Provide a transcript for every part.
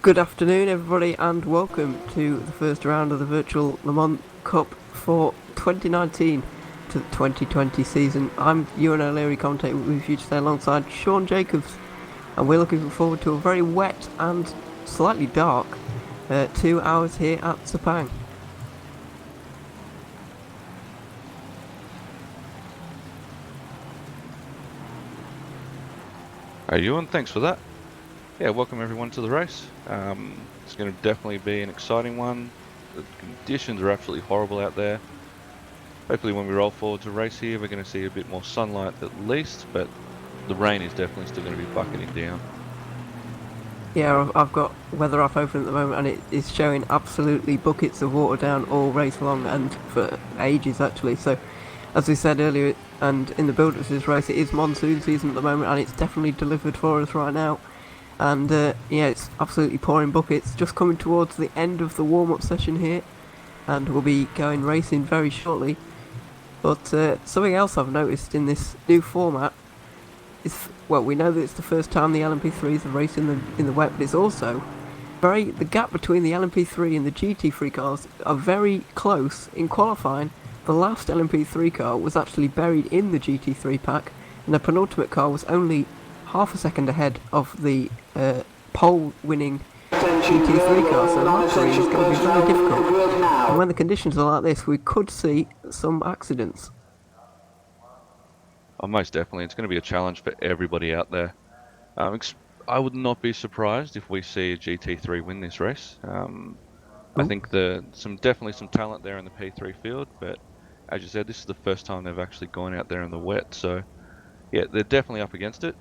Good afternoon, everybody, and welcome to the first round of the virtual Le Mans Cup for 2019 to the 2020 season. I'm Ewan O'Leary, commentator with you today alongside Sean Jacobs, and we're looking forward to a very wet and slightly dark 2 hours here at Sepang. Hey Ewan, thanks for that. Yeah, welcome everyone to the race. It's going to definitely be an exciting one. The conditions are absolutely horrible out there. Hopefully when we roll forward to race here, we're going to see a bit more sunlight at least, but the rain is definitely still going to be bucketing down. Yeah, I've got weather up open at the moment, and it is showing absolutely buckets of water down all race long and for ages actually. So, as we said earlier, and in the build-up to this race, it is monsoon season at the moment, and it's definitely delivered for us right now. And yeah, it's absolutely pouring buckets. Just coming towards the end of the warm-up session here, and we'll be going racing very shortly. But something else I've noticed in this new format is, well, we know that it's the first time the LMP3s have raced in the wet, but it's also the gap between the LMP3 and the GT3 cars are very close. In qualifying, the last LMP3 car was actually buried in the GT3 pack, and the penultimate car was only half a second ahead of the pole-winning GT3 car, so luckily it's going to be very difficult. And when the conditions are like this, we could see some accidents. Oh, most definitely, it's going to be a challenge for everybody out there. I would not be surprised if we see a GT3 win this race. I think definitely some talent there in the P3 field, but as you said, this is the first time they've actually gone out there in the wet, so yeah, they're definitely up against it.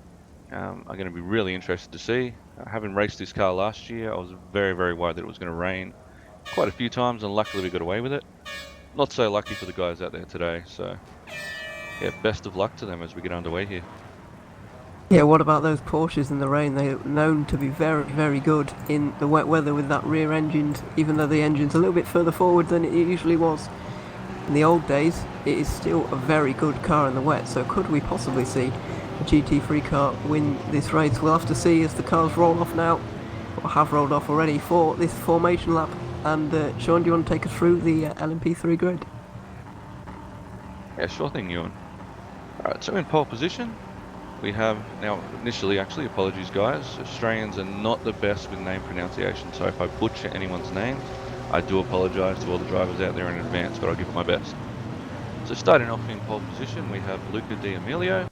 I'm going to be really interested to see. Having raced this car last year, I was very, very worried that it was going to rain quite a few times, and luckily we got away with it. Not so lucky for the guys out there today, so yeah, best of luck to them as we get underway here. Yeah, what about those Porsches in the rain? They're known to be very, very good in the wet weather with that rear engine, even though the engine's a little bit further forward than it usually was in the old days. It is still a very good car in the wet, so could we possibly see a GT3 car win this race? We'll have to see as the cars roll off now, or have rolled off already, for this formation lap. And Sean, do you want to take us through the LMP3 grid? Yeah, sure thing, Ewan. Alright, so in pole position, we have, now initially actually, apologies guys, Australians are not the best with name pronunciation, so if I butcher anyone's names, I do apologise to all the drivers out there in advance, but I'll give it my best. So starting off in pole position, we have Luca D'Amelio.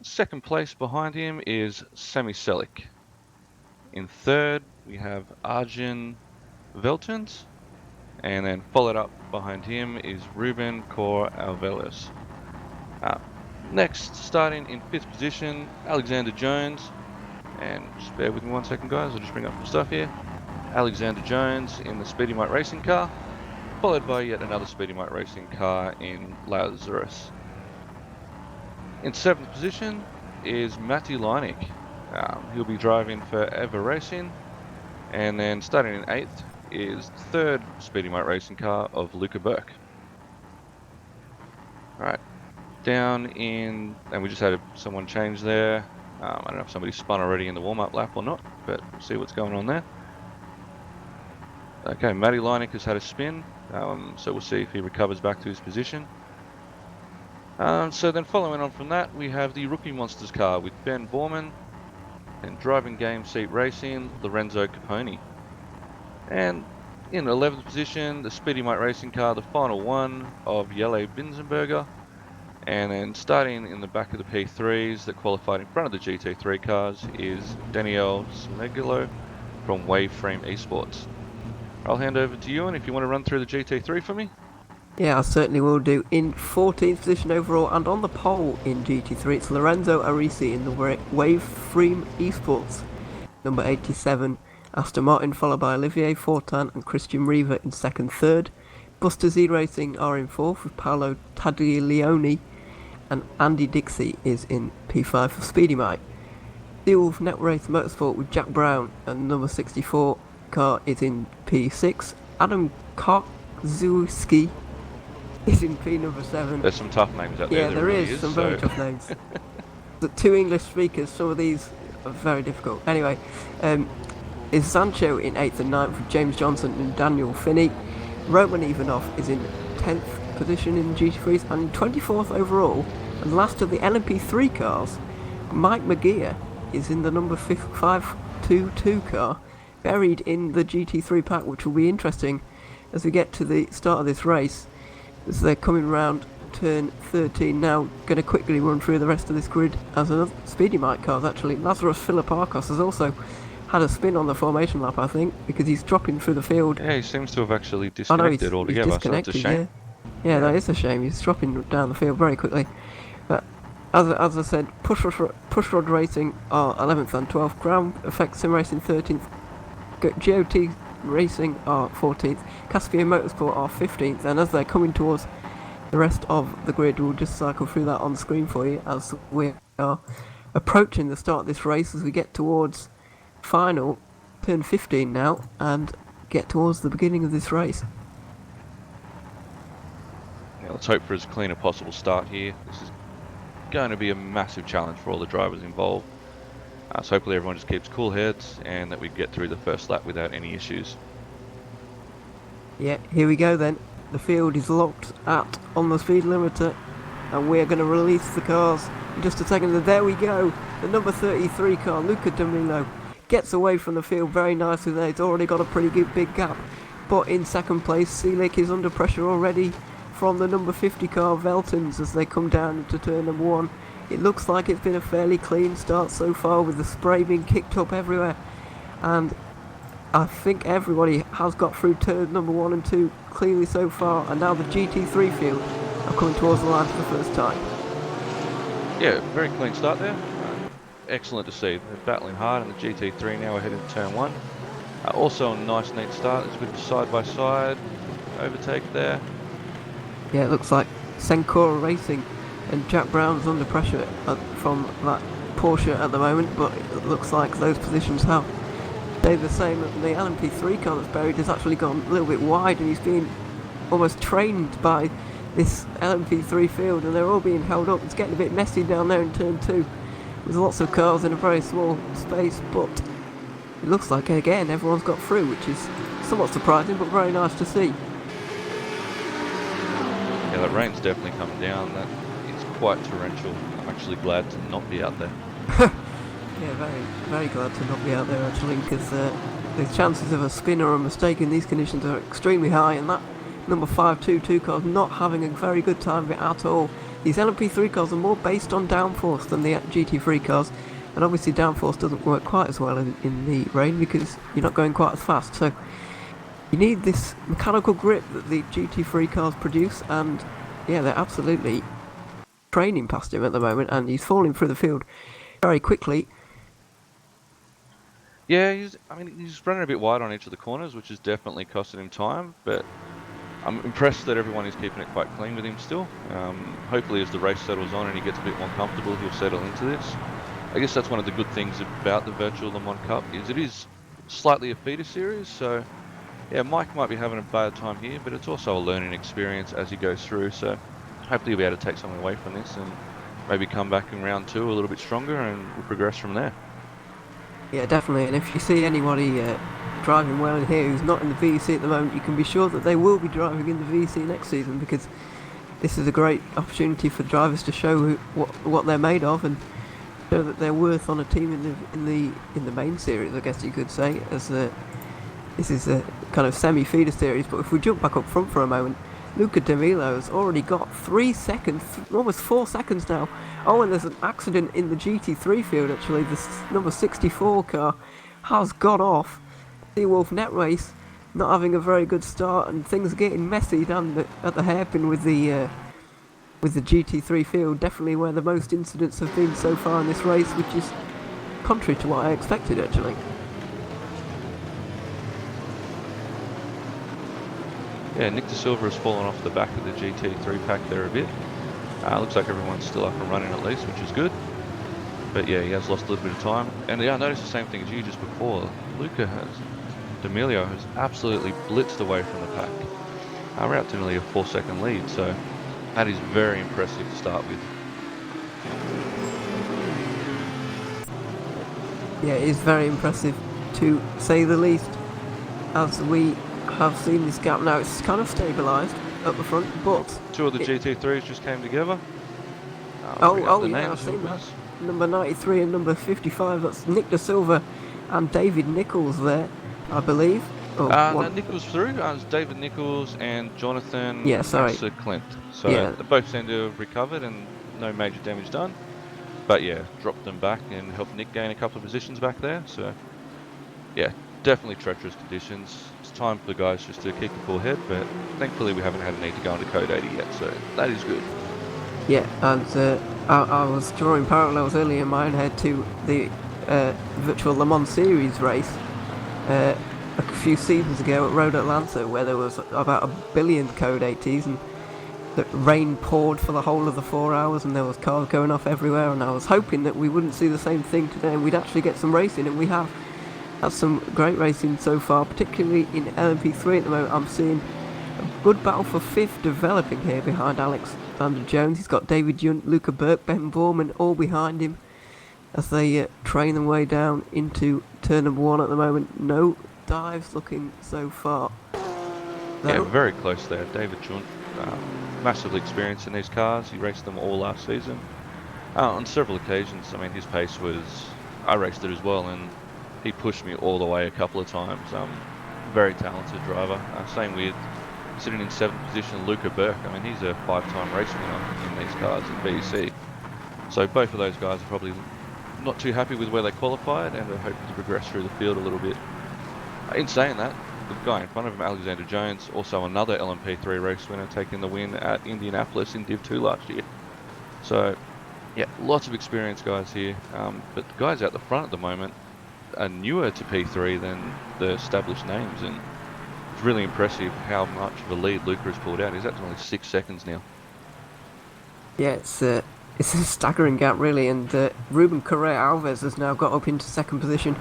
Second place behind him is Sami Selick. In third, we have Arjun Veltins, and then followed up behind him is Ruben Cor Alvelos. Next, starting in fifth position, Alexander Jones, and just bear with me 1 second guys, I'll just bring up some stuff here. Alexander Jones in the Speedy Mite Racing car, followed by yet another Speedy Mite Racing car in Lazarus. In seventh position is Matti Leinik. He'll be driving for Ever Racing, and then starting in eighth is the third Speedy Mite Racing car of Luca Burke. Alright, down in, and we just had someone change there. I don't know if somebody spun already in the warm-up lap or not, but we'll see what's going on there. Okay, Matti Leinik has had a spin, so we'll see if he recovers back to his position. So then following on from that, we have the Rookie Monsters car with Ben Borman, and driving game seat racing, Lorenzo Caponi. And in 11th position, the Speedy Mite Racing car, the final one of Jelle Binzenberger. And then starting in the back of the P3s that qualified in front of the GT3 cars is Daniel Smegilo from Waveframe Esports. I'll hand over to you, and if you want to run through the GT3 for me. Yeah, I certainly will do. In 14th position overall and on the pole in GT3, it's Lorenzo Arisi in the Waveframe Esports. Number 87, Aston Martin, followed by Olivier Fortin and Christian Riva in second, third. Buster Z Racing are in fourth with Paolo Taglioni, and Andy Dixie is in P5 for Speedy Mike. Wolf Net Race Motorsport with Jack Brown and number 64 car is in P6. Adam Korzewski is in P number 7. There's some tough names out there. Yeah, there really is some very tough names. The two English speakers, some of these are very difficult. Anyway, is Sancho in 8th and 9th with James Johnson and Daniel Finney. Roman Ivanov is in 10th position in GT3s and 24th overall. And last of the LMP3 cars, Mike McGeer is in the number 522 car, buried in the GT3 pack, which will be interesting as we get to the start of this race, as they're coming around turn 13 now. Going to quickly run through the rest of this grid as another Speedy Mike cars actually. Lazarus Philippakos has also had a spin on the formation lap, I think, because he's dropping through the field. Yeah, he seems to have actually disconnected altogether, so that's a shame. Yeah, that is a shame. He's dropping down the field very quickly. But as I said, Pushrod Racing are 11th and 12th, Ground Effect Sim Racing 13th, GOT Racing are 14th, Caspian Motorsport are 15th, and as they're coming towards the rest of the grid, we'll just cycle through that on screen for you as we are approaching the start of this race as we get towards final turn 15 now and get towards the beginning of this race. Yeah, let's hope for as clean a possible start here. This is going to be a massive challenge for all the drivers involved. So hopefully everyone just keeps cool heads and that we get through the first lap without any issues. Yeah, here we go then. The field is locked on the speed limiter, and we're going to release the cars in just a second. And there we go. The number 33 car, Luca D'Amilo, gets away from the field very nicely there. It's already got a pretty good big gap. But in second place, Seelick is under pressure already from the number 50 car, Veltons, as they come down into turn number 1. It looks like it's been a fairly clean start so far, with the spray being kicked up everywhere. And I think everybody has got through turn number 1 and 2 cleanly so far, and now the GT3 field are coming towards the line for the first time. Yeah, very clean start there. Excellent to see. They're battling hard in the GT3 now. We're heading to turn 1. Also a nice neat start. There's a bit of side-by-side overtake there. Yeah, it looks like Sencora Racing and Jack Brown's under pressure from that Porsche at the moment, but it looks like those positions have stayed the same. The LMP3 car that's buried has actually gone a little bit wide, and he's being almost trained by this LMP3 field, and they're all being held up. It's getting a bit messy down there in turn 2 with lots of cars in a very small space, but it looks like again everyone's got through, which is somewhat surprising but very nice to see. Yeah, that rain's definitely come down. That is quite torrential. I'm actually glad to not be out there. Yeah, very, very glad to not be out there actually, because the chances of a spin or a mistake in these conditions are extremely high, and that number 522 car's not having a very good time of it at all. These LMP3 cars are more based on downforce than the GT3 cars, and obviously downforce doesn't work quite as well in the rain because you're not going quite as fast, so you need this mechanical grip that the GT3 cars produce, and yeah, they're absolutely training past him at the moment, and he's falling through the field very quickly. Yeah, he's running a bit wide on each of the corners, which is definitely costing him time, but I'm impressed that everyone is keeping it quite clean with him still. Hopefully as the race settles on and he gets a bit more comfortable, he'll settle into this. I guess that's one of the good things about the Virtual Le Mans Cup, is it is slightly a feeder series, so yeah, Mike might be having a bad time here, but it's also a learning experience as he goes through, so hopefully he'll be able to take something away from this and maybe come back in round 2 a little bit stronger, and we'll progress from there. Yeah, definitely, and if you see anybody driving well in here who's not in the VEC at the moment, you can be sure that they will be driving in the VEC next season, because this is a great opportunity for drivers to show what they're made of and show that they're worth on a team in the main series, I guess you could say, as this is a kind of semi-feeder series. But if we jump back up front for a moment, Luca D'Amilo has already got 3 seconds, almost 4 seconds now. Oh, and there's an accident in the GT3 field actually. The number 64 car has got off. Seawolf Net Race not having a very good start, and things are getting messy down at the hairpin with the GT3 field. Definitely where the most incidents have been so far in this race, which is contrary to what I expected actually. Yeah, Nick De Silva has fallen off the back of the GT3 pack there a bit. Looks like everyone's still up and running at least, which is good. But yeah, he has lost a little bit of time. And yeah, I noticed the same thing as you just before. D'Amelio has absolutely blitzed away from the pack. We're out to nearly a 4-second lead, so that is very impressive to start with. Yeah, it is very impressive to say the least, as we have seen this gap now. It's kind of stabilised at the front, but two of the GT3s just came together. Yeah, I've seen that. Number 93 and number 55, that's Nick De Silva and David Nichols there, I believe. No, Nichols through. It was David Nichols and Jonathan Clint. So yeah. They both seem to have recovered and no major damage done. But yeah, dropped them back and helped Nick gain a couple of positions back there. So yeah, definitely treacherous conditions. It's time for the guys just to keep the cool head, but thankfully we haven't had a need to go into code 80 yet, so that is good. Yeah, and I was drawing parallels earlier in my own head to the virtual Le Mans Series race a few seasons ago at Road Atlanta, where there was about 1 billion code 80s, and the rain poured for the whole of the 4 hours, and there was cars going off everywhere, and I was hoping that we wouldn't see the same thing today and we'd actually get some racing, and we have had some great racing so far, particularly in LMP3 at the moment. I'm seeing a good battle for 5th developing here behind Alexander Jones. He's got David Junt, Luca Burke, Ben Borman all behind him as they train their way down into turn number 1 at the moment. No dives looking so far. Yeah, very close there. David Junt, massively experienced in these cars. He raced them all last season. On several occasions, I mean, his pace was... I raced it as well, and he pushed me all the way a couple of times. Very talented driver. Same with sitting in 7th position, Luca Burke. I mean, he's a 5-time race winner in these cars in BEC. So both of those guys are probably not too happy with where they qualified and are hoping to progress through the field a little bit. In saying that, the guy in front of him, Alexander Jones, also another LMP3 race winner, taking the win at Indianapolis in Div 2 last year. So, yeah, lots of experienced guys here. But the guys out the front at the moment are newer to P3 than the established names, and it's really impressive how much of a lead Luca has pulled out. He's at only 6 seconds now. Yeah, it's a staggering gap really, and Ruben Correa Alves has now got up into 2nd position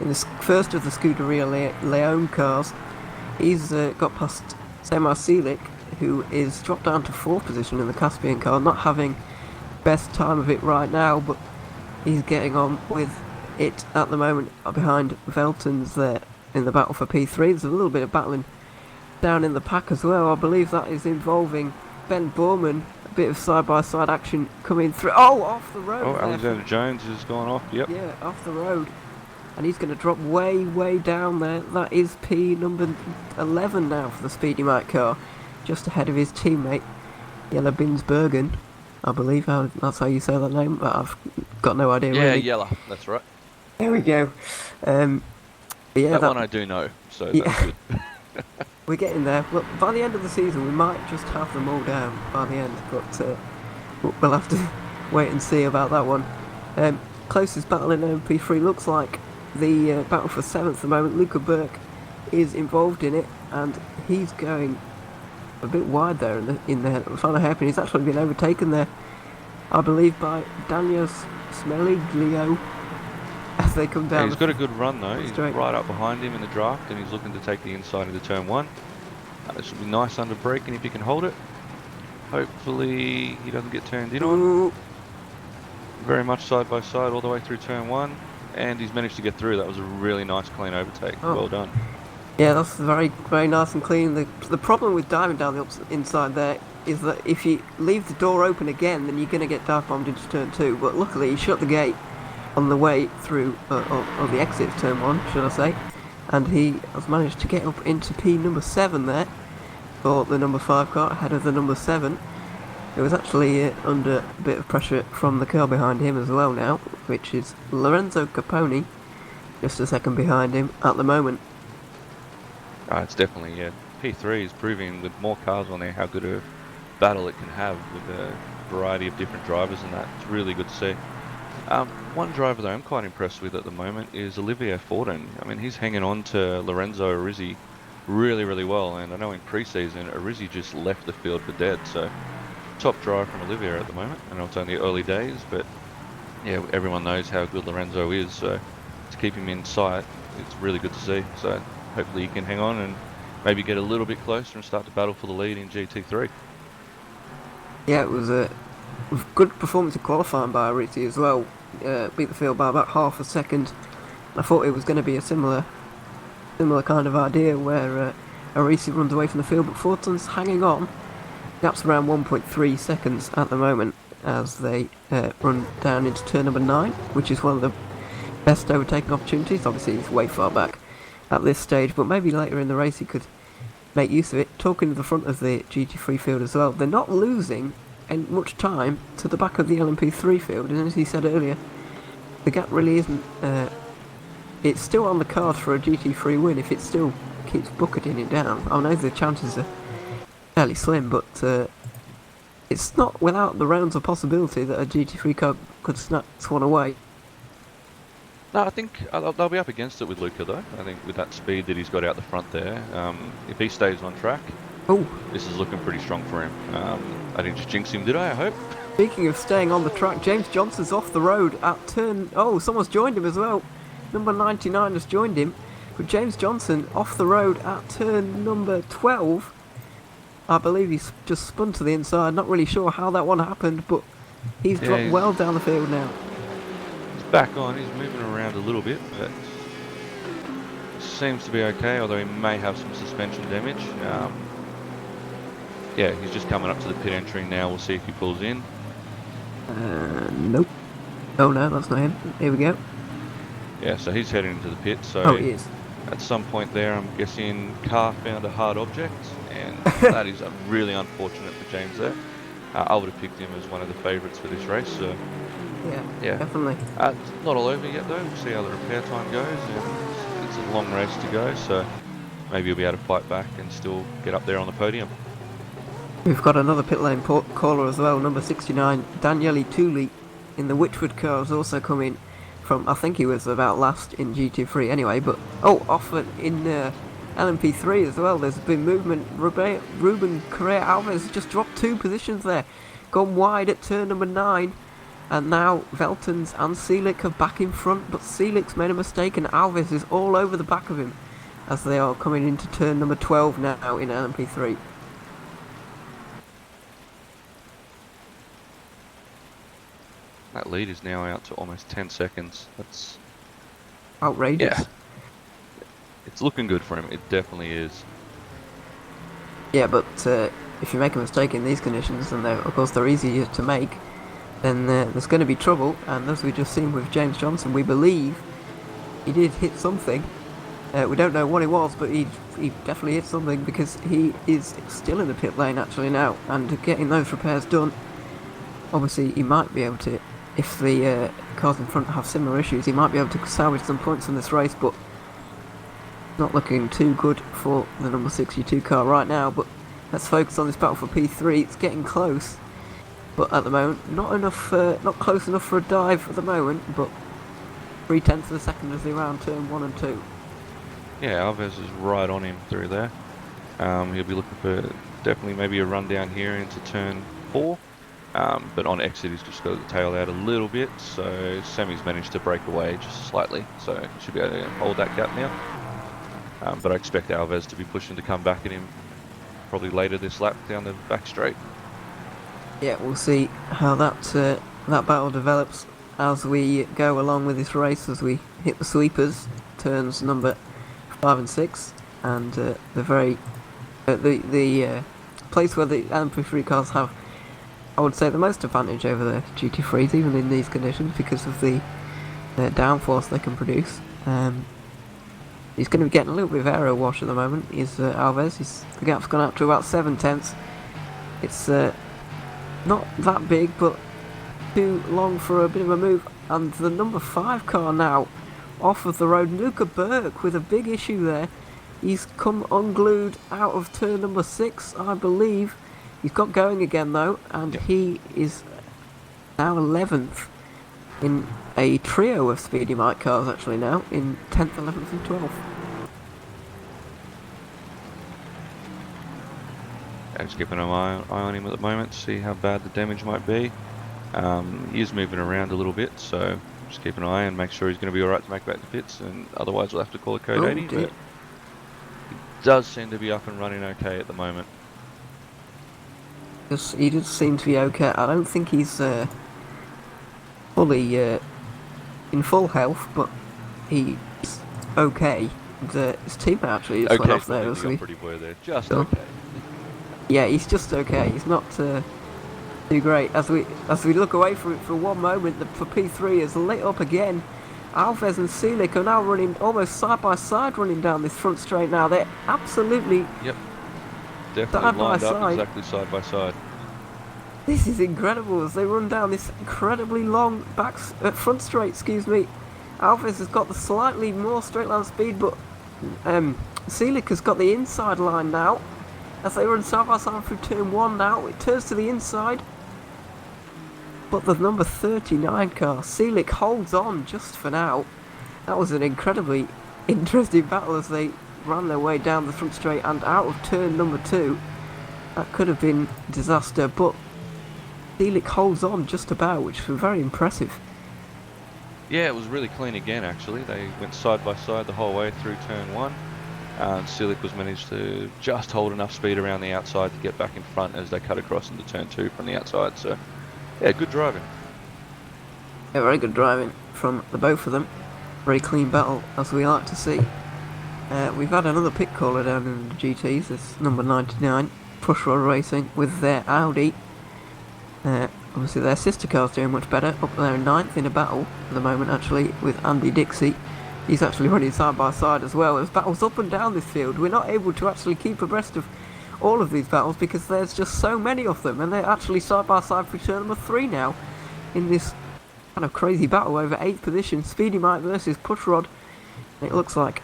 in the first of the Scuderia Leone cars. He's got past Semar Selic, who is dropped down to 4th position in the Caspian car, not having best time of it right now, but he's getting on with it at the moment behind Veltons there in the battle for P3. There's a little bit of battling down in the pack as well. I believe that is involving Ben Borman. A bit of side-by-side action coming through. Oh, off the road. Oh, Alexander Jones has gone off, yep. Yeah, off the road. And he's going to drop way down there. That is P number 11 now for the Speedy Mike car, just ahead of his teammate Jelle Binsbergen, I believe. That's how you say that name, but I've got no idea. Yeah, really. Jelle, that's right. There we go. That one I do know, so that's good. We're getting there. Well, by the end of the season, we might just have them all down by the end, but we'll have to wait and see about that one. Closest battle in MP3 looks like the battle for 7th at the moment. Luca Burke is involved in it, and he's going a bit wide there in the final hairpin. He's actually been overtaken there, I believe, by Daniel Smeliglio as they come down. Yeah, he's got a good run though. He's right up behind him in the draft, and he's looking to take the inside into turn 1. It should be nice under braking if he can hold it. Hopefully he doesn't get turned in on. Very much side by side all the way through turn 1, and he's managed to get through. That was a really nice clean overtake. Well done. Yeah, that's very nice and clean. The problem with diving down the inside there is that if you leave the door open again, then you're going to get dive bombed into turn 2. But luckily he shut the gate on the way through, or the exit of turn 1, should I say, and he has managed to get up into P number 7 there for the number 5 car, ahead of the number 7. It was actually under a bit of pressure from the car behind him as well now, which is Lorenzo Caponi, just a second behind him at the moment. It's definitely, yeah. P3 is proving with more cars on there how good a battle it can have with a variety of different drivers, and that it's really good to see. One driver that I'm quite impressed with at the moment is Olivier Fortin. I mean, he's hanging on to Lorenzo Arizzi really, really well, and I know in pre-season Arizzi just left the field for dead, so top drive from Olivier at the moment. I know it's only early days, but yeah, everyone knows how good Lorenzo is, so to keep him in sight, it's really good to see. So hopefully he can hang on and maybe get a little bit closer and start to battle for the lead in GT3. Yeah, it was a good performance in qualifying by Ariti as well. Beat the field by about half a second. I thought it was going to be a similar kind of idea where Ariti runs away from the field, but Fortin's hanging on. Gap's around 1.3 seconds at the moment as they run down into turn number 9, which is one of the best overtaking opportunities. Obviously, he's way far back at this stage, but maybe later in the race he could make use of it. Talking to the front of the GT3 field as well, they're not losing much time to the back of the LMP3 field, and as he said earlier, the gap really isn't. It's still on the card for a GT3 win if it still keeps bucketing it down. I know the chances are fairly slim, but it's not without the realms of possibility that a GT3 car could snatch one away. No, I think they'll be up against it with Luca though. I think with that speed that he's got out the front there, if he stays on track, Oh, this is looking pretty strong for him. I didn't just jinx him, did I hope? speaking of staying on the track, James Johnson's off the road at turn... Oh, someone's joined him as well. Number 99 has joined him. But James Johnson off the road at turn number 12. I believe he's just spun to the inside. Not really sure how that one happened, but he's dropped well down the field now. He's back on, he's moving around a little bit, but seems to be okay, although he may have some suspension damage. Yeah, he's just coming up to the pit entry now. We'll see if he pulls in. Nope. Oh no, that's not him. Here we go. Yeah, so he's heading into the pit. So Oh, he is. at some point there, I'm guessing car found a hard object, and that is really unfortunate for James there. I would have picked him as one of the favourites for this race. So Yeah, definitely. it's not all over yet though. We'll see how the repair time goes. And it's a long race to go, so maybe he'll be able to fight back and still get up there on the podium. We've got another pit lane caller as well, number 69, Daniele Tulli in the Witchwood car has also come in from, I think he was about last in GT3 anyway, but, off in LMP3 as well. There's been movement. Ruben Correa Alves has just dropped 2 positions there, gone wide at turn number 9, and now Veltons and Selick are back in front, but Selick's made a mistake and Alves is all over the back of him as they are coming into turn number 12 now in LMP3. That lead is now out to almost 10 seconds. That's Outrageous. Yeah. It's looking good for him. It definitely is. Yeah, but if you make a mistake in these conditions, and of course they're easier to make, then there's going to be trouble. And as we just seen with James Johnson, we believe he did hit something. We don't know what it was, but he definitely hit something because he is still in the pit lane actually now, and getting those repairs done. Obviously, he might be able to, if the cars in front have similar issues, he might be able to salvage some points from this race, but not looking too good for the number 62 car right now. But let's focus on this battle for P3. It's getting close, but at the moment, not close enough for a dive at the moment, but 3/10 of a second as they round turn 1 and 2. Yeah, Alves is right on him through there. He'll be looking for definitely maybe a run down here into turn 4. But on exit he's just got the tail out a little bit, so Sammy's managed to break away just slightly, so he should be able to hold that gap now. But I expect Alves to be pushing to come back at him probably later this lap down the back straight. Yeah, we'll see how that battle develops as we go along with this race, as we hit the sweepers, turns number 5 and 6, and the place where the LMP3 cars have, I would say, the most advantage over the GT3s, even in these conditions, because of the downforce they can produce. He's going to be getting a little bit of aero wash at the moment, is Alves. The gap's gone up to about 7/10. It's not that big, but too long for a bit of a move. And the number 5 car now off of the road. Luca Burke with a big issue there. He's come unglued out of turn number 6, I believe. He's got going again though, and Yep. he is now 11th in a trio of Speedy Mike cars actually now, in 10th, 11th and 12th. I'm just keeping an eye on him at the moment to see how bad the damage might be. He is moving around a little bit, so just keep an eye and make sure he's going to be alright to make back the pits, and otherwise we'll have to call a code Oh 80, dear. but he does seem to be up and running okay at the moment. He does seem to be okay. I don't think he's fully in full health, but he's okay. His teammate actually just went Okay, off there probably as the we operative word there. Just go. okay. Yeah, he's just okay. He's not too great. As we look away from it for one moment, for P3 is lit up again. Alves and Selick are now running almost side by side, running down this front straight now. They're absolutely Yep, definitely side by lined up side. exactly side by side. This is incredible as they run down this incredibly long front straight. Excuse me. Alves has got the slightly more straight line speed, but Selick has got the inside line now. As they run side by side through turn 1 now, it turns to the inside. But the number 39 car, Selick, holds on just for now. That was an incredibly interesting battle as they ran their way down the front straight and out of turn number 2. That could have been disaster, but Selick holds on just about, which was very impressive. Yeah, it was really clean again actually. They went side by side the whole way through turn 1. Silic was managed to just hold enough speed around the outside to get back in front as they cut across into turn 2 from the outside. So, yeah, good driving. Yeah, very good driving from the both of them. Very clean battle, as we like to see. We've had another pit caller down in the GTs. It's number 99, Pushrod Racing, with their Audi. Obviously, their sister car's doing much better, up there in 9th in a battle at the moment, actually, with Andy Dixie. He's actually running side by side as well. There's battles up and down this field. We're not able to actually keep abreast of all of these battles because there's just so many of them, and they're actually side by side for turn number 3 now in this kind of crazy battle over 8th position. Speedy Mike versus Pushrod. It looks like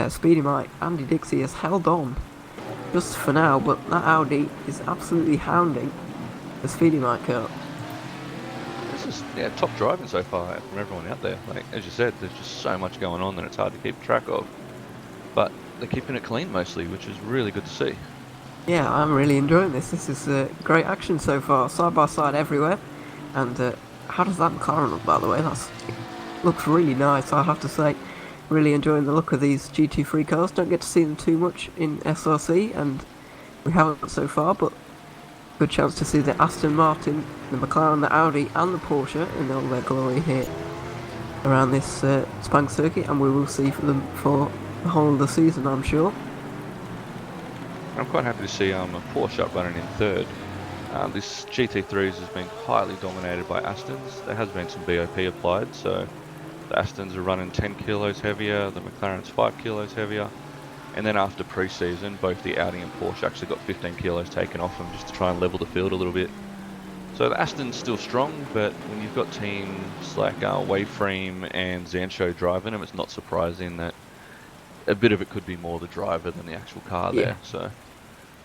Speedy Mike, Andy Dixie has held on just for now, but that Audi is absolutely hounding the Speedy Mike car. This is top driving so far from everyone out there. Like as you said, there's just so much going on that it's hard to keep track of. But they're keeping it clean mostly, which is really good to see. Yeah, I'm really enjoying this. This is great action so far, side by side everywhere. And how does that McLaren look, by the way? It looks really nice, I have to say. Really enjoying the look of these GT3 cars. Don't get to see them too much in SRC, and we haven't so far, but good chance to see the Aston Martin, the McLaren, the Audi and the Porsche in all their glory here around this Sepang circuit, and we will see for them for the whole of the season, I'm sure. I'm quite happy to see a Porsche up running in 3rd. This GT3s has been highly dominated by Astons. There has been some BOP applied, so the Astons are running 10 kilos heavier, the McLaren's 5 kilos heavier. And then after pre-season, both the Audi and Porsche actually got 15 kilos taken off them just to try and level the field a little bit. So the Aston's still strong, but when you've got teams like Waveframe and Zansho driving them, it's not surprising that a bit of it could be more the driver than the actual car there. So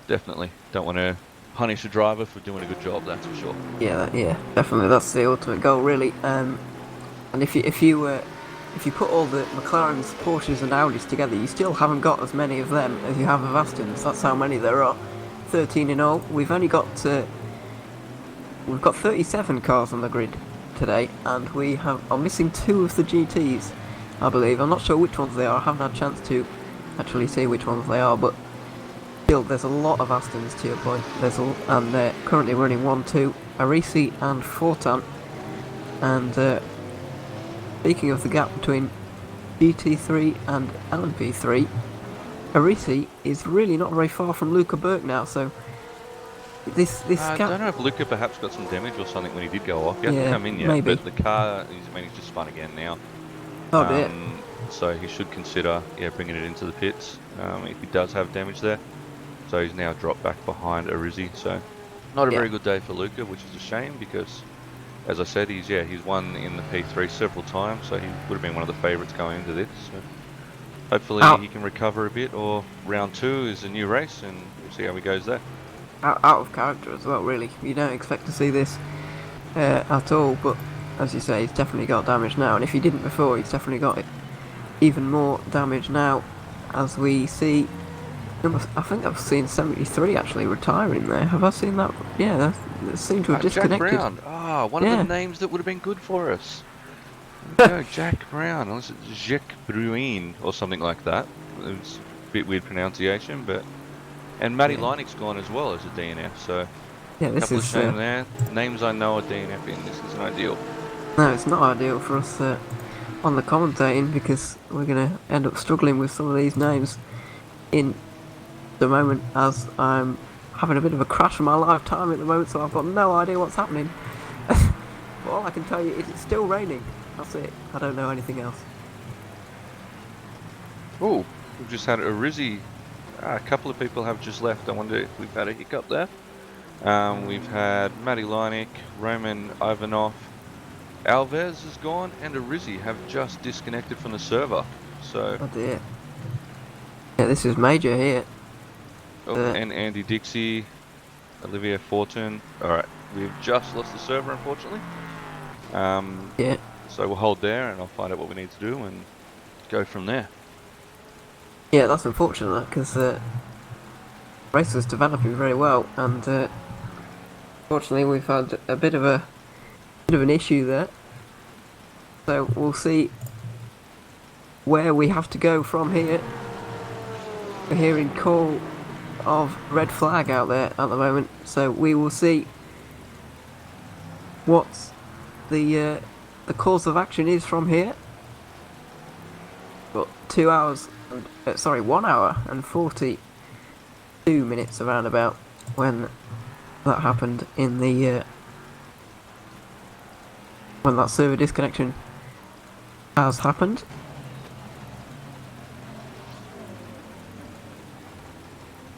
definitely don't want to punish a driver for doing a good job, that's for sure. Yeah, definitely. That's the ultimate goal, really. And if you put all the McLarens, Porsches, and Audis together, you still haven't got as many of them as you have of Astons. That's how many there are. 13 in all. We've got 37 cars on the grid today, and we are missing 2 of the GTs, I believe. I'm not sure which ones they are. I haven't had a chance to actually see which ones they are, but still, there's a lot of Astons to your point. And they're currently running 1-2, Arisi and Fortan. And speaking of the gap between GT3 and LMP3, Arisi is really not very far from Luca Burke now, so this I gap... don't know if Luca perhaps got some damage or something when he did go off. He hasn't come in yet, maybe. but the car, he's just spun again now. Oh dear. So he should consider bringing it into the pits if he does have damage there. So he's now dropped back behind Arisi. So not a very good day for Luca, which is a shame because, as I said, he's won in the P3 several times, so he would have been one of the favourites going into this. So Hopefully out he can recover a bit, or round 2 is a new race, and we'll see how he goes there. out of character as well. Really, you don't expect to see this at all. But as you say, he's definitely got damage now, and if he didn't before, he's definitely got it even more damage now. As we see, I think I've seen 73 actually retiring there. Have I seen that? Yeah, that seemed to have Jack disconnected. Brown. One of the Yeah, names that would have been good for us. There we go, Jack Brown, unless it's Jack Bruin or something like that. It's a bit weird pronunciation, but and Matty yeah, Leineck's gone as well as a DNF, so a yeah. This couple of is shame there. Names I know are DNF in. This isn't ideal. no, it's not ideal for us on the commentating because we're gonna end up struggling with some of these names in the moment as I'm having a bit of a crash of my lifetime at the moment, so I've got no idea what's happening. But all I can tell you is it's still raining. That's it. I don't know anything else. Oh, we've just had a Rizzy. A couple of people have just left. I wonder if we've had a hiccup there. We've had Matty Leineck, Roman Ivanov, Alves is gone, and a Rizzy have just disconnected from the server. So, Oh dear. Yeah, this is major here. and Andy Dixie, Olivia Fortune. All right, we've just lost the server, unfortunately. Yeah, So we'll hold there, and I'll find out what we need to do and go from there. yeah, that's unfortunate because race was developing very well, and fortunately we've had a bit of an issue there. So we'll see where we have to go from here. We're hearing call of red flag out there at the moment, so we will see what the course of action is from here. But 2 hours, 1 hour and 42 minutes around about when that happened in the when that server disconnection has happened.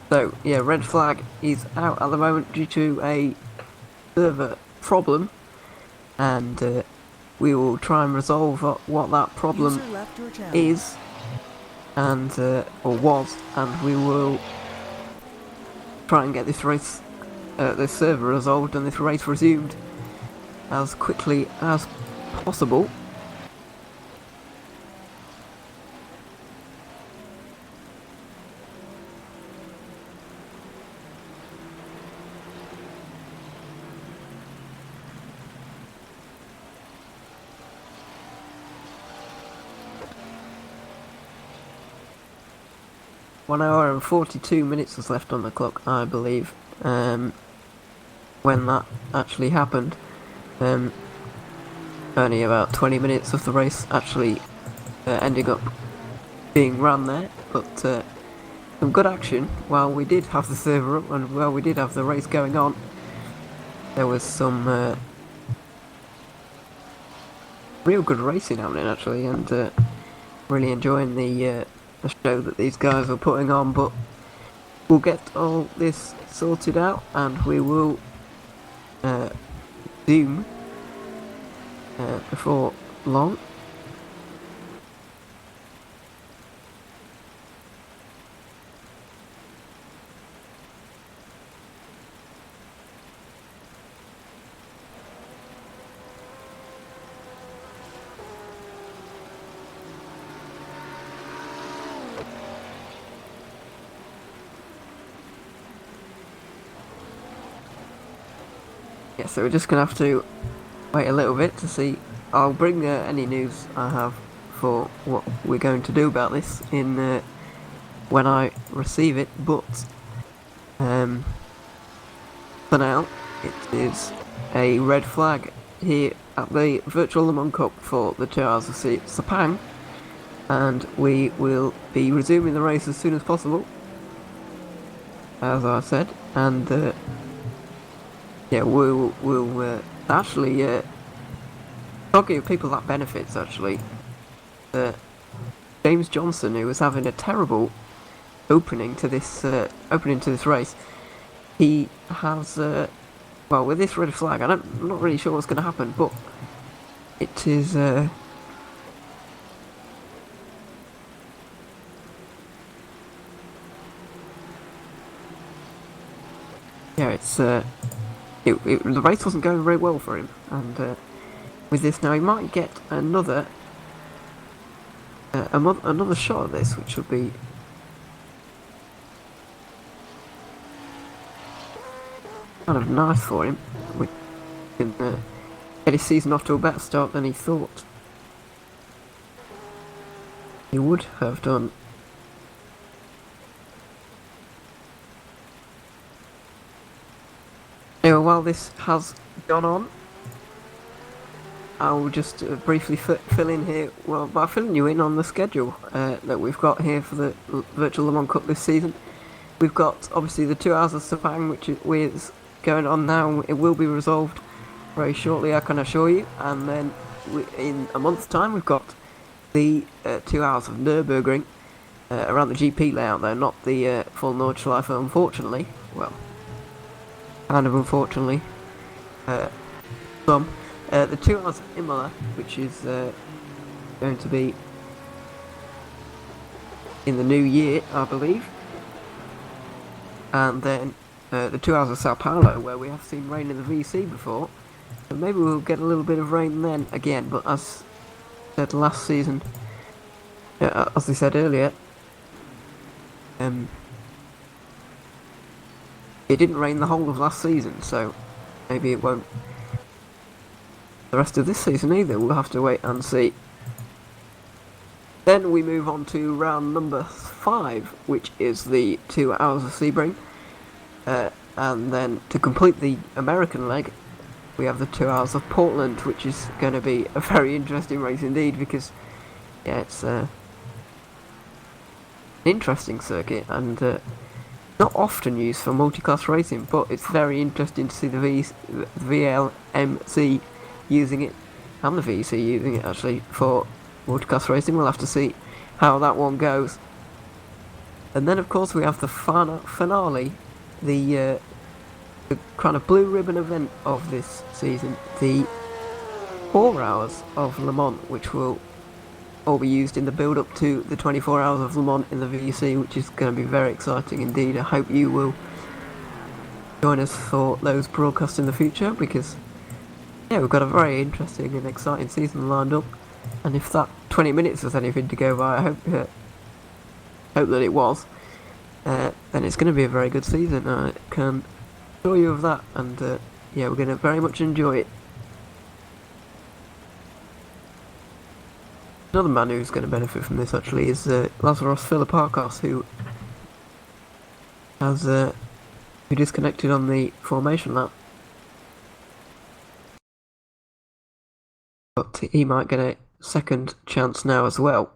So yeah, red flag is out at the moment due to a server problem, and we will try and resolve what that problem is, and or was, and we will try and get this race, this server resolved, and this race resumed as quickly as possible. One hour and 42 minutes was left on the clock, I believe, when that actually happened. Only about 20 minutes of the race actually ending up being run there, but some good action while we did have the server up and while we did have the race going on. There was some real good racing happening actually, and really enjoying the show that these guys are putting on. But we'll get all this sorted out, and we will zoom before long. Yeah, so we're just gonna have to wait a little bit to see. I'll bring any news I have for what we're going to do about this in when I receive it. But for now, it is a red flag here at the Virtual Le Mans Cup for the 2 hours of Sepang, and we will be resuming the race as soon as possible, as I said, and yeah, we'll actually I'll give people that benefits actually. James Johnson, who was having a terrible opening to this race, he has well, with this red flag, I'm not really sure what's going to happen, but it is yeah, the race wasn't going very well for him, and with this now he might get another shot at this, which would be kind of nice for him. We can get his season off to a better start than he thought he would have done. Anyway, while this has gone on, I'll just briefly fill in here, well, by filling you in on the schedule that we've got here for the Virtual Le Mans Cup this season. We've got, obviously, the 2 hours of Sepang, which is going on now. It will be resolved very shortly, I can assure you. And then in a month's time, we've got the 2 hours of Nürburgring around the GP layout, though, not the full Nordschleife, unfortunately. Well, kind of unfortunately. Some. The 2 hours of Imola, which is going to be in the new year, I believe. And then the 2 hours of Sao Paulo, where we have seen rain in the VC before. So maybe we'll get a little bit of rain then again, but as said last season, as I said earlier, it didn't rain the whole of last season, so maybe it won't the rest of this season either. We'll have to wait and see. Then we move on to round number 5, which is the 2 hours of Sebring. And then to complete the American leg, we have the 2 hours of Portland, which is going to be a very interesting race indeed, because yeah, it's an interesting circuit and not often used for multi-class racing, but it's very interesting to see the VLMC using it, and the VC using it actually for multi-class racing. We'll have to see how that one goes. And then of course we have the finale, the kind of blue ribbon event of this season, the 4 hours of Le Mans, which will all be used in the build up to the 24 hours of Le Mans in the VC, which is going to be very exciting indeed. I hope you will join us for those broadcasts in the future, because yeah, we've got a very interesting and exciting season lined up, and if that 20 minutes was anything to go by, I hope that it was, then it's going to be a very good season. I can assure you of that, and yeah, we're going to very much enjoy it. Another man who's going to benefit from this actually is Lazaros Philippakos, who has who disconnected on the formation lap. But he might get a second chance now as well.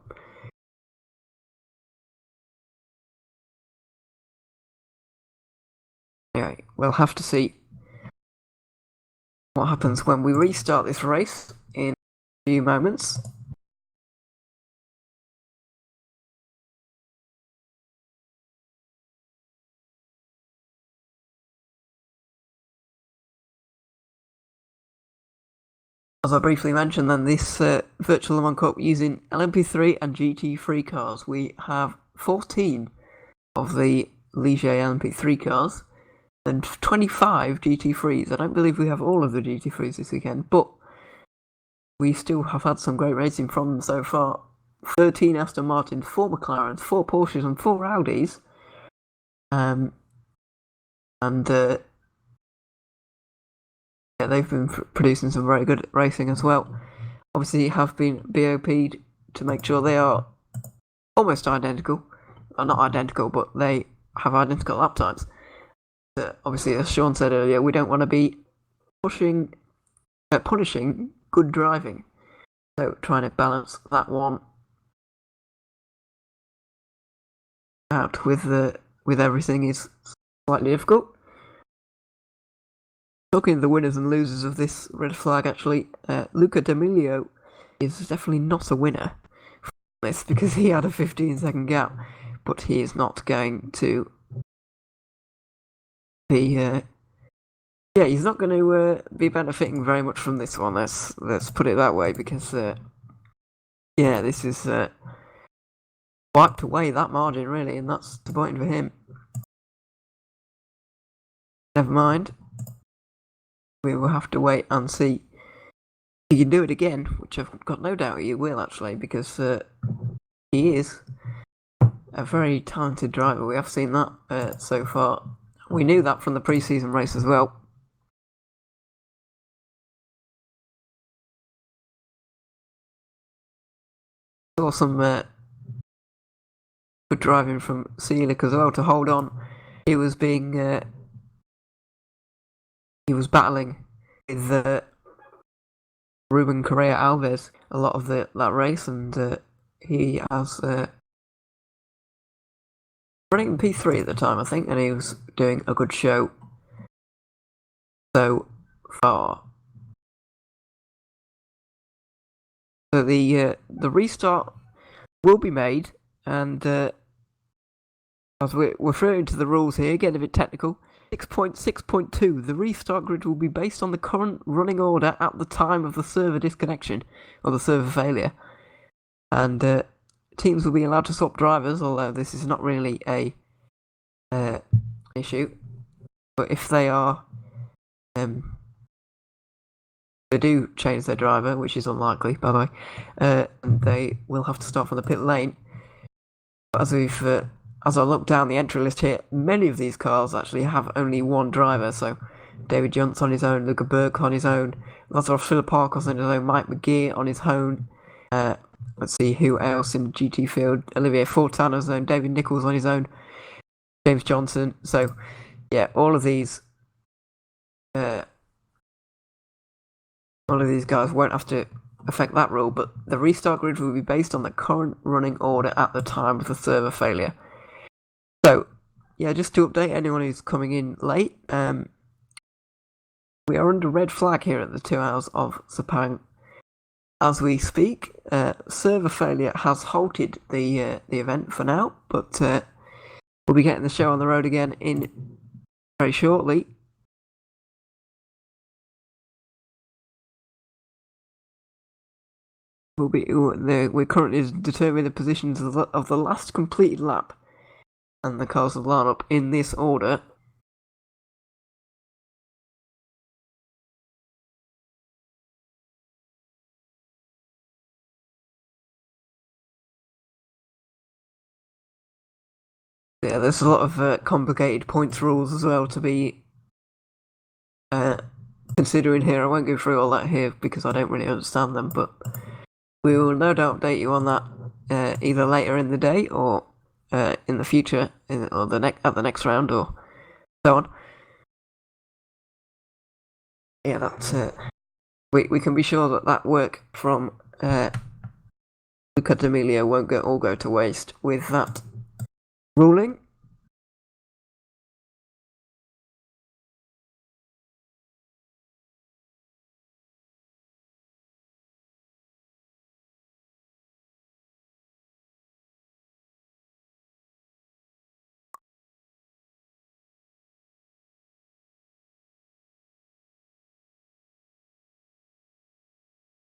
Anyway, we'll have to see what happens when we restart this race in a few moments. As I briefly mentioned, then this Virtual Le Mans Cup using LMP3 and GT3 cars. We have 14 of the Ligier LMP3 cars and 25 GT3s. I don't believe we have all of the GT3s this weekend, but we still have had some great racing from them so far. 13 Aston Martins, 4 McLarens, 4 Porsches and 4 Audis. And yeah, they've been producing some very good racing as well. Obviously, have been BOP'd to make sure they are almost identical. Well, not identical, but they have identical lap times. Obviously, as Sean said earlier, we don't want to be punishing good driving. So trying to balance that one out with everything is slightly difficult. Talking of the winners and losers of this red flag, actually, Luca D'Amelio is definitely not a winner from this, because he had a 15-second gap, but he is not going to be. Yeah, he's not going to be benefiting very much from this one. Let's put it that way, because yeah, this is wiped away that margin really, and that's disappointing for him. never mind. We will have to wait and see. He can do it again, which I've got no doubt he will actually, because he is a very talented driver. We have seen that so far. We knew that from the pre-season race as well. Saw some good driving from Seelick as well to hold on. He was battling with Ruben Correa Alves a lot of that race, and he has running P3 at the time, I think, and he was doing a good show so far. So the restart will be made, and as we're referring to the rules here, getting a bit technical. 6.6.2, the restart grid will be based on the current running order at the time of the server disconnection or the server failure, and teams will be allowed to swap drivers, although this is not really a issue. But if they are, they do change their driver, which is unlikely, by the way, they will have to start from the pit lane. But as I look down the entry list here, many of these cars actually have only one driver. So David Junt's on his own, Luca Burke on his own, Lazarov Philippakos on his own, Mike McGee on his own. Let's see who else in the GT field. Olivier Fortin on his own, David Nichols on his own, James Johnson. So yeah, all of these guys won't have to affect that rule, but the restart grid will be based on the current running order at the time of the server failure. So, yeah, just to update anyone who's coming in late, we are under red flag here at the 2 hours of Sepang as we speak. Server failure has halted the event for now, but we'll be getting the show on the road again in very shortly. We're currently determining the positions of the last completed lap, and the cars will line up in this order. Yeah, there's a lot of complicated points rules as well to be considering here. I won't go through all that here because I don't really understand them, but we will no doubt update you on that either later in the day or in the future, or at the next round, or so on. Yeah, that's we can be sure that work from Luca D'Amelio won't all go to waste with that ruling.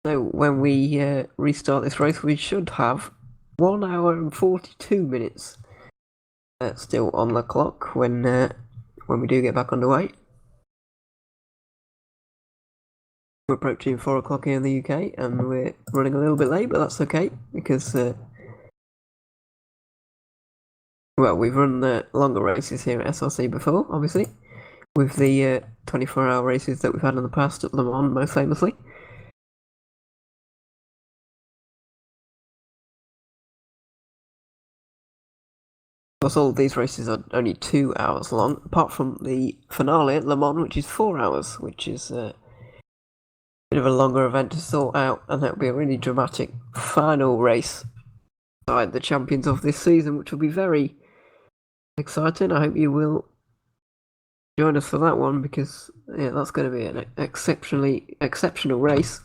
So when we restart this race, we should have 1 hour and 42 minutes still on the clock when we do get back underway. We're approaching 4 o'clock here in the UK, and we're running a little bit late, but that's okay because well, we've run the longer races here at SRC before, obviously, with the 24-hour races that we've had in the past at Le Mans, most famously. Of course, all of these races are only 2 hours long, apart from the finale at Le Mans, which is 4 hours, which is a bit of a longer event to sort out, and that'll be a really dramatic final race beside the champions of this season, which will be very exciting. I hope you will join us for that one because yeah, that's going to be an exceptional race.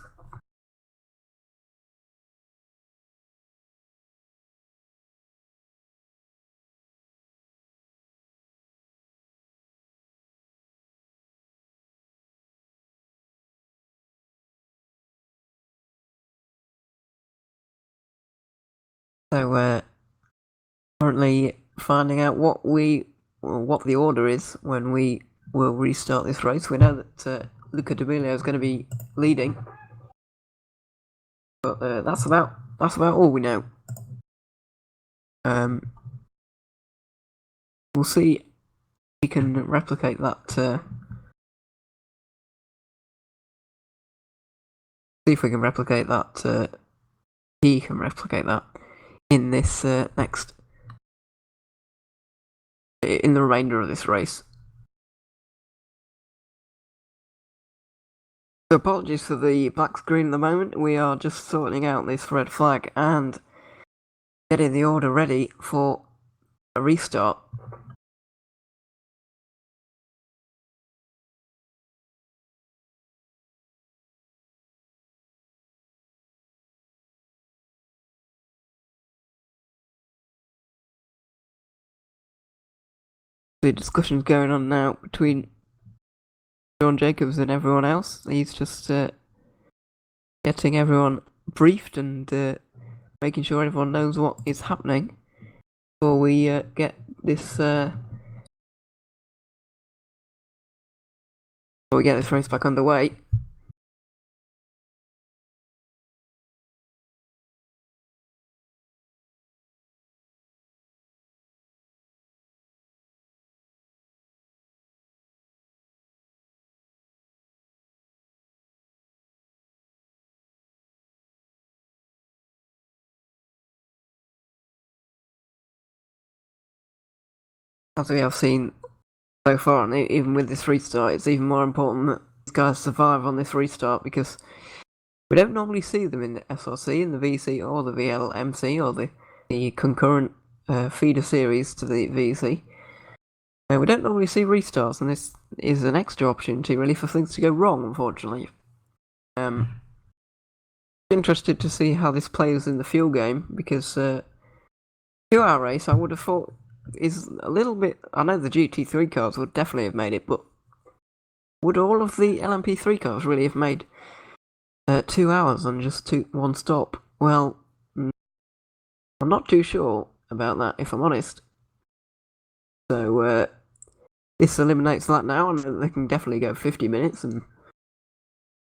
So currently finding out what the order is when we we'll restart this race. We know that Luca D'Amelio is going to be leading, but that's about all we know. We'll see if we can replicate that. See if we can replicate that. He can replicate that in this next, in the remainder of this race. So apologies for the black screen at the moment. We are just sorting out this red flag and getting the order ready for a restart. The discussion's going on now between John Jacobs and everyone else. He's just getting everyone briefed and making sure everyone knows what is happening before we get this race back underway. As we have seen so far, and even with this restart, it's even more important that these guys survive on this restart because we don't normally see them in the SRC, in the VC, or the VLMC, or the concurrent feeder series to the VC. We don't normally see restarts, and this is an extra opportunity, really, for things to go wrong, unfortunately. Interested to see how this plays in the fuel game, because 2-hour race, I would have thought, is a little bit. I know the GT3 cars would definitely have made it, but would all of the LMP3 cars really have made 2 hours on just one stop? Well, I'm not too sure about that, if I'm honest. So this eliminates that now, and they can definitely go 50 minutes, and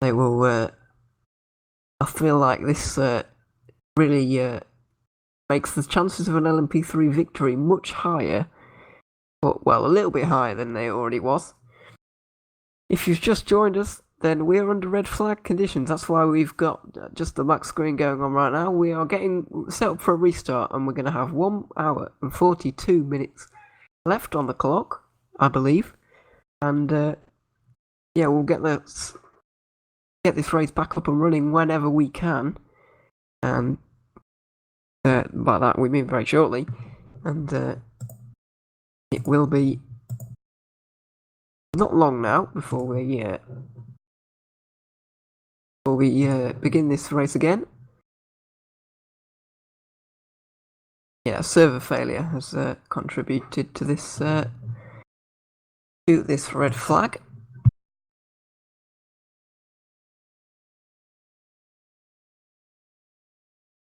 they will. I feel like this really makes the chances of an LMP3 victory much higher, but well, a little bit higher than they already was. If you've just joined us, then we're under red flag conditions. That's why we've got just the black screen going on right now. We are getting set up for a restart, and we're going to have 1 hour and 42 minutes left on the clock, I believe. And yeah, we'll get this race back up and running whenever we can. And by that we mean very shortly. And it will be not long now before we begin this race again. Yeah, server failure has contributed to this red flag.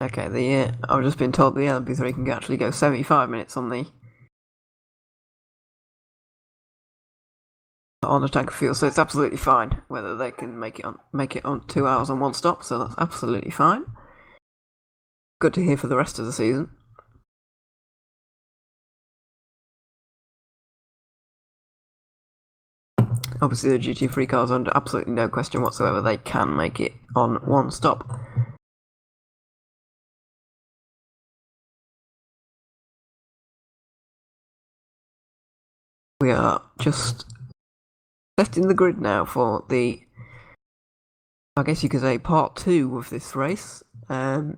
Okay, I've just been told the LMP3 can actually go 75 minutes on the tank of fuel, so it's absolutely fine whether they can make it on 2 hours on one stop. So that's absolutely fine. Good to hear for the rest of the season. Obviously, the GT3 cars, under absolutely no question whatsoever, they can make it on one stop. We are just setting the grid now for the, I guess you could say, part 2 of this race. Server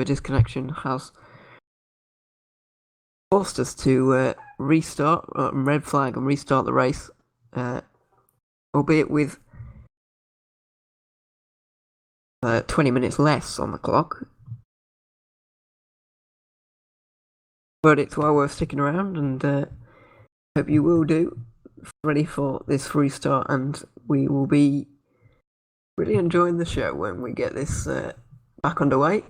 disconnection has forced us to restart, red flag, and restart the race, albeit with 20 minutes less on the clock. But it's well worth sticking around, and hope you will do. Ready for this restart, and we will be really enjoying the show when we get this back underway.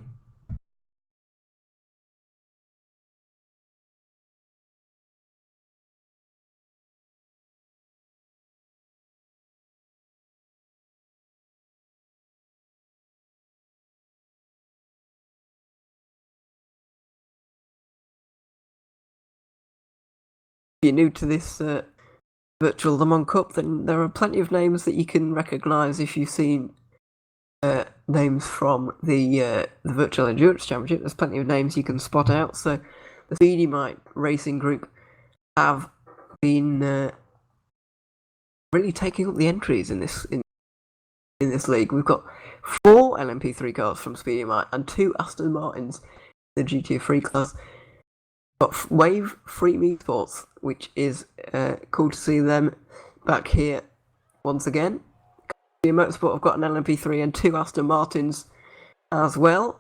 you're new to this virtual Le Mans Cup, then there are plenty of names that you can recognise if you've seen names from the Virtual Endurance Championship. There's plenty of names you can spot out. So the Speedy Mite Racing Group have been really taking up the entries in this league. We've got 4 LMP3 cars from Speedy Mite and 2 Aston Martins in the GT3 class. Got Wave Free Me Sports, which is cool to see them back here once again. Motorsport have got an LMP3 and 2 Aston Martins as well.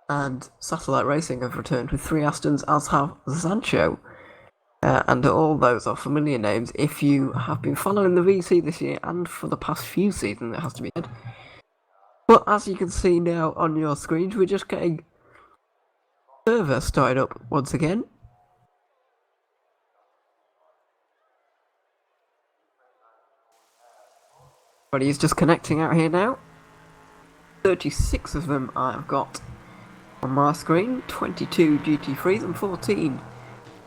And Satellite Racing have returned with 3 Astons, as have Sancho. And all those are familiar names if you have been following the VC this year and for the past few seasons, it has to be said. But as you can see now on your screens, we're just getting server started up once again. Everybody is just connecting out here now. 36 of them I've got on my screen, 22 GT3s and 14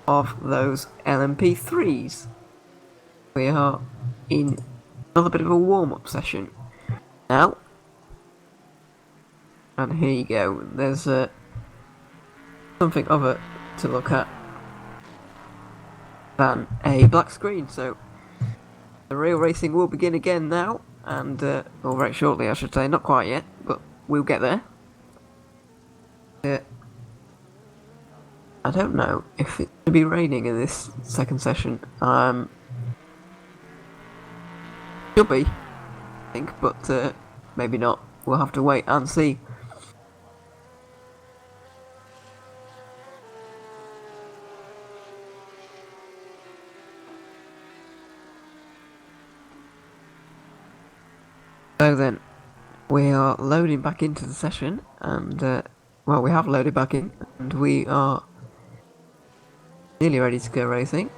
of those LMP3s. We are in another bit of a warm-up session now. And here you go, there's something other to look at than a black screen. So the real racing will begin again now, and well, very shortly I should say, not quite yet, but we'll get there. I don't know if it's going to be raining in this second session. Should be, I think, but maybe not. We'll have to wait and see. So then, we are loading back into the session, and well, we have loaded back in, and we are nearly ready to go racing.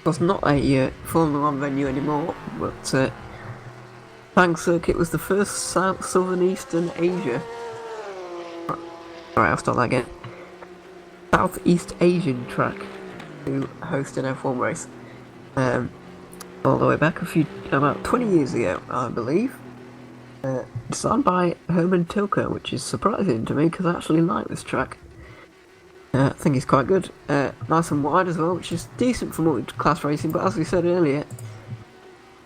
It's not a Formula 1 venue anymore, but Sepang Circuit was the first Southern Eastern Asia. Alright, I'll start that again. Southeast Asian track to host an F1 race. All the way back about 20 years ago, I believe. Designed by Herman Tilke, which is surprising to me because I actually like this track. I think it's quite good. Nice and wide as well, which is decent for multi-class racing, but as we said earlier,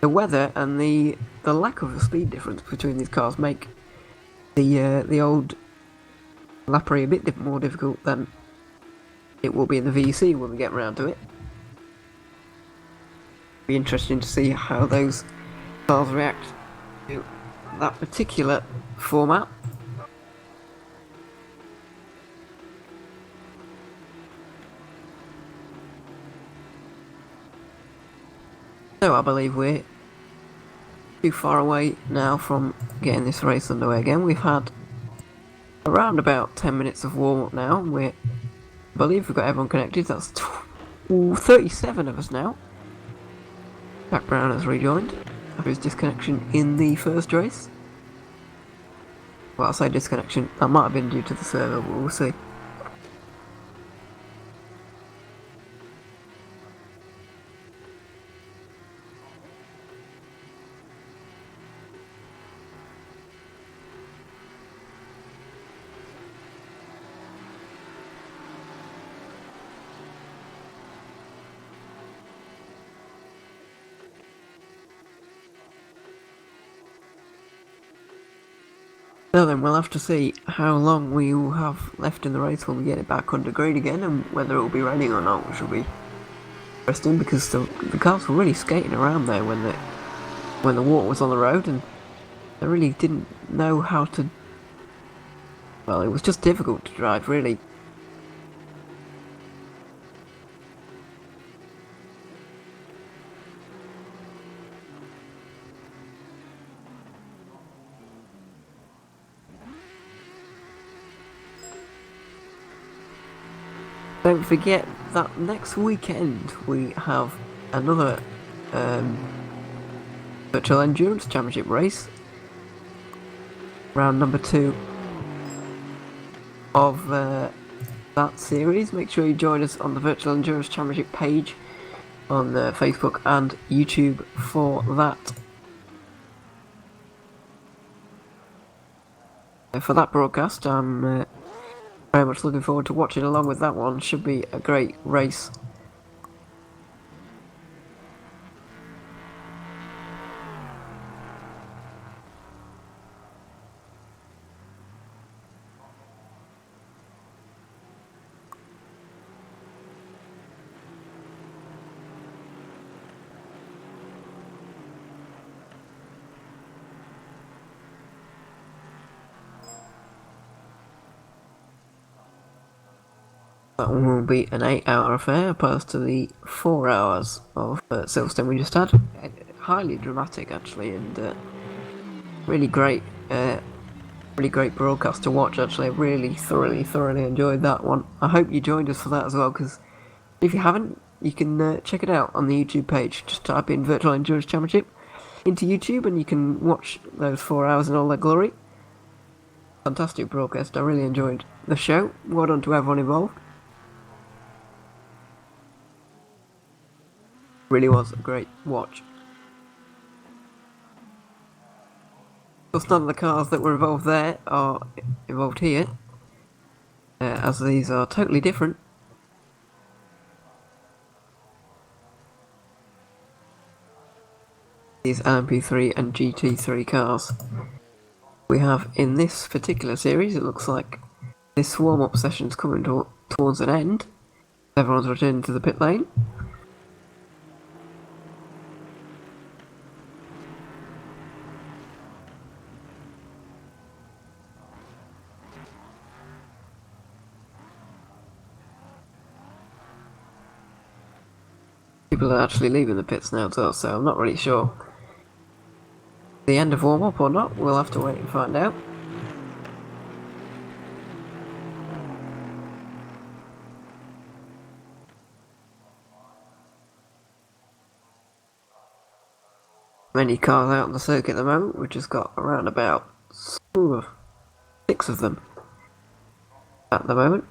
the weather and the lack of a speed difference between these cars make the old Lappery a bit more difficult than it will be in the VC when we get round to it. Be interesting to see how those cars react to that particular format. So I believe we're too far away now from getting this race underway again. We've had around about 10 minutes of warm-up now. I believe we've got everyone connected. That's 37 of us now. Jack Brown has rejoined after his disconnection in the first race. Well, I'll say disconnection. That might have been due to the server, but we'll see. So then we'll have to see how long we will have left in the race when we get it back under green again, and whether it will be raining or not, which will be interesting because the cars were really skating around there when the water was on the road, and they really didn't know how to. Well, it was just difficult to drive, really. Don't forget that next weekend we have another virtual endurance championship race, round number 2 of that series. Make sure you join us on the Virtual Endurance Championship page on Facebook and YouTube for that. For that broadcast, I'm very much looking forward to watching along with that one. Should be a great race. That one will be an 8-hour affair opposed to the 4 hours of Silverstone we just had. Highly dramatic actually, and really great broadcast to watch. Actually, I really thoroughly enjoyed that one. I hope you joined us for that as well, because if you haven't, you can check it out on the YouTube page. Just type in Virtual Endurance Championship into YouTube and you can watch those 4 hours in all their glory. Fantastic broadcast. I really enjoyed the show. Well done to everyone involved. Really was a great watch. Plus, none of the cars that were involved there are involved here, as these are totally different. These LMP3 and GT3 cars. We have in this particular series, it looks like this warm-up session's coming towards an end. Everyone's returning to the pit lane. People are actually leaving the pits now too, so I'm not really sure the end of warm-up or not. We'll have to wait and find out. Many cars out on the circuit at the moment. We've just got around about 6 of them at the moment.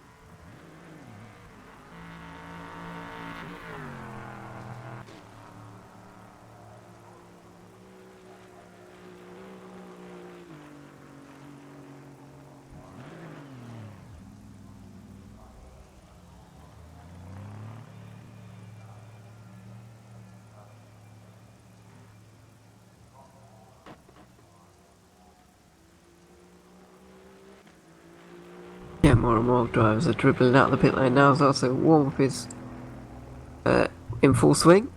Yeah, more and more drivers are dribbling out of the pit lane now as well, so warm-up is in full swing.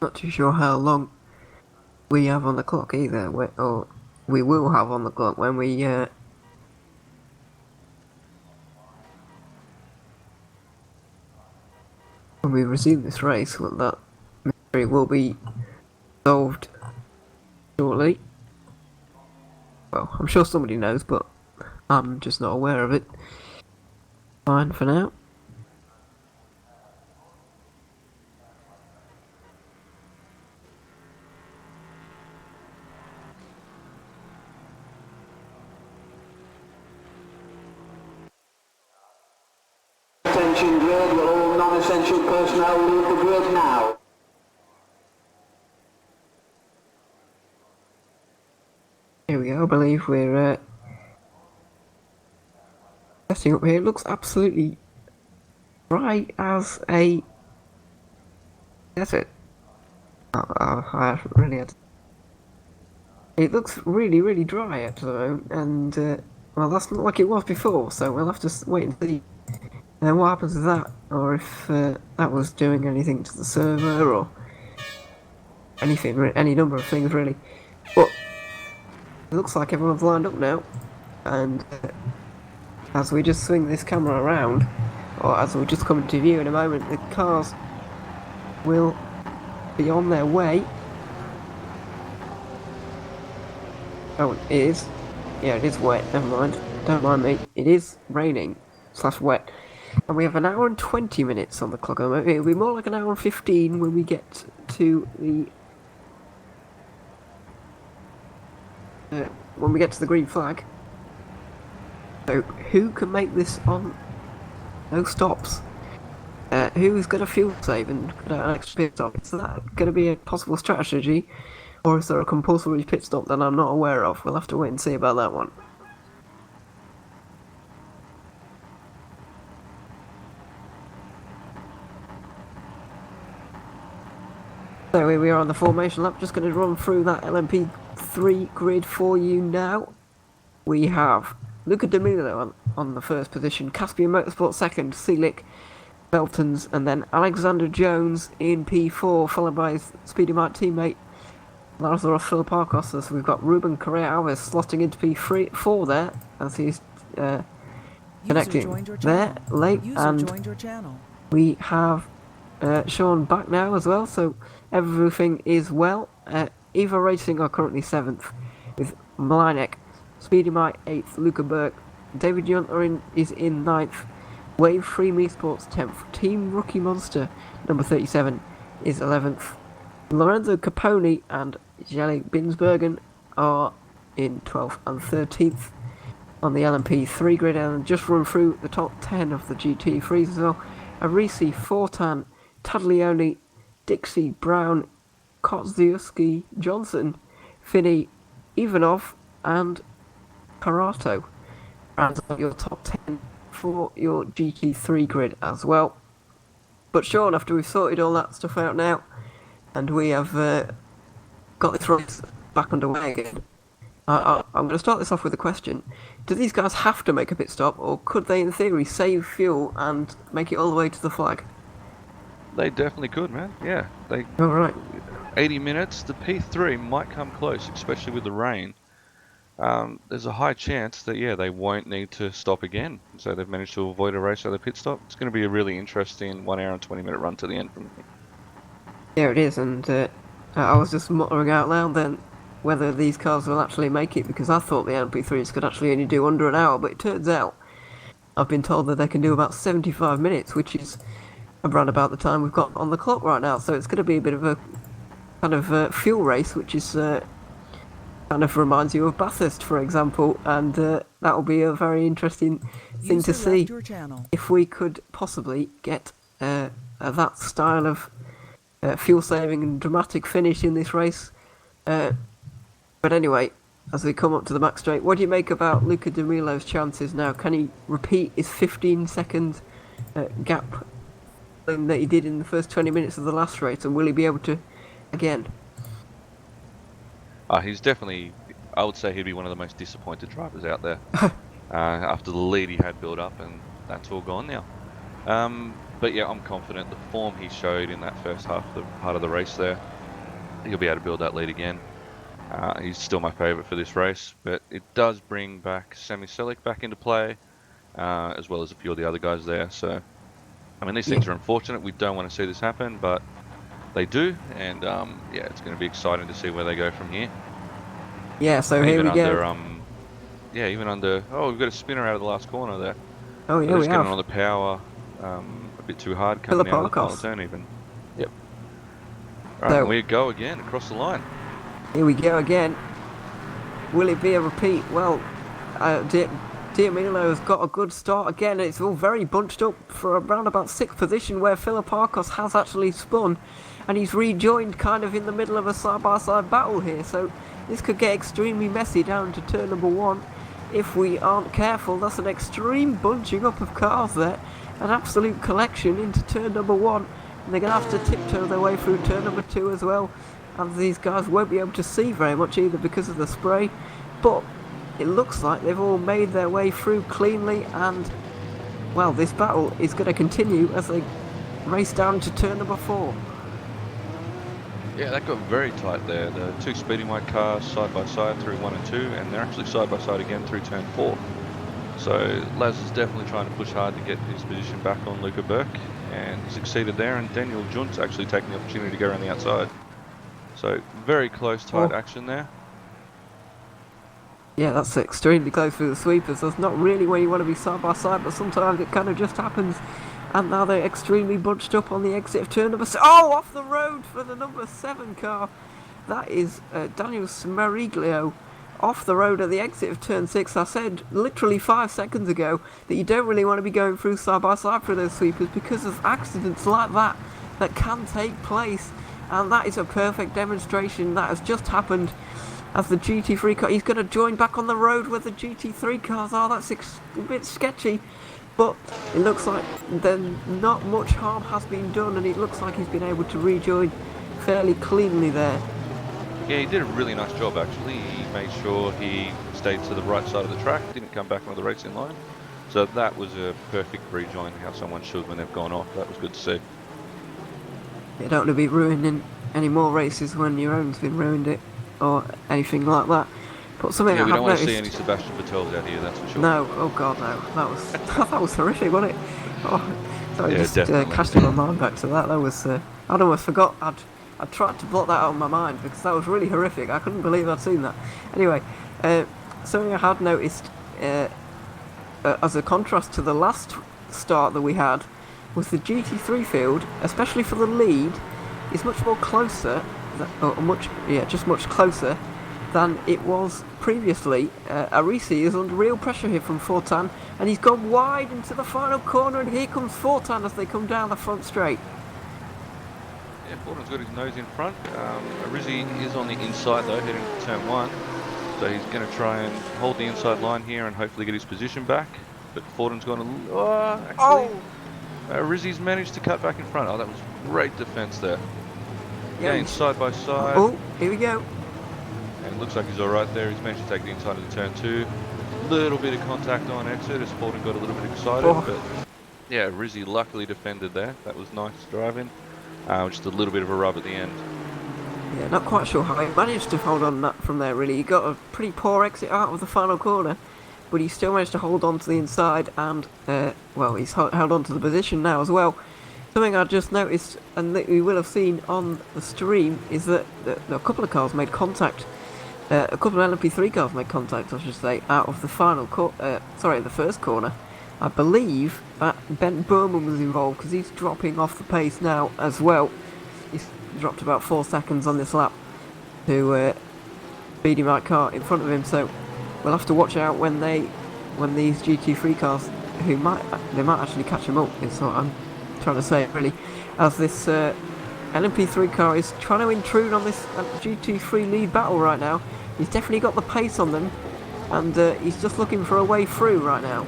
Not too sure how long we have on the clock either, or we will have on the clock when we resume this race. Well, that mystery will be solved shortly. Well, I'm sure somebody knows, but I'm just not aware of it. Fine for now. Attention grid, will all non-essential personnel leave the grid now? Here we go, I believe we're setting up here. It looks absolutely dry as a desert. I really had to... It looks really dry at the moment, and well, that's not like it was before, so we'll have to wait and see what happens with that, or if that was doing anything to the server, or anything, any number of things really. But it looks like everyone's lined up now, and as we just swing this camera around, or as we just come into view in a moment, the cars will be on their way. Oh, it is. Yeah, it is wet. Never mind. Don't mind me. It is raining / wet. And we have an hour and 20 minutes on the clock. It'll be more like an hour and 15 when we get to the green flag. So who can make this on no stops? Who's going to fuel save and get an extra pit stop? Is that going to be a possible strategy, or is there a compulsory pit stop that I'm not aware of? We'll have to wait and see about that one. So here we are on the formation lap. Just going to run through that LMP3 grid for you now. We have Luca D'Amelio on the first position, Caspian Motorsport second, Selick, Beltons, and then Alexander Jones in P4, followed by his Speedy Mike teammate Lazarus Philippakos. As we've got Ruben Correa Alves slotting into P4 there, as he's connecting there late, and we have Sean back now as well, so everything is well. Eva Racing are currently 7th, with Malinek, Speedy Mike 8th, Luca Burke, David Young is in 9th, Wave Free Me Sports 10th, Team Rookie Monster number 37 is 11th, Lorenzo Capone and Jelly Binsbergen are in 12th and 13th on the LMP3 grid, and just run through the top 10 of the GT3s as well. Arisi, Fortan, Taglioni, Dixie, Brown, Kotziuski, Johnson, Finney, Ivanov, and Parato. And your top 10 for your GT3 grid as well. But Sean, after we've sorted all that stuff out now, and we have got this race back underway again, I'm going to start this off with a question. Do these guys have to make a pit stop, or could they, in theory, save fuel and make it all the way to the flag? They definitely could, man. Yeah, they. All right. 80 minutes. The P3 might come close, especially with the rain. There's a high chance that they won't need to stop again. So they've managed to avoid a race out of the pit stop. It's going to be a really interesting 1 hour and 20-minute run to the end from here. Yeah, it is, and I was just muttering out loud then whether these cars will actually make it, because I thought the LMP3s could actually only do under an hour, but it turns out I've been told that they can do about 75 minutes, which is around about the time we've got on the clock right now. So it's going to be a bit of a kind of fuel race, which is kind of reminds you of Bathurst, for example, and that will be a very interesting thing to see if we could possibly get that style of fuel saving and dramatic finish in this race. But anyway, as we come up to the back straight, what do you make about Luca D'Amelio's chances now? Can he repeat his 15-second gap that he did in the first 20 minutes of the last race, and will he be able to again? He's definitely, I would say he'd be one of the most disappointed drivers out there after the lead he had built up, and that's all gone now. But yeah, I'm confident the form he showed in that first half, the part of the race there, he'll be able to build that lead again. He's still my favourite for this race, but it does bring back Sami Selick back into play, as well as a few of the other guys there. So, I mean, these things are unfortunate. We don't want to see this happen, but they do, and it's going to be exciting to see where they go from here. Yeah, so and here we go. Even under, we've got a spinner out of the last corner there. Oh yeah, we have. Getting on the power a bit too hard coming out of the final turn even. Yep. Right, so, and we go again across the line. Here we go again. Will it be a repeat? Well, D'Amelio has got a good start again. It's all very bunched up for around about 6th position, where Philippakos has actually spun, and he's rejoined kind of in the middle of a side-by-side battle here. So this could get extremely messy down to turn number 1 if we aren't careful. That's an extreme bunching up of cars there, an absolute collection into turn number 1, and they're going to have to tiptoe their way through turn number 2 as well, and these guys won't be able to see very much either because of the spray. But it looks like they've all made their way through cleanly, and well, this battle is going to continue as they race down to turn number 4. Yeah, that got very tight there. The two Speedy Mike cars side by side through 1 and 2, and they're actually side by side again through turn 4. So Laz is definitely trying to push hard to get his position back on Luca Burke, and he succeeded there, and Daniel Junt's actually taking the opportunity to go around the outside. So very close, tight action there. Yeah, that's extremely close for the sweepers. That's not really where you want to be side by side, but sometimes it kind of just happens. And now they're extremely bunched up on the exit of turn number 7. Oh, off the road for the number 7 car. That is Daniel Smariglio off the road at the exit of turn 6. I said literally 5 seconds ago that you don't really want to be going through side by side for those sweepers because of accidents like that that can take place. And that is a perfect demonstration that has just happened as the GT3 car. He's going to join back on the road where the GT3 cars are. That's a bit sketchy. But it looks like then not much harm has been done, and it looks like he's been able to rejoin fairly cleanly there. Yeah, he did a really nice job actually. He made sure he stayed to the right side of the track, didn't come back onto the racing line. So that was a perfect rejoin, how someone should when they've gone off. That was good to see. You don't want to be ruining any more races when your own's been ruined it, or anything like that. But something Yeah, I we have don't want to noticed... see any Sebastian Vettels out here, that's for sure. No, oh god no, that was that was horrific, wasn't it? Oh, sorry, Yeah, just definitely. casting my mind back to that. That was I'd almost forgot. I'd tried to blot that out of my mind because that was really horrific. I couldn't believe I'd seen that. Anyway, something I had noticed as a contrast to the last start that we had was the GT3 field, especially for the lead, is much more closer, just much closer than it was previously. Arisi is under real pressure here from Fortan, and he's gone wide into the final corner, and here comes Fortan as they come down the front straight. Yeah, Fortan's got his nose in front. Arisi is on the inside though, heading to turn 1. So he's going to try and hold the inside line here and hopefully get his position back. But Fortan's going to... Rizzi's managed to cut back in front. Oh, that was great defence there. Again, side by side. Oh, here we go. And it looks like he's alright there. He's managed to take the inside of the turn 2. Little bit of contact on exit as Fortan got a little bit excited. But yeah, Rizzi luckily defended there. That was nice driving. Just a little bit of a rub at the end. Yeah, not quite sure how he managed to hold on that from there, really. He got a pretty poor exit out of the final corner, but he still managed to hold on to the inside, and, he's held on to the position now as well. Something I just noticed, and that we will have seen on the stream, is that a couple of cars made contact. A couple of LMP3 cars made contact, I should say, out of the the first corner. I believe that Ben Berman was involved, because he's dropping off the pace now as well. He's dropped about 4 seconds on this lap to Speedy Mike car in front of him, so we'll have to watch out when these GT3 cars, they might actually catch him up, is what I'm trying to say really, as this LMP3 car is trying to intrude on this GT3 lead battle right now. He's definitely got the pace on them, and he's just looking for a way through right now.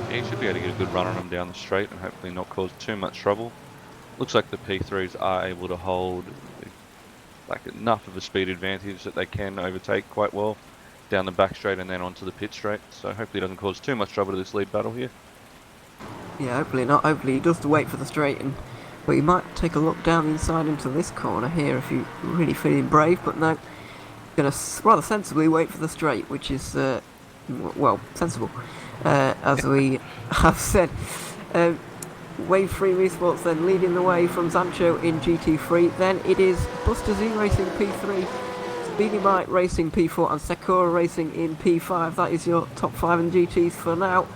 He should be able to get a good run on him down the straight and hopefully not cause too much trouble. Looks like the P3s are able to hold enough of a speed advantage that they can overtake quite well down the back straight and then onto the pit straight. So hopefully it doesn't cause too much trouble to this lead battle here. Yeah, hopefully not. Hopefully he does wait for the straight, but he might take a look down inside into this corner here if you're really feeling brave. But no, he's going to rather sensibly wait for the straight, which is sensible. As we have said. Wave 3 Esports then leading the way from Zancho in GT3. Then it is Buster Z Racing P3, Speedy Mike Racing P4, and Sakura Racing in P5. That is your top 5 in GTs for now,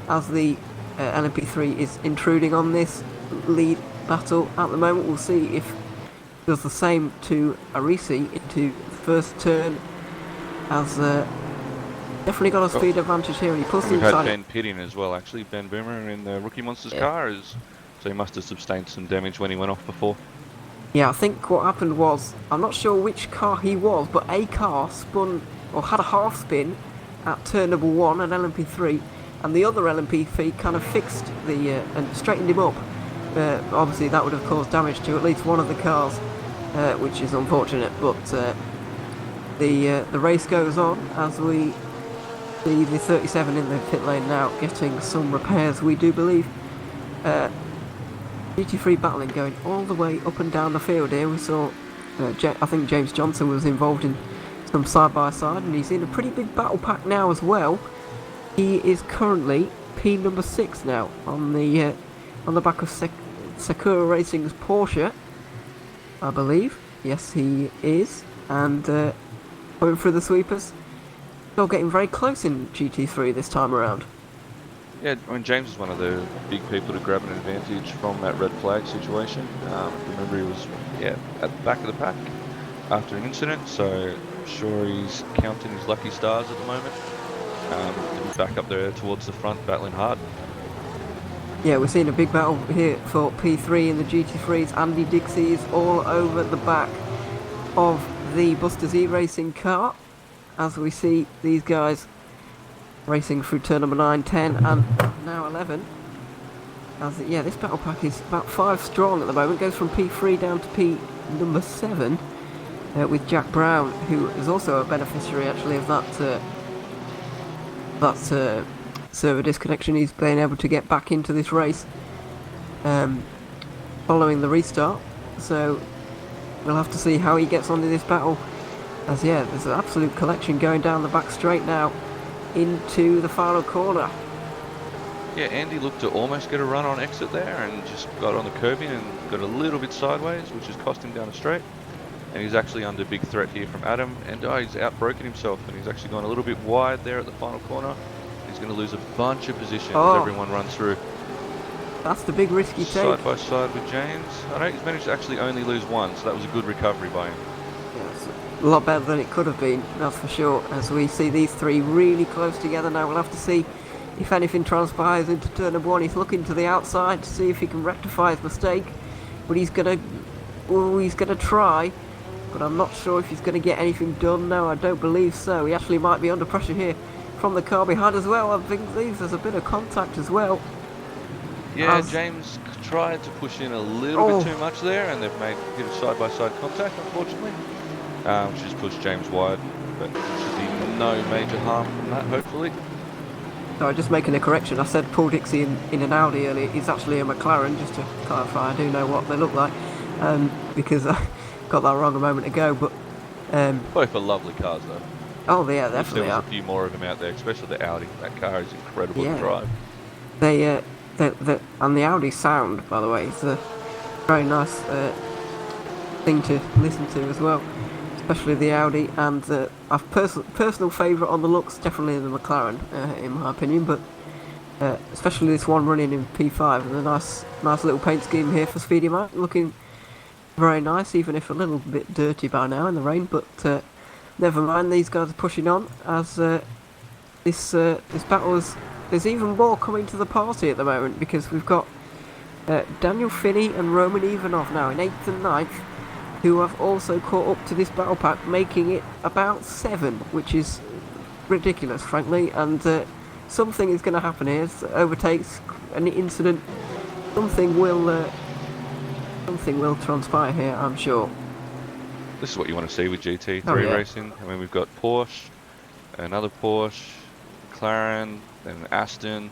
as the LMP3 is intruding on this lead battle at the moment. We'll see if it does the same to Arisi into the first turn, as definitely got a speed advantage here, and he pulls the inside. We've had Ben pitting as well, actually. Ben Boomer in the Rookie Monsters car, so he must have sustained some damage when he went off before. Yeah, I think what happened was, I'm not sure which car he was, but a car spun, or had a half spin at turn number 1, an LMP3, and the other LMP3 kind of fixed and straightened him up. Obviously that would have caused damage to at least one of the cars, which is unfortunate, but the race goes on as we see the 37 in the pit lane now getting some repairs, we do believe. GT3 battling going all the way up and down the field here. We saw, I think James Johnson was involved in some side by side, and he's in a pretty big battle pack now as well. He is currently P number 6 now on the back of Sakura Racing's Porsche, I believe. Yes, he is, and going through the sweepers. Still getting very close in GT3 this time around. Yeah, I mean, James is one of the big people to grab an advantage from that red flag situation. Remember, he was at the back of the pack after an incident, so I'm sure he's counting his lucky stars at the moment. To be back up there towards the front, battling hard. Yeah, we're seeing a big battle here for P3 in the GT3s. Andy Dixie is all over the back of the Buster's E-Racing car, as we see these guys racing through turn number 9, 10 and now 11. This battle pack is about 5 strong at the moment. Goes from P3 down to P number 7 with Jack Brown, who is also a beneficiary actually of that server disconnection. He's been able to get back into this race following the restart, so we'll have to see how he gets on in this battle, as there's an absolute collection going down the back straight now into the final corner. Yeah, Andy looked to almost get a run on exit there and just got on the curbing and got a little bit sideways, which has cost him down the straight. And he's actually under big threat here from Adam, and he's outbroken himself, and he's actually gone a little bit wide there at the final corner. He's going to lose a bunch of position as everyone runs through. That's the big risk he takes. Side by side with James. I know he's managed to actually only lose one, so that was a good recovery by him. Yeah, it's a lot better than it could have been, that's for sure. As we see these three really close together now, we'll have to see if anything transpires into turn number 1. He's looking to the outside to see if he can rectify his mistake, but he's gonna try. But I'm not sure if he's going to get anything done now. I don't believe so. He actually might be under pressure here from the car behind as well. I think there's a bit of contact as well. Yeah, James tried to push in a little bit too much there, and they've made a bit of side-by-side contact, unfortunately, which has pushed James wide. But there should be no major harm from that, hopefully. Sorry, just making a correction. I said Paul Dixie in an Audi earlier. He's actually a McLaren, just to clarify. I do know what they look like, because got that wrong a moment ago, but both are lovely cars though. Oh yeah, definitely. There's a few more of them out there, especially the Audi. That car is incredible to drive. They and the Audi sound, by the way, is a very nice thing to listen to as well, especially the Audi. And I've personal favourite on the looks, definitely the McLaren, in my opinion, but especially this one running in P5 and a nice little paint scheme here for Speedy Mike, looking very nice, even if a little bit dirty by now in the rain, but never mind. These guys are pushing on as this battle is. There's even more coming to the party at the moment, because we've got Daniel Finney and Roman Ivanov now in 8th and 9th, who have also caught up to this battle pack, making it about 7, which is ridiculous, frankly. And something is going to happen here. Overtakes, an incident, something will transpire here, I'm sure. This is what you want to see with GT3 racing. I mean, we've got Porsche, another Porsche, McLaren, then Aston,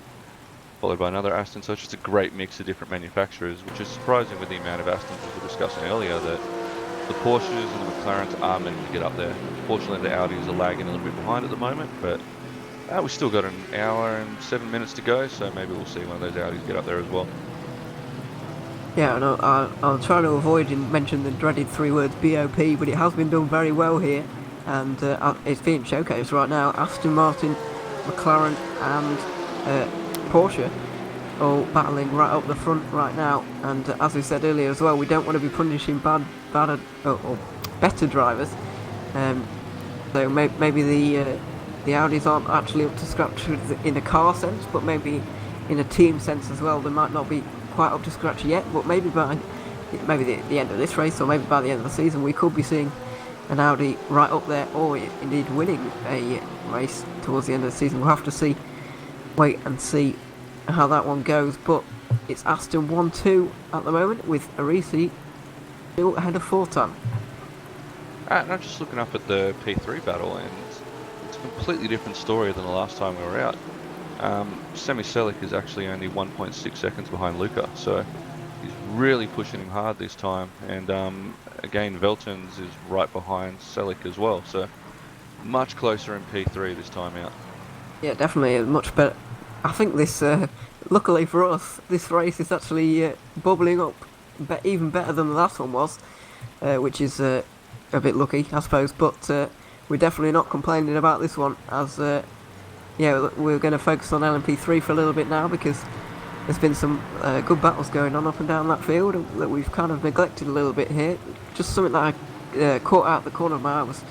followed by another Aston. So it's just a great mix of different manufacturers, which is surprising with the amount of Astons we were discussing earlier, that the Porsches and the McLarens are meant to get up there. Fortunately, the Audis are lagging a little bit behind at the moment, but we've still got an hour and 7 minutes to go, so maybe we'll see one of those Audis get up there as well. Yeah, and I'll try to avoid and mention the dreaded 3 words BOP, but it has been done very well here, and it's being showcased right now. Aston Martin, McLaren and Porsche all battling right up the front right now, and as we said earlier as well, we don't want to be punishing bad or better drivers, so maybe the Audis aren't actually up to scratch in a car sense, but maybe in a team sense as well. They might not be quite up to scratch yet, but maybe by the end of this race, or maybe by the end of the season, we could be seeing an Audi right up there, or indeed winning a race towards the end of the season. We'll have to wait and see how that one goes, but it's Aston 1-2 at the moment, with Arisi still ahead of Fortan. And I'm just looking up at the P3 battle, and it's a completely different story than the last time we were out. Semi Selick is actually only 1.6 seconds behind Luca, so he's really pushing him hard this time. And again, Veltons is right behind Selick as well. So much closer in P3 this time out. Yeah, definitely a much better. I think this, luckily for us, this race is actually bubbling up, even better than the last one was, which is a bit lucky, I suppose. But we're definitely not complaining about this one, as yeah, we're going to focus on LMP3 for a little bit now because there's been some good battles going on up and down that field that we've kind of neglected a little bit here. Just something that I caught out the corner of my eye was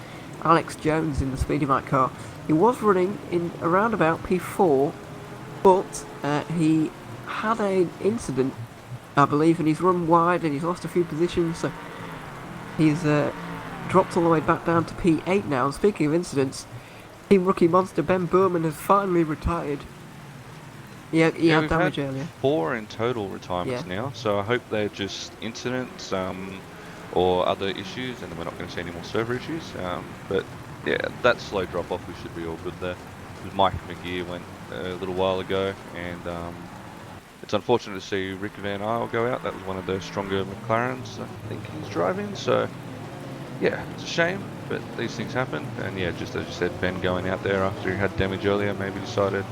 Alex Jones in the Speedy Mike car. He was running in around about P4, but he had an incident, I believe, and he's run wide and he's lost a few positions, so he's dropped all the way back down to P8 now. And speaking of incidents, Team Rookie Monster Ben Burman has finally retired. He had damage earlier. 4 in total retirements now, so I hope they're just incidents or other issues, and we're not going to see any more server issues. But yeah, that slow drop off, we should be all good there. Mike McGeer went a little while ago, and it's unfortunate to see Rick Van Isle go out. That was one of the stronger McLarens I think he's driving, so yeah, it's a shame, but these things happen. And yeah, just as you said, Ben going out there after he had damage earlier, maybe decided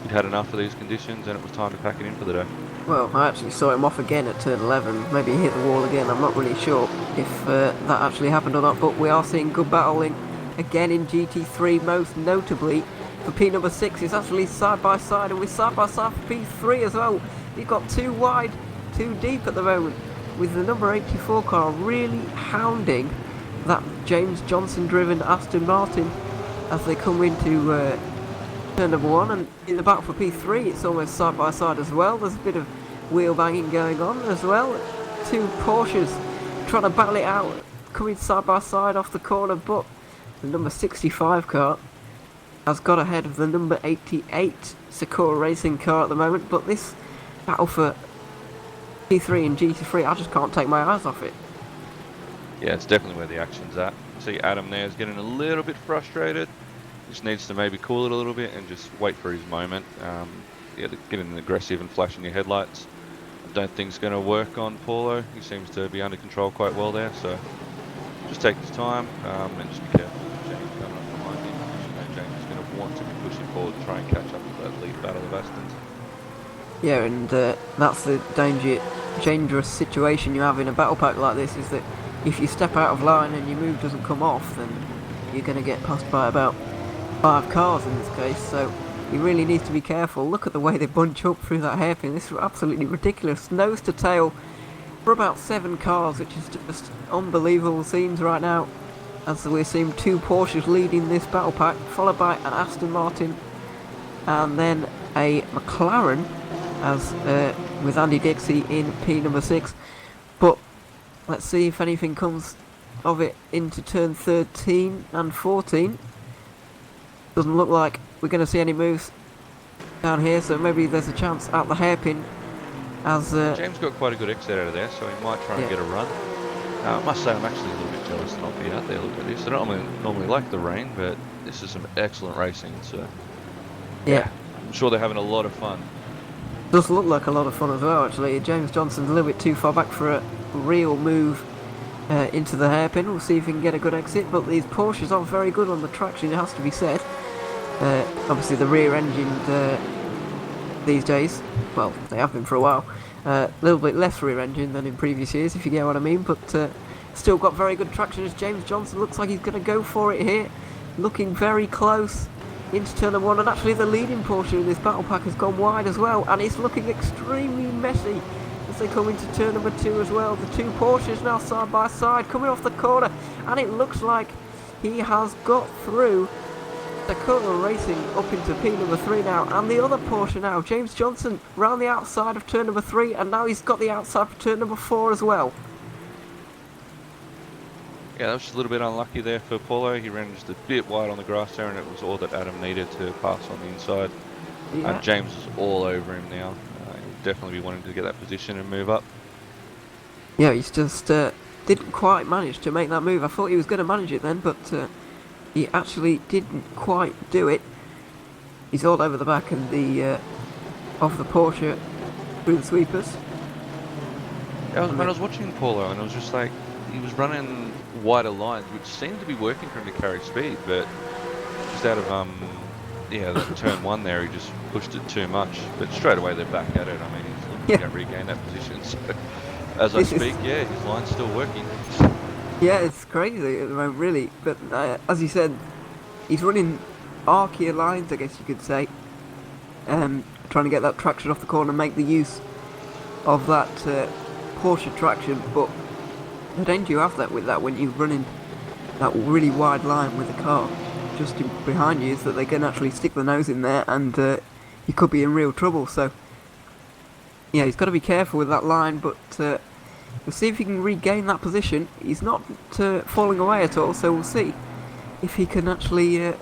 he'd had enough of these conditions and it was time to pack it in for the day. Well, I actually saw him off again at turn 11. Maybe he hit the wall again. I'm not really sure if that actually happened or not, but we are seeing good battling again in GT3, most notably for P number 6. It's actually side by side, and we're side by side for P3 as well. You've got 2 wide, 2 deep at the moment, with the number 84 car really hounding that James Johnson driven Aston Martin as they come into turn number 1. And in the battle for P3, it's almost side by side as well. There's a bit of wheel banging going on as well. 2 Porsches trying to battle it out, coming side by side off the corner, but the number 65 car has got ahead of the number 88 Sakura Racing car at the moment. But this battle for P3 and GT3, I just can't take my eyes off it. Yeah, it's definitely where the action's at. See Adam there is getting a little bit frustrated. Just needs to maybe cool it a little bit and just wait for his moment. Yeah, getting aggressive and flashing your headlights, I don't think it's going to work on Paulo. He seems to be under control quite well there, so just take his time and just be careful with James coming up behind him. You know, James is going to want to be pushing forward to try and catch up with that lead battle of Astons. Yeah, and that's the dangerous situation you have in a battle pack like this, is that if you step out of line and your move doesn't come off, then you're going to get passed by about 5 cars in this case, so you really need to be careful. Look at the way they bunch up through that hairpin. This is absolutely ridiculous. Nose to tail for about 7 cars, which is just unbelievable scenes right now, as we're seeing 2 Porsches leading this battle pack, followed by an Aston Martin and then a McLaren, as with Andy Dixie in P number 6. But let's see if anything comes of it into turn 13 and 14. Doesn't look like we're going to see any moves down here, so maybe there's a chance at the hairpin. As James got quite a good exit out of there, so he might try and get a run. I must say I'm actually a little bit jealous to not be out there. Look at this. I don't normally like the rain, but this is some excellent racing. So yeah, I'm sure they're having a lot of fun. Does look like a lot of fun as well, actually. James Johnson's a little bit too far back for a real move into the hairpin. We'll see if he can get a good exit, but these Porsches are very good on the traction, it has to be said. Obviously the rear engine these days, well, they have been for a while, a little bit less rear engine than in previous years, if you get what I mean, but still got very good traction as James Johnson looks like he's going to go for it here, looking very close into turn number 1, and actually the leading Porsche in this battle pack has gone wide as well, and it's looking extremely messy as they come into turn number 2 as well. The 2 Porsches now side by side coming off the corner, and it looks like he has got through Sakura Racing up into P number 3 now, and the other Porsche now, James Johnson, round the outside of turn number 3, and now he's got the outside for turn number 4 as well. Yeah, that was just a little bit unlucky there for Paulo. He ran just a bit wide on the grass there, and it was all that Adam needed to pass on the inside. Yeah. James is all over him now. He'll definitely be wanting to get that position and move up. Yeah, he's just didn't quite manage to make that move. I thought he was going to manage it then, but he actually didn't quite do it. He's all over the back of the Porsche through the sweepers. Yeah, when I was watching Paulo, and it was just like he was running wider lines, which seemed to be working for him to carry speed, but just out of yeah, that turn 1 there, he just pushed it too much. But straight away they're back at it. I mean, he's looking to regain that position. So as I speak, yeah, his line's still working. Yeah, it's crazy at the moment, really. But as you said, he's running archier lines, I guess you could say. Trying to get that traction off the corner, make the use of that Porsche traction. But the danger you have that with that when you're running that really wide line with the car just behind you is that they can actually stick the nose in there, and you could be in real trouble. So yeah, he's got to be careful with that line, but we'll see if he can regain that position. He's not falling away at all, so we'll see if he can actually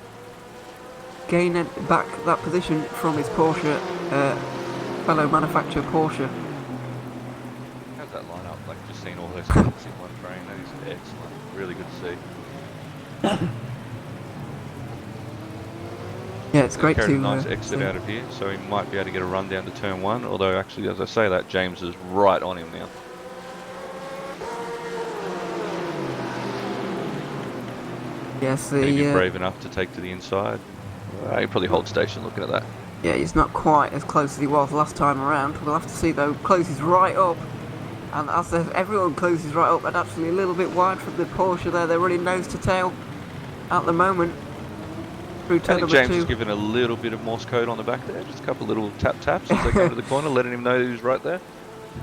gain back that position from his Porsche, fellow manufacturer Porsche. How's that line up? Like, just seeing all those things in one frame, that is excellent. Really good to see. Yeah, it's great to carried a nice exit out of here, so he might be able to get a run down to turn 1. Although, actually, as I say that, James is right on him now. Yes, Can he be brave enough to take to the inside? He probably hold station looking at that. Yeah, he's not quite as close as he was last time around. We'll have to see though. Closes right up, and as everyone closes right up, and actually a little bit wide from the Porsche there. They're running nose to tail at the moment. Through turn number 2. James has given a little bit of Morse code on the back there, just a couple little taps as they come to the corner, letting him know he's right there.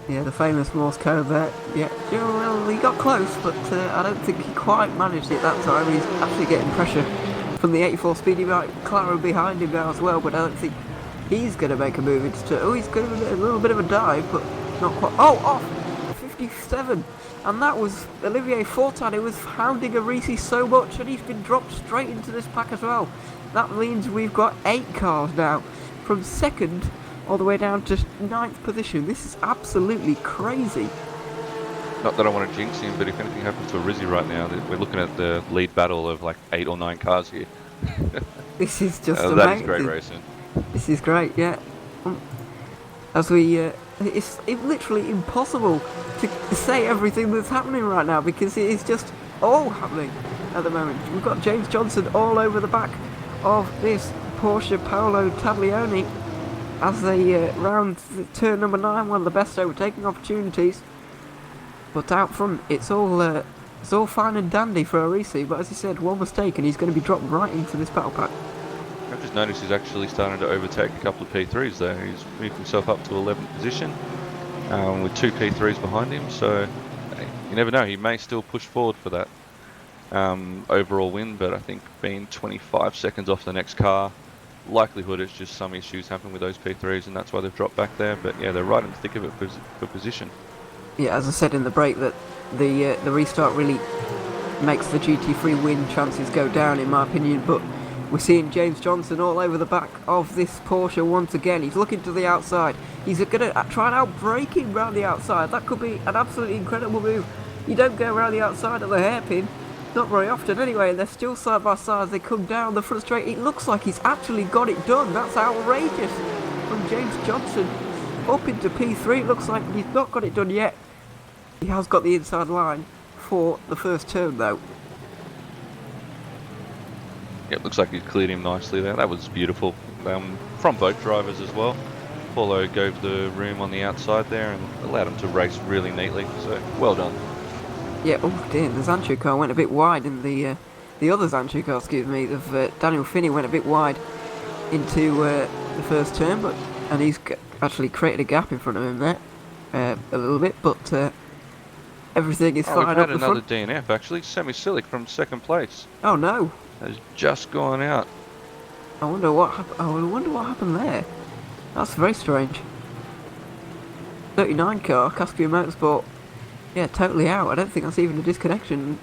Yeah, the famous Morse code there. Yeah, well, he got close, but I don't think he quite managed it that time. He's actually getting pressure from the 84 Speedy McLaren behind him now as well, but I don't think he's going to make a move into turn. Oh, he's going to a little bit of a dive, but not quite. Oh, off! 57! And that was Olivier Fortin, who was hounding Arisi so much, and he's been dropped straight into this pack as well. That means we've got 8 cars now, from 2nd all the way down to 9th position. This is absolutely crazy. Not that I want to jinx him, but if anything happens to Arisi right now, we're looking at the lead battle of like 8 or 9 cars here. This is just amazing. That is great racing. This is great, yeah. As we, it's literally impossible to say everything that's happening right now, because it is just all happening at the moment. We've got James Johnson all over the back of this Porsche Paolo Taglioni as they round turn number 9, one of the best overtaking opportunities. But out front, it's all fine and dandy for Arisi, but as he said, one mistake and he's going to be dropped right into this battle pack. I've just noticed he's actually starting to overtake a couple of P3s there. He's moved himself up to 11th position with 2 P3s behind him, so you never know, he may still push forward for that overall win, but I think being 25 seconds off the next car, likelihood it's just some issues happen with those P3s and that's why they've dropped back there, but yeah, they're right in the thick of it for position. Yeah, as I said in the break, that the restart really makes the GT3 win chances go down, in my opinion, but we're seeing James Johnson all over the back of this Porsche once again. He's looking to the outside. He's going to try and outbrake him round the outside. That could be an absolutely incredible move. You don't go around the outside of the hairpin, not very often anyway, and they're still side by side as they come down the front straight. It looks like he's actually got it done. That's outrageous from James Johnson. Up into P3, it looks like he's not got it done yet. He has got the inside line for the first turn though. Yeah, it looks like he's cleared him nicely there. That was beautiful from both drivers as well. Paulo gave the room on the outside there and allowed him to race really neatly, so well done. Yeah, oh dear, the Zancho car went a bit wide, and the other Zancho car, excuse me, of Daniel Finney went a bit wide into the first turn, and he's actually created a gap in front of him there a little bit, but everything is fine up the front. We've had another DNF actually, Semi Silic from 2nd place. Oh no! Has just gone out. I wonder what happened there. That's very strange. 39 car, Caspian Motorsport. Yeah, totally out. I don't think that's even a disconnection.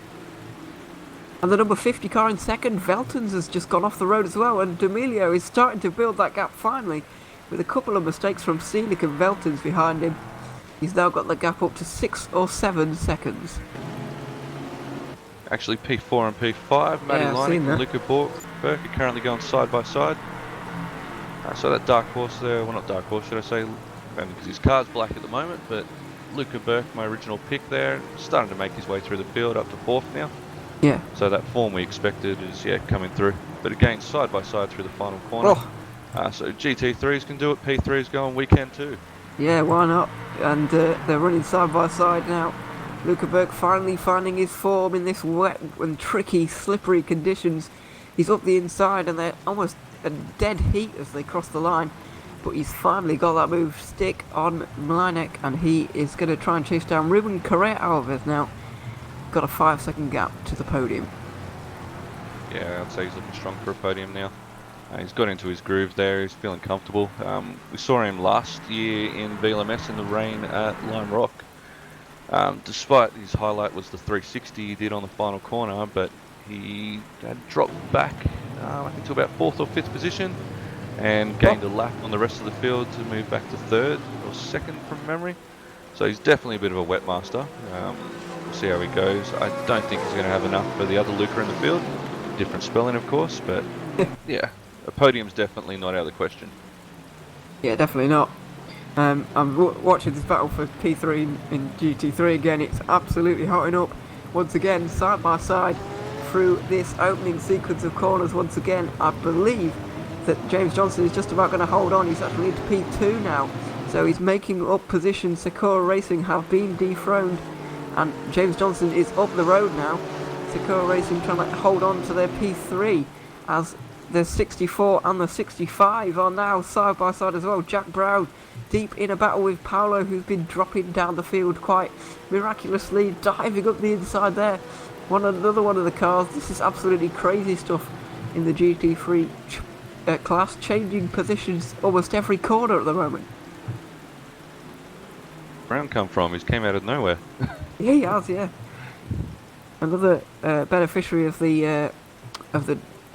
And the number 50 car in 2nd, Veltons, has just gone off the road as well, and D'Amelio is starting to build that gap finally, with a couple of mistakes from Selick and Veltons behind him. He's now got the gap up to 6 or 7 seconds. Actually, P4 and P5, Matty Leining and Luca Burke are currently going side by side. So that dark horse there, well not dark horse should I say, because his car's black at the moment, but Luca Burke, my original pick there, starting to make his way through the field up to 4th now. Yeah. So that form we expected is coming through. but again, side by side through the final corner. Oh, So GT3s can do it, P3s go on weekend too. yeah, why not? And they're running side by side now. Luca Berg finally finding his form in this wet and tricky, slippery conditions. He's up the inside and they're almost a dead heat as they cross the line. But he's finally got that move stick on Mlinek, and he is going to try and chase down Ruben Correa Alves now. Got a 5-second gap to the podium. Yeah, I'd say he's looking strong for a podium now. He's got into his groove there, he's feeling comfortable. We saw him last year in VLMS in the rain at Lime Rock. Despite his highlight was the 360 he did on the final corner, but he had dropped back, I think to about 4th or 5th position, and gained a lap on the rest of the field to move back to 3rd or 2nd from memory. So he's definitely a bit of a wet master. We'll see how he goes. I don't think he's going to have enough for the other Luca in the field. Different spelling, of course, but yeah, a podium's definitely not out of the question. Yeah, definitely not. I'm watching this battle for P3 in GT3 again. It's absolutely hotting up once again, side by side through this opening sequence of corners. Once again, I believe that James Johnson is just about going to hold on. He's actually into P2 now, so he's making up position. Sakura Racing have been dethroned, and James Johnson is up the road now. Sakura Racing trying to hold on to their P3 as the 64 and the 65 are now side by side as well. Jack Brown deep in a battle with Paolo, who's been dropping down the field quite miraculously, diving up the inside there. Another one of the cars. This is absolutely crazy stuff in the GT3 class, changing positions almost every corner at the moment. Brown come from? He's came out of nowhere. Yeah, he has, yeah. Another beneficiary of the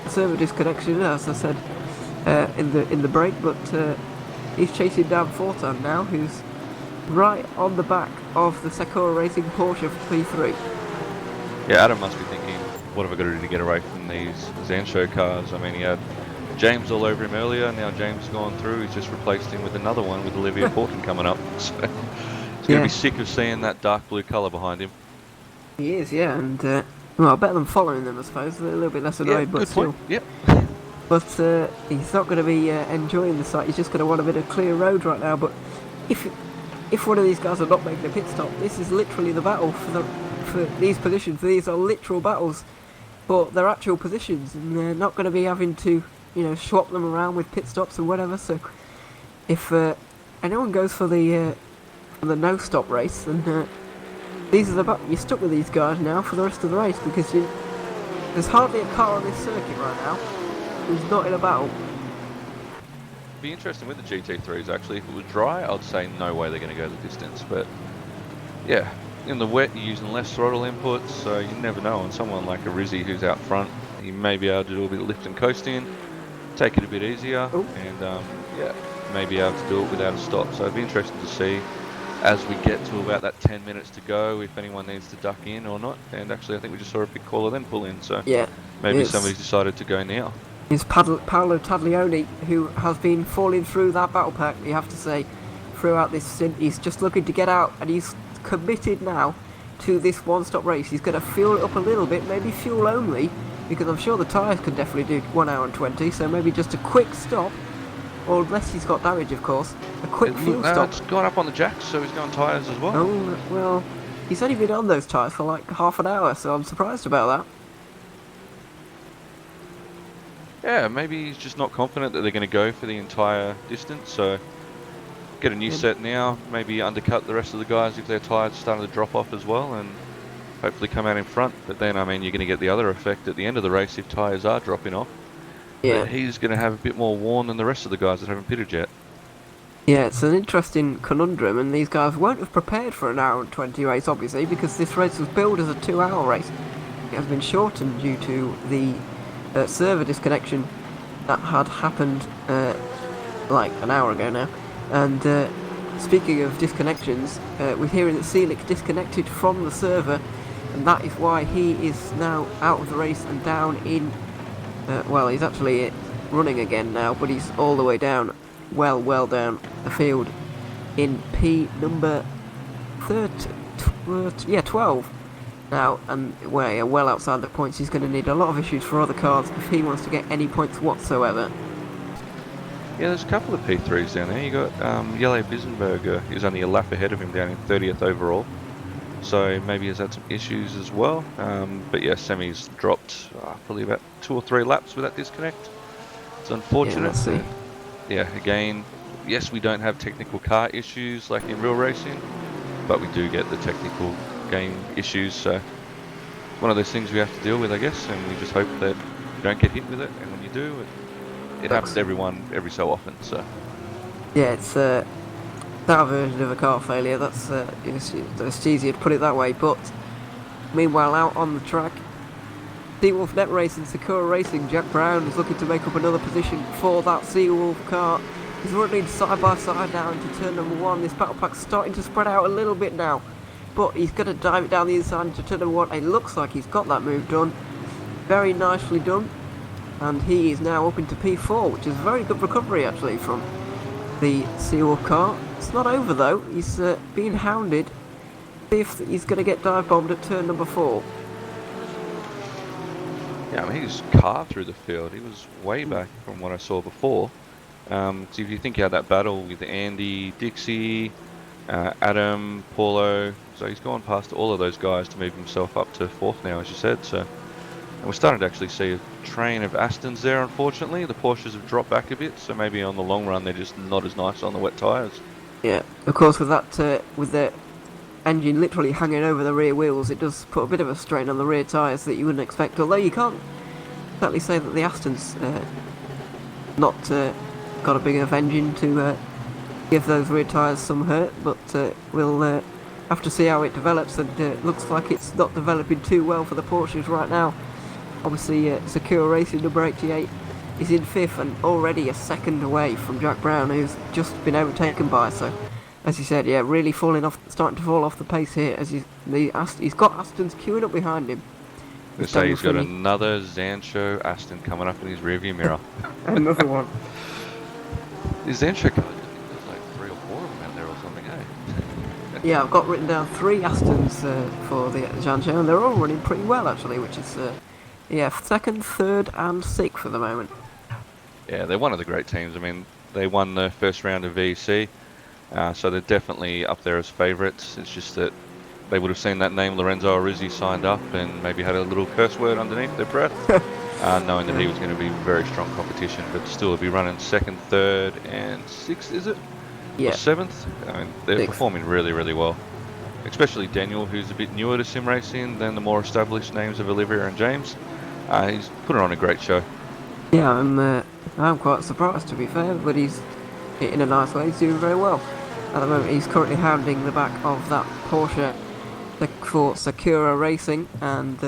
server disconnection, as I said in the break, but he's chasing down Fortan now, who's right on the back of the Sakura Racing Porsche P3. Yeah, Adam must be thinking, what have I got to do to get away from these Zansho cars? I mean, he had James all over him earlier, now James has gone through, he's just replaced him with another one with Olivia Fortin coming up. So he's going to be sick of seeing that dark blue colour behind him. He is, yeah, and well, better than following them, I suppose. They're a little bit less annoyed, but still. Yep. But he's not going to be enjoying the sight. He's just going to want a bit of clear road right now. But if one of these guys are not making a pit stop, this is literally the battle for these positions. These are literal battles, but they're actual positions, and they're not going to be having to, swap them around with pit stops and whatever. So if anyone goes for the no stop race, then these are you're stuck with these guys now for the rest of the race, because there's hardly a car on this circuit right now who's not in a battle. Be interesting with the GT3s actually. If it was dry, I'd say no way they're going to go the distance. But yeah, in the wet you're using less throttle inputs, so you never know. On someone like a Rizzy who's out front, you may be able to do a bit of lift and coasting, take it a bit easier, and yeah, maybe able to do it without a stop. So it'd be interesting to see as we get to about that 10 minutes to go, if anyone needs to duck in or not. And actually I think we just saw a big caller then pull in, so yeah, maybe somebody's decided to go now. It's Paolo Taglioni, who has been falling through that battle pack, you have to say, throughout this stint. He's just looking to get out, and he's committed now to this one-stop race. He's going to fuel it up a little bit, maybe fuel only, because I'm sure the tyres can definitely do 1 hour and 20, so maybe just a quick stop, or unless he's got damage, of course, a quick fuel stop. It's gone up on the jacks, so he's gone tyres as well. Oh, well, he's only been on those tyres for like half an hour, so I'm surprised about that. Yeah, maybe he's just not confident that they're going to go for the entire distance, so get a new set now, maybe undercut the rest of the guys if their tyres starting to drop off as well, and hopefully come out in front. But then, I mean, you're going to get the other effect at the end of the race if tyres are dropping off. Yeah. But he's going to have a bit more worn than the rest of the guys that haven't pitted yet. Yeah, it's an interesting conundrum, and these guys won't have prepared for an hour and 20 race, obviously, because this race was billed as a 2-hour race. It has been shortened due to the server disconnection that had happened like an hour ago now. And speaking of disconnections, we're hearing that Selick disconnected from the server, and that is why he is now out of the race and down in well, he's actually running again now, but he's all the way down, well down the field in P number 12. now, and we're well outside the points. He's going to need a lot of issues for other cars if he wants to get any points whatsoever. Yeah, there's a couple of P3s down there. You got Jelle Bisenberger, who's only a lap ahead of him down in 30th overall. So maybe he's had some issues as well. But yeah, Semi's dropped probably about 2 or 3 laps with that disconnect. It's unfortunate. Yeah, let's see. Yeah, again, yes, we don't have technical car issues like in real racing, but we do get the technical game issues. So one of those things we have to deal with, I guess, and we just hope that you don't get hit with it. And when you do, it happens to everyone every so often. So yeah, it's that version of a car failure. It's easier to put it that way. But meanwhile, out on the track, Seawolf Net Racing, Sakura Racing, Jack Brown is looking to make up another position for that Seawolf car. He's running side by side now into turn number 1. This battle pack's starting to spread out a little bit now, but he's going to dive it down the inside into turn number 1. It looks like he's got that move done. Very nicely done. And he is now up into P4, which is a very good recovery actually from the Seawolf car. It's not over though. He's being hounded. See if he's going to get dive bombed at turn number 4. yeah, I mean, he just carved through the field. He was way back from what I saw before. So if you think he had that battle with Andy, Dixie, Adam, Paulo, so he's gone past all of those guys to move himself up to 4th now, as you said. So, and we're starting to actually see a train of Astons there. Unfortunately, the Porsches have dropped back a bit, so maybe on the long run they're just not as nice on the wet tyres. Yeah, of course, with that, with the engine literally hanging over the rear wheels, it does put a bit of a strain on the rear tyres that you wouldn't expect. Although you can't exactly say that the Aston's not got a big enough engine to give those rear tyres some hurt, but we'll have to see how it develops. And it looks like it's not developing too well for the Porsches right now. Obviously, Sakura Racing number 88 is in 5th and already a second away from Jack Brown, who's just been overtaken by. So, as you said, yeah, really starting to fall off the pace here. As he's got Aston's queuing up behind him. They say he's got another Zancho Aston coming up in his rearview mirror. Another one. His Zancho car, there's like 3 or 4 of them out there or something, eh? Yeah, I've got written down 3 Astons for the Zancho, and they're all running pretty well actually, which is yeah, 2nd, 3rd, and 6th for the moment. Yeah, they're one of the great teams. I mean, they won the first round of VEC, so they're definitely up there as favourites. It's just that they would have seen that name Lorenzo Arizzi signed up and maybe had a little curse word underneath their breath, knowing that he was going to be very strong competition, but still he'll be running 2nd, 3rd, and 6th, is it? Yeah. Or 7th? I mean, they're 6th. Performing really, really well. Especially Daniel, who's a bit newer to sim racing than the more established names of Olivia and James. He's putting on a great show. Yeah, I'm quite surprised to be fair, but he's in a nice way. He's doing very well. At the moment, he's currently hounding the back of that Porsche for Sakura Racing, and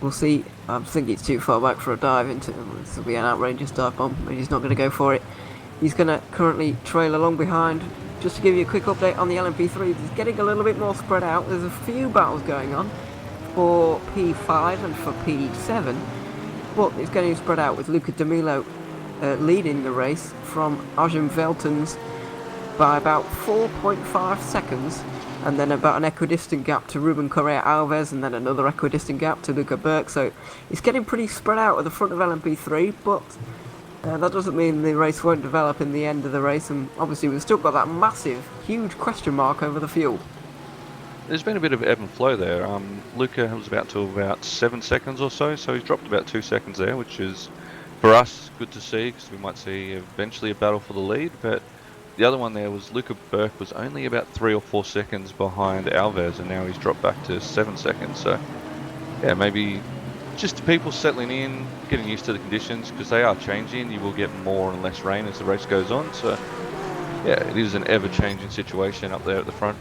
we'll see. I think it's too far back for a dive into. This will be an outrageous dive bomb, but he's not going to go for it. He's going to currently trail along behind. Just to give you a quick update on the LMP3, it's getting a little bit more spread out. There's a few battles going on for P5 and for P7, but it's getting spread out with Luca De Milo leading the race from Arjun Veltons by about 4.5 seconds, and then about an equidistant gap to Ruben Correa Alves, and then another equidistant gap to Luca Burke. So it's getting pretty spread out at the front of LMP3, but that doesn't mean the race won't develop in the end of the race, and obviously we've still got that massive, huge question mark over the fuel. There's been a bit of ebb and flow there. Luca was about 7 seconds or so he's dropped about 2 seconds there, which is, for us, good to see, because we might see eventually a battle for the lead. But the other one there was Luca Burke was only about 3 or 4 seconds behind Alves, and now he's dropped back to 7 seconds. So, yeah, maybe just people settling in, getting used to the conditions, because they are changing. You will get more and less rain as the race goes on. So, yeah, it is an ever-changing situation up there at the front.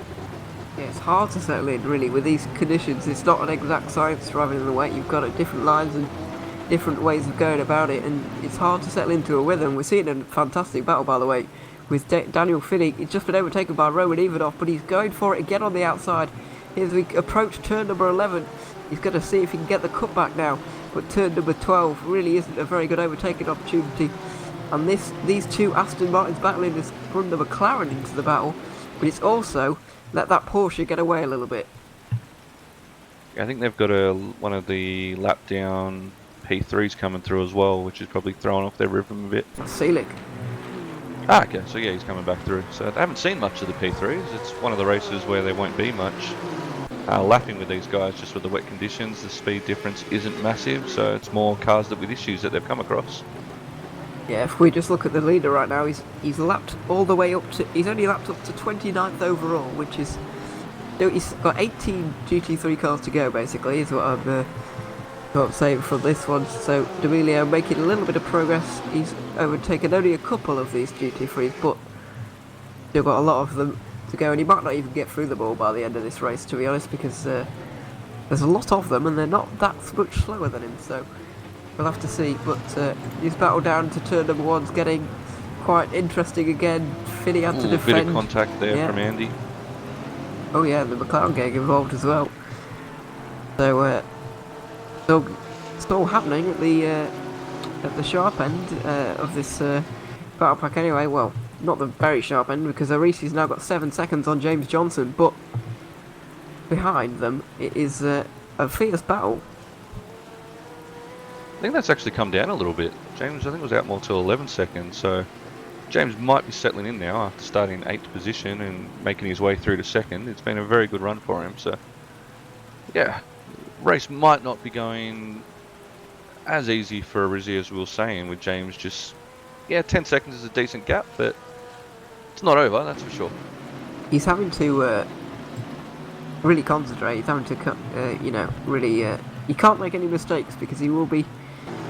Yeah, it's hard to settle in really with these conditions. It's not an exact science driving in the wet. You've got different lines and different ways of going about it, and it's hard to settle into a rhythm. We're seeing a fantastic battle, by the way, with Daniel Finney. He's just been overtaken by Roman Ivanov, but he's going for it again on the outside. As we approach turn number 11, he's going to see if he can get the cutback now, but turn number 12 really isn't a very good overtaking opportunity. And these two Aston Martins battling has run the McLaren into the battle, but it's also let that Porsche get away a little bit. I think they've got one of the lap down P3s coming through as well, which is probably throwing off their rhythm a bit. Selig. Ah, okay, so yeah, he's coming back through. So I haven't seen much of the P3s. It's one of the races where there won't be much lapping with these guys, just with the wet conditions. The speed difference isn't massive, so it's more cars with issues that they've come across. Yeah, if we just look at the leader right now, he's lapped all the way up to... He's only lapped up to 29th overall, which is... He's got 18 GT3 cars to go, basically, is what I'm saying from this one. So D'Amelio making a little bit of progress. He's overtaken only a couple of these GT3s, but still got a lot of them to go, and he might not even get through them all by the end of this race, to be honest, because there's a lot of them and they're not that much slower than him, so we'll have to see. But his battle down to turn number one's getting quite interesting again. Finney had to defend. A bit of contact there from Andy. Oh yeah, the McLaren getting involved as well. So it's all happening at the sharp end of this battle pack anyway. Well, not the very sharp end, because Arisi's now got 7 seconds on James Johnson, but behind them it is a fierce battle. I think that's actually come down a little bit. James, I think, was out more till 11 seconds, so James might be settling in now after starting in 8th position and making his way through to 2nd. It's been a very good run for him, so yeah, race might not be going as easy for Arizzi as we were saying, with James just, 10 seconds is a decent gap, but it's not over, that's for sure. He's having to really concentrate. He's having to, really... he can't make any mistakes, because he will be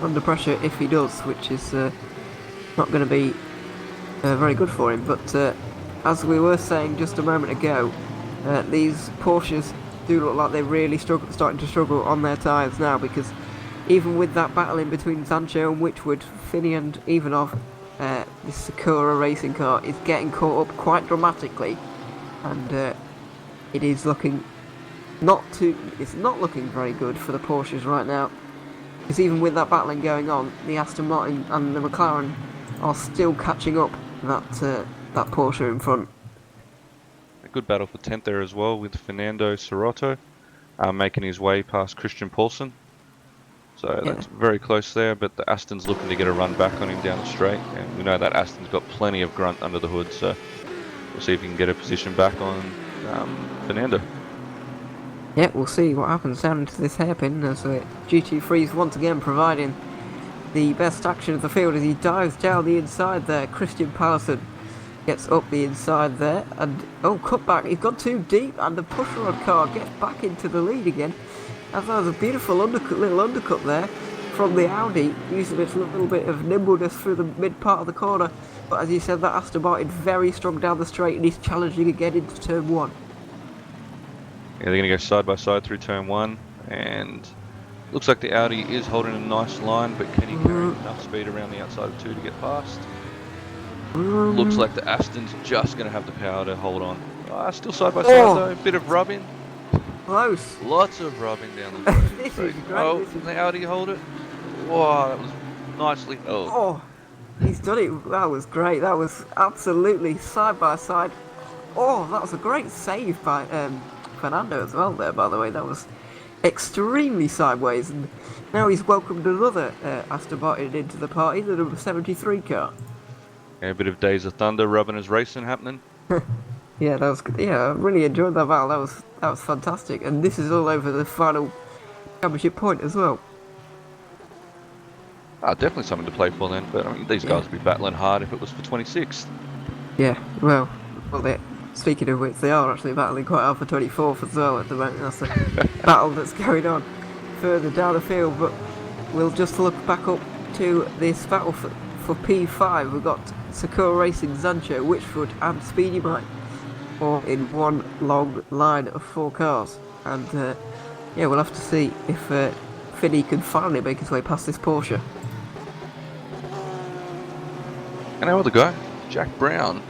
under pressure if he does, which is not going to be very good for him. But as we were saying just a moment ago, these Porsches do look like they're really starting to struggle on their tyres now, because even with that battle in between Sancho and Whitwood, Finney and Ivanov, this Sakura racing car is getting caught up quite dramatically, and it is looking it's not looking very good for the Porsches right now, because even with that battling going on, the Aston Martin and the McLaren are still catching up that Porsche in front. A good battle for 10th there as well, with Fernando Serrato making his way past Christian Paulsen. So that's very close there, but the Aston's looking to get a run back on him down the straight, and we know that Aston's got plenty of grunt under the hood, so we'll see if he can get a position back on Fernando. Yeah, we'll see what happens down into this hairpin, as GT3's once again providing the best action of the field as he dives down the inside there. Christian Pallison gets up the inside there, and cut back. He's gone too deep, and the pushrod car gets back into the lead again. As that was a beautiful little undercut there from the Audi, using its little bit of nimbleness through the mid part of the corner. But as you said, that Aston Martin very strong down the straight, and he's challenging again into turn 1. Yeah, they're going to go side by side through turn 1, and looks like the Audi is holding a nice line, but can he carry enough speed around the outside of 2 to get past? Looks like the Aston's just going to have the power to hold on. Still side by side though, a bit of rubbing. Close. Lots of rubbing down the straight. The Audi hold it. Whoa, that was nicely held. Oh, he's done it. That was great. That was absolutely side by side. Oh, that was a great save by Fernando as well there, by the way. That was extremely sideways, and now he's welcomed another Aston Martin into the party, the number 73 car. Yeah, a bit of Days of Thunder rubbing as racing happening. Yeah, that was good. Yeah, I really enjoyed that battle. That was fantastic, and this is all over the final championship point as well. Definitely something to play for then, but I mean, these guys would be battling hard if it was for 26th. Yeah, well, speaking of which, they are actually battling quite hard for 24th as well at the moment. That's a battle that's going on further down the field, but we'll just look back up to this battle for P5. We've got Sakura Racing, Sancho, Whitwood and Speedy Mike, all in one long line of 4 cars. And we'll have to see if Finney can finally make his way past this Porsche. And our other guy, Jack Brown,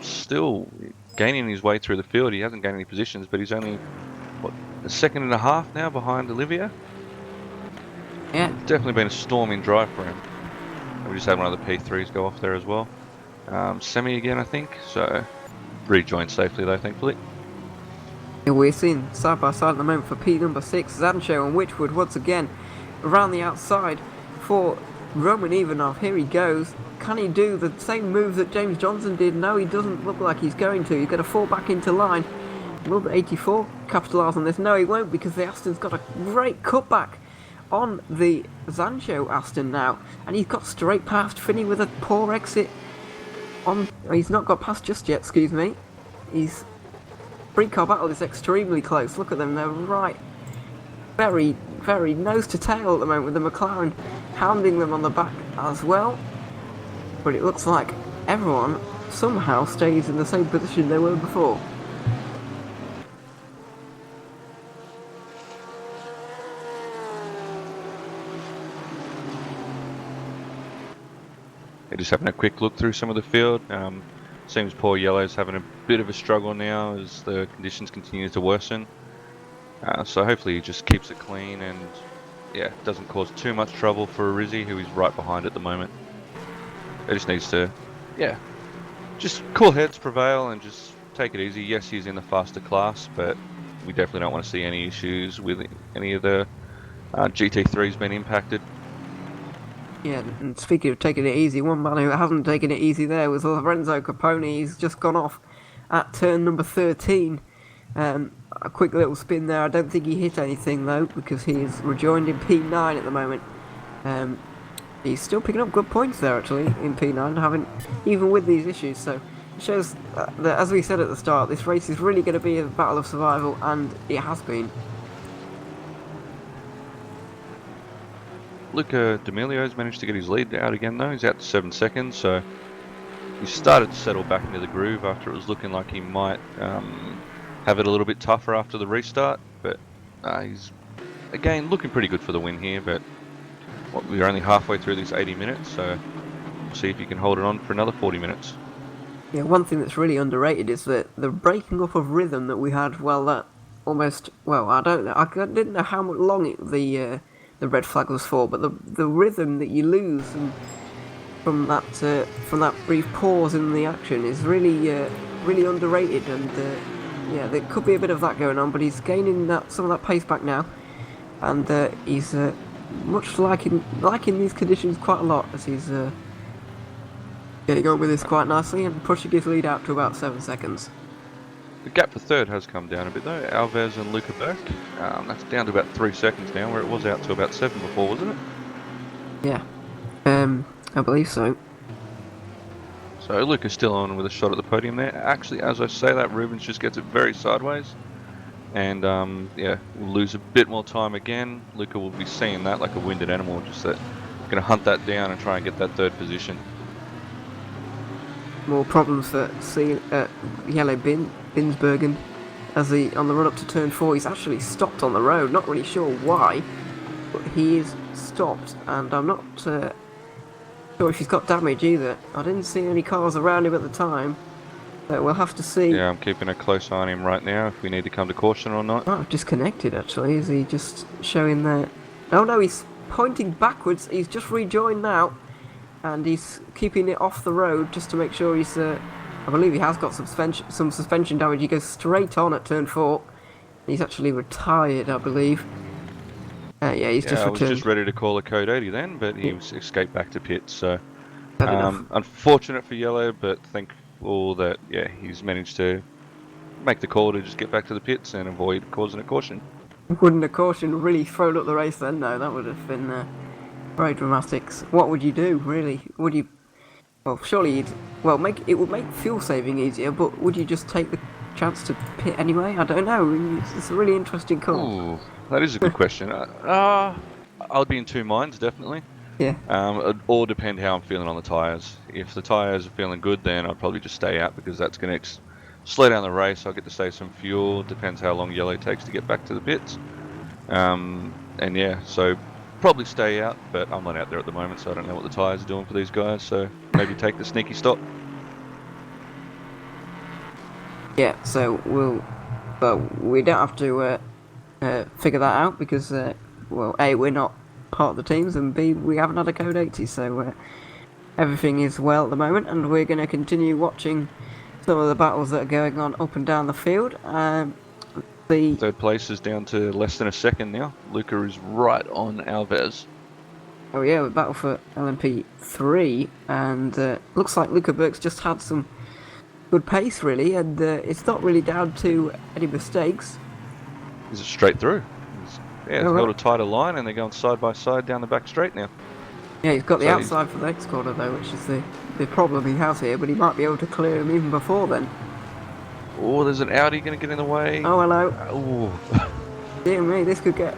still gaining his way through the field. He hasn't gained any positions, but he's only, a second and a half now behind Olivia? Yeah. Definitely been a storming drive for him. And we just had one of the P3s go off there as well. Semi again, I think, so rejoined safely though, thankfully. Yeah, we're seeing side by side at the moment for P number 6, Zancho and Witchwood once again around the outside for Roman Ivanov. Here he goes. Can he do the same move that James Johnson did? No, he doesn't look like he's going to. He's going to fall back into line. Will the 84 capitalise on this? No, he won't, because the Aston's got a great cutback on the Zancho Aston now. And he's got straight past Finney with a poor exit on... He's not got past just yet, excuse me. He's... Three-car battle is extremely close. Look at them, they're right... Very, very nose to tail at the moment, with the McLaren hounding them on the back as well. But it looks like everyone somehow stays in the same position they were before. Just having a quick look through some of the field. Seems poor Yellow's having a bit of a struggle now as the conditions continue to worsen. So hopefully he just keeps it clean and yeah, doesn't cause too much trouble for Rizzi, who is right behind at the moment. He just needs to, yeah, just cool heads prevail and just take it easy. Yes, he's in the faster class, but we definitely don't want to see any issues with any of the GT3s being impacted. Yeah, and speaking of taking it easy, one man who hasn't taken it easy there was Lorenzo Capone. He's just gone off at turn number 13. A quick little spin there. I don't think he hit anything though, because he is rejoined in P9 at the moment. He's still picking up good points there actually in P9, even with these issues. So it shows that, as we said at the start, this race is really going to be a battle of survival, and it has been. Luca D'Amelio's managed to get his lead out again though. He's out to 7 seconds, so he started to settle back into the groove after it was looking like he might have it a little bit tougher after the restart. But he's again looking pretty good for the win here. But we're only halfway through this 80 minutes, so we'll see if he can hold it on for another 40 minutes. Yeah, one thing that's really underrated is that the breaking up of rhythm that we had. Well, that almost. Well, I don't know. I didn't know how long the red flag was for, but the rhythm that you lose from that brief pause in the action is really really underrated, and yeah, there could be a bit of that going on, but he's gaining some of that pace back now, and he's much liking these conditions quite a lot, as he's getting on with this quite nicely and pushing his lead out to about 7 seconds. The gap for third has come down a bit though. Alves and Luca Berg. That's down to about 3 seconds now, where it was out to about 7 before, wasn't it? Yeah, I believe so. So Luca's still on with a shot at the podium there. Actually, as I say that, Rubens just gets it very sideways. And yeah, we'll lose a bit more time again. Luca will be seeing that like a winded animal, just that going to hunt that down and try and get that third position. More problems for Yellow Binsbergen as on the run up to turn 4. He's actually stopped on the road, not really sure why, but he is stopped, and I'm not sure if he's got damage either. I didn't see any cars around him at the time, but we'll have to see. Yeah, I'm keeping a close eye on him right now if we need to come to caution or not. Oh, disconnected actually. Is he just showing there? Oh no, he's pointing backwards. He's just rejoined now, and he's keeping it off the road just to make sure he's I believe he has got some suspension damage. He goes straight on at turn 4. He's actually retired, I believe. Yeah, he's just returned. I was just ready to call a code 80 then, but he escaped back to pits. So unfortunate for Yellow, but thankful that he's managed to make the call to just get back to the pits and avoid causing a caution. Wouldn't a caution really thrown up the race then? No, that would have been very dramatic. What would you do, really? Would you? Well, surely you'd. Well, it would make fuel saving easier, but would you just take the chance to pit anyway? I don't know. It's a really interesting call. Ooh, that is a good question. I'll be in two minds, definitely. Yeah. It all depend how I'm feeling on the tyres. If the tyres are feeling good, then I'll probably just stay out, because that's going to slow down the race. I'll get to save some fuel. Depends how long Yellow takes to get back to the pits. And yeah, so probably stay out, but I'm not out there at the moment, so I don't know what the tyres are doing for these guys, so maybe take the sneaky stop. Yeah, so we don't have to figure that out, because well, A, we're not part of the teams, and B, we haven't had a code 80, so everything is well at the moment, and we're going to continue watching some of the battles that are going on up and down the field. The Third place is down to less than a second now. Luca is right on Alves. Oh yeah, we battle for LMP3, and looks like Luca Burke's just had some good pace really, and it's not really down to any mistakes. Is it straight through? Yeah, it's Oh, held a tighter line and they're going side by side down the back straight now. yeah, he's got the So he's, outside for the next corner though, which is the problem he has here, but he might be able to clear him even before then. oh, there's an Audi going to get in the way. Oh, hello. Oh, Dear me, this could get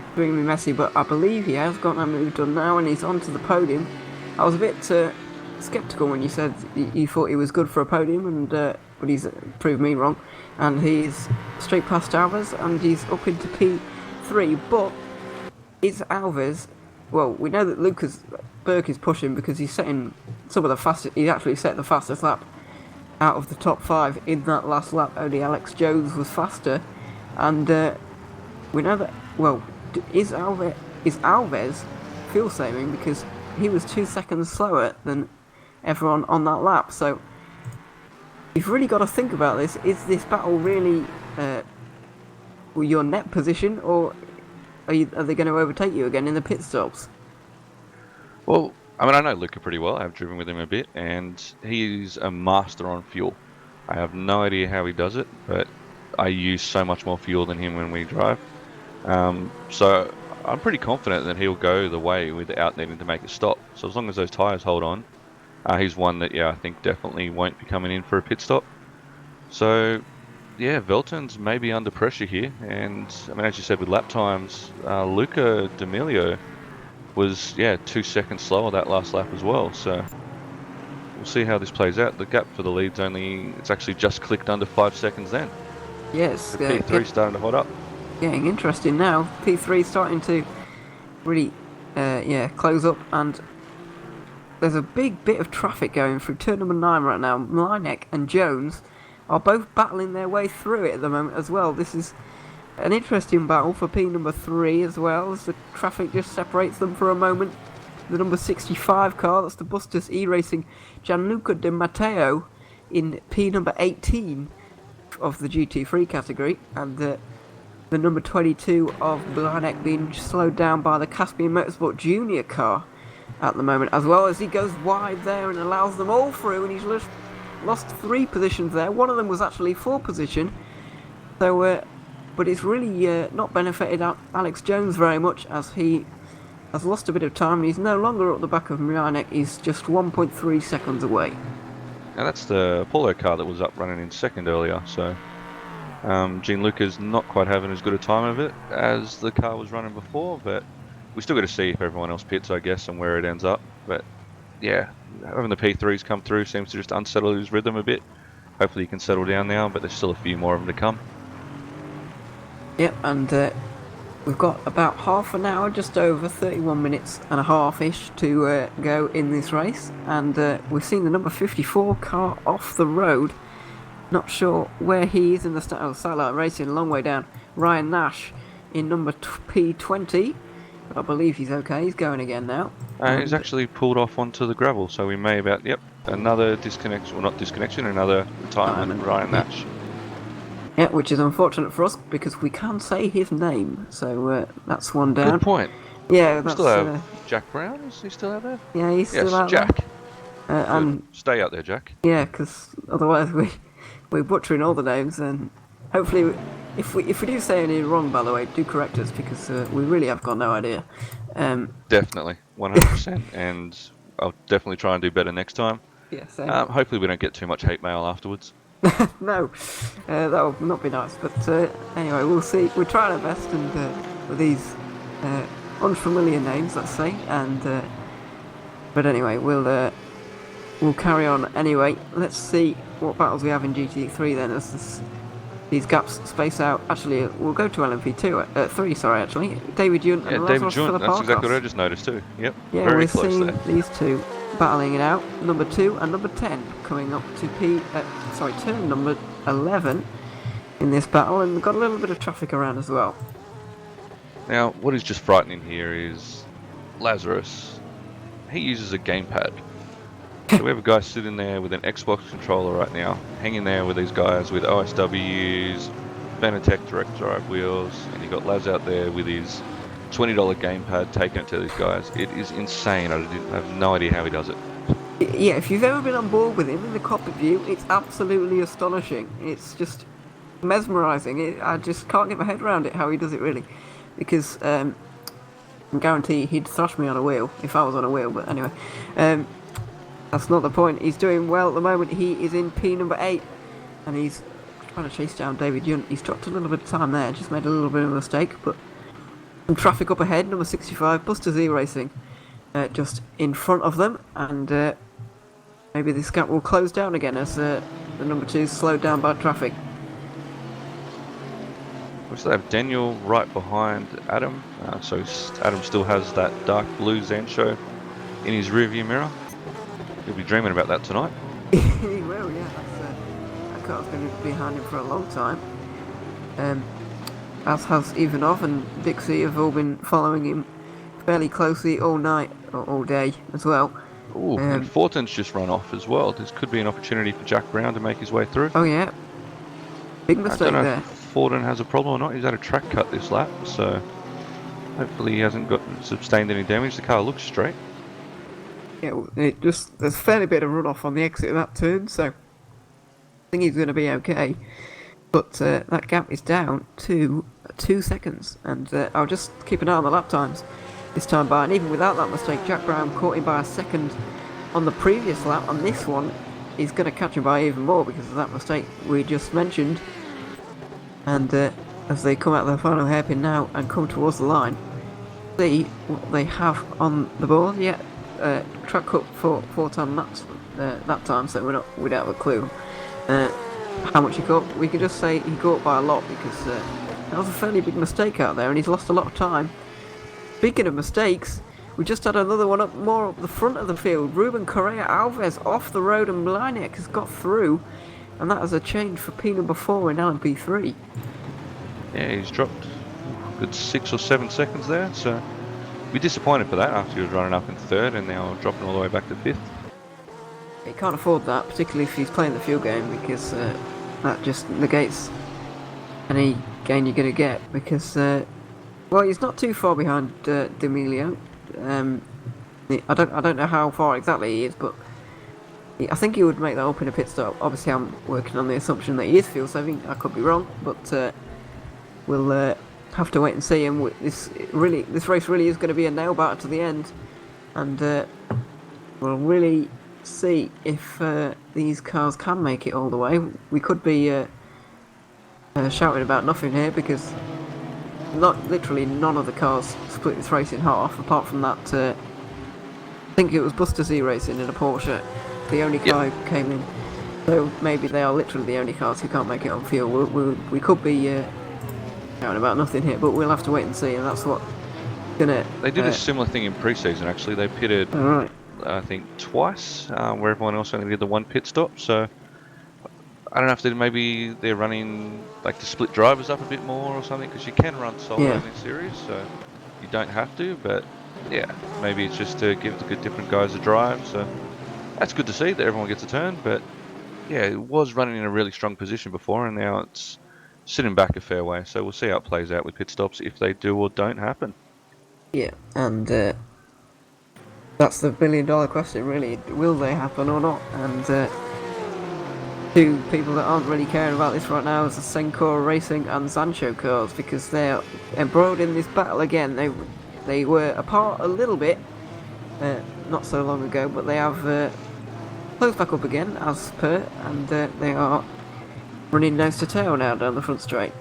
extremely messy, but I believe he has got that move done now and he's onto the podium. I was a bit sceptical when you said you thought he was good for a podium, and but he's proved me wrong. And he's straight past Alves and he's up into P3, but is Alves... Well, we know that Lucas Burke is pushing because he's setting some of the fastest... He actually set the fastest lap out of the top 5 in that last lap. Only Alex Jones was faster. And we know that... Well, is Alves fuel saving because he was 2 seconds slower than everyone on that lap. So you've really got to think about this. Is this battle really your net position, or are they going to overtake you again in the pit stops? well, I mean, I know Luca pretty well. I've driven with him a bit, and he's a master on fuel. I have no idea how he does it, but I use so much more fuel than him when we drive. So I'm pretty confident that he'll go the way without needing to make a stop. So as long as those tyres hold on, he's one that, yeah, I think definitely won't be coming in for a pit stop. So, yeah, Velton's maybe under pressure here. And, I mean, as you said, with lap times, Luca D'Amelio was, 2 seconds slower that last lap as well. So we'll see how this plays out. The gap for the lead's it's actually just clicked under 5 seconds then. Yes. The P3 starting to hot up. Getting interesting now. P3 starting to really, close up, and there's a big bit of traffic going through turn number 9 right now. Mlinek and Jones are both battling their way through it at the moment as well. This is an interesting battle for P number 3 as well, as the traffic just separates them for a moment. The number 65 car, that's the Bustos E-Racing Gianluca Di Matteo in P number 18 of the GT3 category, and the number 22 of Mlinek being slowed down by the Caspian Motorsport Junior car at the moment, as well as he goes wide there and allows them all through, and he's lost 3 positions there. One of them was actually 4th position, so but it's really not benefited Alex Jones very much, as he has lost a bit of time and he's no longer up the back of Mlinek. He's just 1.3 seconds away. Now that's the Polo car that was up running in second earlier, so Gianluca's not quite having as good a time of it as the car was running before, but we still got to see if everyone else pits, I guess, and where it ends up. But yeah, having the P3s come through seems to just unsettle his rhythm a bit. Hopefully he can settle down now, but there's still a few more of them to come. Yep, and we've got about half an hour, just over 31 minutes and a half-ish to go in this race, and we've seen the number 54 car off the road. Not sure where he is in the Satellite Racing, a long way down. Ryan Nash in number P20, but I believe he's okay. He's going again now. He's actually pulled off onto the gravel, so we may another disconnection, well, not disconnection, another retirement, Ryan Nash. Yeah, which is unfortunate for us because we can't say his name, so that's one down. Good point. Yeah, We that's still have Jack Brown. Is he still out there? yeah, he's still out Jack. there. And stay out there, Jack. yeah, because otherwise we're butchering all the names, and hopefully if we do say any wrong, by the way, do correct us, because we really have got no idea. Definitely, 100%, and I'll definitely try and do better next time. Yeah, same. Hopefully we don't get too much hate mail afterwards. No, that will not be nice. But anyway, we'll see. We're trying our best, and with these unfamiliar names, let's say. And but anyway, we'll carry on. Anyway, let's see what battles we have in GT3 then, as these gaps space out. Actually, we'll go to LMP2 3. Sorry, actually, David Junt and David Lazarus Junt. That's Philippakis. exactly what I just noticed too. Yep. Yeah, very we're close seeing there. these two battling it out. Number 2 and number 10 coming up to turn number 11 in this battle, and we've got a little bit of traffic around as well. Now, what is just frightening here is Lazarus. He uses a gamepad. So we have a guy sitting there with an Xbox controller right now, hanging there with these guys with OSWs, Benetech direct drive wheels, and you got Laz out there with his $20 gamepad taking it to these guys. It is insane. I have no idea how he does it. Yeah, if you've ever been on board with him in the cockpit view, it's absolutely astonishing. It's just mesmerising. I just can't get my head around it how he does it really, because I guarantee he'd thrash me on a wheel if I was on a wheel. But anyway, that's not the point. He's doing well at the moment. He is in P number 8, and he's trying to chase down David Yunt. He's dropped a little bit of time there, just made a little bit of a mistake, but some traffic up ahead. Number 65, Buster Z Racing, just in front of them, and maybe this gap will close down again as the number 2 is slowed down by traffic. We still have Daniel right behind Adam, so Adam still has that dark blue Zencho in his rearview mirror. He'll be dreaming about that tonight. He will, yeah. That car's going to be behind him for a long time. As has Ivanov and Dixie have all been following him fairly closely all night, or all day as well. Ooh, and Fortin's just run off as well. This could be an opportunity for Jack Brown to make his way through. Oh yeah, big mistake I don't know there. if Fortin has a problem or not. He's had a track cut this lap, so hopefully he hasn't sustained any damage. The car looks straight. Yeah, there's a fairly bit of runoff on the exit of that turn, so I think he's going to be okay. But that gap is down to 2 seconds, and I'll just keep an eye on the lap times this time by. And even without that mistake, Jack Brown caught him by a second on the previous lap. On this one, he's going to catch him by even more because of that mistake we just mentioned. And as they come out of their final hairpin now and come towards the line, see what they have on the board. Yeah, track cut for 4-ton laps that time, so we don't have a clue how much he caught. We can just say he caught by a lot because that was a fairly big mistake out there, and he's lost a lot of time. Speaking of mistakes, we just had another one more up the front of the field. Ruben Correa Alves off the road, and Mlinek has got through, and that is a change for P number 4 in LMP3. Yeah, he's dropped a good 6 or 7 seconds there, so be disappointed for that after he was running up in 3rd and now dropping all the way back to 5th. He can't afford that, particularly if he's playing the fuel game, because that just negates any gain you're going to get. Because, well, he's not too far behind D'Amelio. I don't know how far exactly he is, but I think he would make that up in a pit stop. Obviously, I'm working on the assumption that he is fuel saving. I could be wrong, but we'll have to wait and see. And this race really is going to be a nail biter to the end, and we'll really see if these cars can make it all the way. We could be shouting about nothing here because literally none of the cars split this race in half, apart from that. I think it was Buster Z Racing in a Porsche, the only car who came in. So maybe they are literally the only cars who can't make it on fuel. We could be shouting about nothing here, but we'll have to wait and see. And that's what gonna. They did a similar thing in pre-season actually. They pitted. All right. I think twice, where everyone else only did the one pit stop. So I don't know if maybe they're running like to split drivers up a bit more or something, because you can run solo in this series, so you don't have to. But yeah, maybe it's just to give the different guys a drive. So that's good to see that everyone gets a turn. But yeah, it was running in a really strong position before, and now it's sitting back a fair way. So we'll see how it plays out with pit stops, if they do or don't happen. Yeah, and that's the billion-dollar question, really. Will they happen or not? And two people that aren't really caring about this right now is the Sencor Racing and Sancho cars, because they're embroiled in this battle again. They were apart a little bit not so long ago, but they have closed back up again as per, and they are running nose to tail now down the front straight.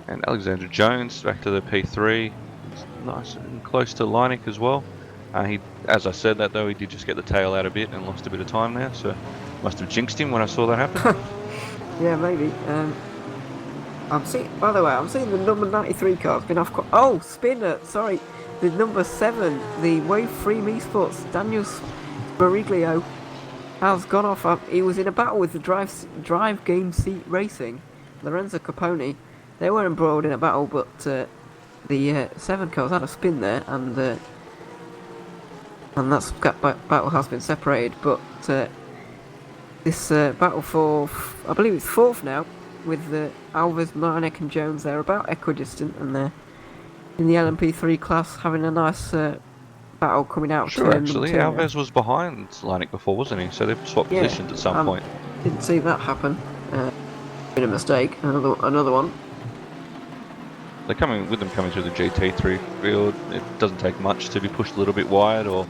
And Alexander Jones back to the P3. He's nice and close to Leinik as well. He, as I said that though, he did just get the tail out a bit and lost a bit of time there, so must have jinxed him when I saw that happen. Yeah, maybe. By the way, I'm seeing the number 93 car's been off. Oh, Spinner, sorry. The number 7, the Wave 3 Esports, Daniel Spariglio, has gone off. He was in a battle with the Drive Game Seat Racing, Lorenzo Capone. They were embroiled in a battle, but the 7 cars had a spin there, and that's battle has been separated. But this battle for, I believe it's 4th now, with Alves, Marnek and Jones. They're about equidistant, and they're in the LMP3 class having a nice battle coming out. Sure, turn actually, number 2 Alves was behind Lanik before, wasn't he? So they've swapped positions at some point. Didn't see that happen. Been a mistake. Another one. They're coming with them coming through the GT3 field. It doesn't take much to be pushed a little bit wide, or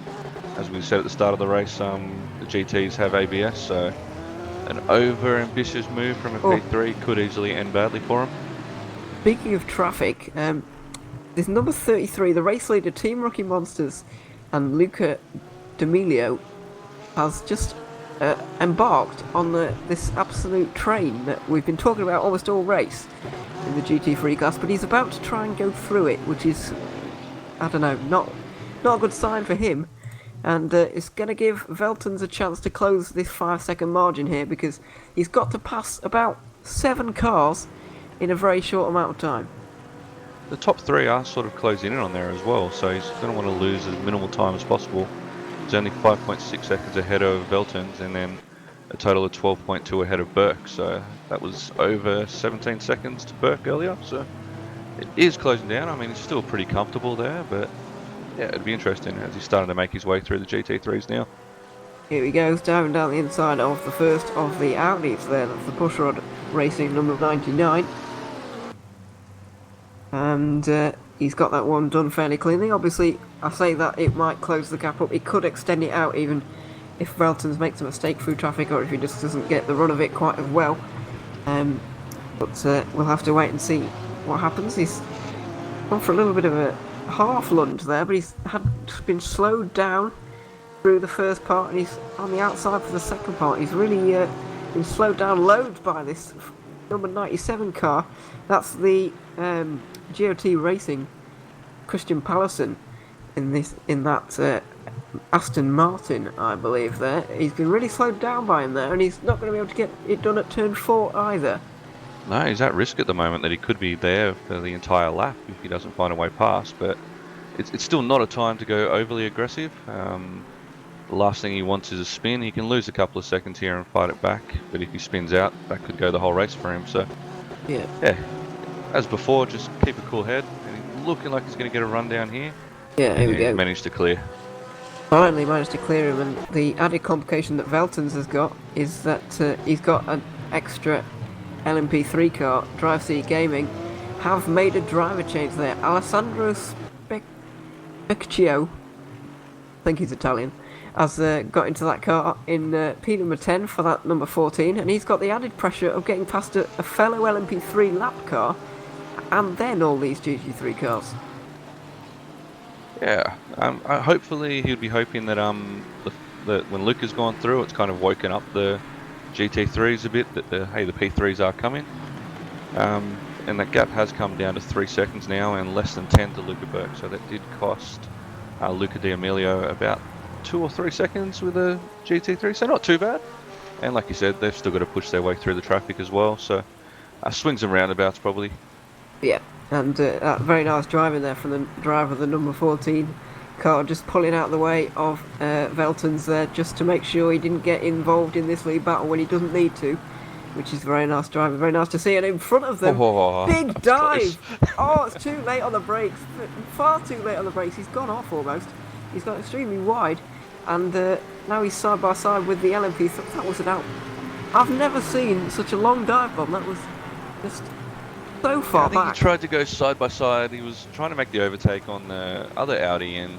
as we said at the start of the race, the GTs have ABS, so an over-ambitious move from a P3 could easily end badly for them. Speaking of traffic, this number 33, the race leader, Team Rocky Monsters, and Luca D'Amelio has just embarked on this absolute train that we've been talking about almost all race in the GT3 class, but he's about to try and go through it, which is, I don't know, not a good sign for him. And it's going to give Veltons a chance to close this 5-second margin here, because he's got to pass about 7 cars in a very short amount of time. The top 3 are sort of closing in on there as well, so he's going to want to lose as minimal time as possible. He's only 5.6 seconds ahead of Veltons, and then a total of 12.2 ahead of Burke, so that was over 17 seconds to Burke earlier, so it is closing down. I mean, he's still pretty comfortable there, but yeah, it'd be interesting as he's starting to make his way through the GT3s now. Here he goes, diving down the inside of the first of the Audis there. That's the Pushrod Racing number 99. And he's got that one done fairly cleanly. Obviously, I say that it might close the gap up. It could extend it out even if Veltons makes a mistake through traffic, or if he just doesn't get the run of it quite as well. But we'll have to wait and see what happens. He's gone for a little bit of a half lunge there, but he's been slowed down through the first part, and he's on the outside for the second part. He's really been slowed down loads by this number 97 car. That's the GOT Racing Christian Pallison in that Aston Martin, I believe. There, he's been really slowed down by him there, and he's not going to be able to get it done at turn 4 either. No, he's at risk at the moment that he could be there for the entire lap if he doesn't find a way past, but it's still not a time to go overly aggressive. The last thing he wants is a spin. He can lose a couple of seconds here and fight it back, but if he spins out, that could go the whole race for him. So yeah, as before, just keep a cool head, and he's looking like he's going to get a run down here. Yeah, here we go. Managed to clear. Finally managed to clear him, and the added complication that Veltons has got is that he's got an extra LMP3 car. Drive Seat Gaming have made a driver change there. Alessandro Specchio, I think he's Italian, has got into that car in P number 10 for that number 14, and he's got the added pressure of getting past a fellow LMP3 lap car and then all these GT3 cars. Yeah, hopefully he'd be hoping that that when Luke has gone through, it's kind of woken up the GT3s a bit, that hey, the P3s are coming, and that gap has come down to 3 seconds now, and less than 10 to Luca Burke, so that did cost Luca D'Amelio about 2 or 3 seconds with a GT3, so not too bad. And like you said, they've still got to push their way through the traffic as well, so swings and roundabouts probably. Yeah, and very nice driving there from the driver of the number 14 car, just pulling out the way of Veltons there, just to make sure he didn't get involved in this lead battle when he doesn't need to, which is very nice driving, very nice to see. And in front of them, big dive! Oh, it's too late on the brakes, far too late on the brakes. He's gone off almost. He's got extremely wide, and now he's side by side with the LMP. That was an out. I've never seen such a long dive bomb. That was just so far back. I think he tried to go side by side. He was trying to make the overtake on the other Audi and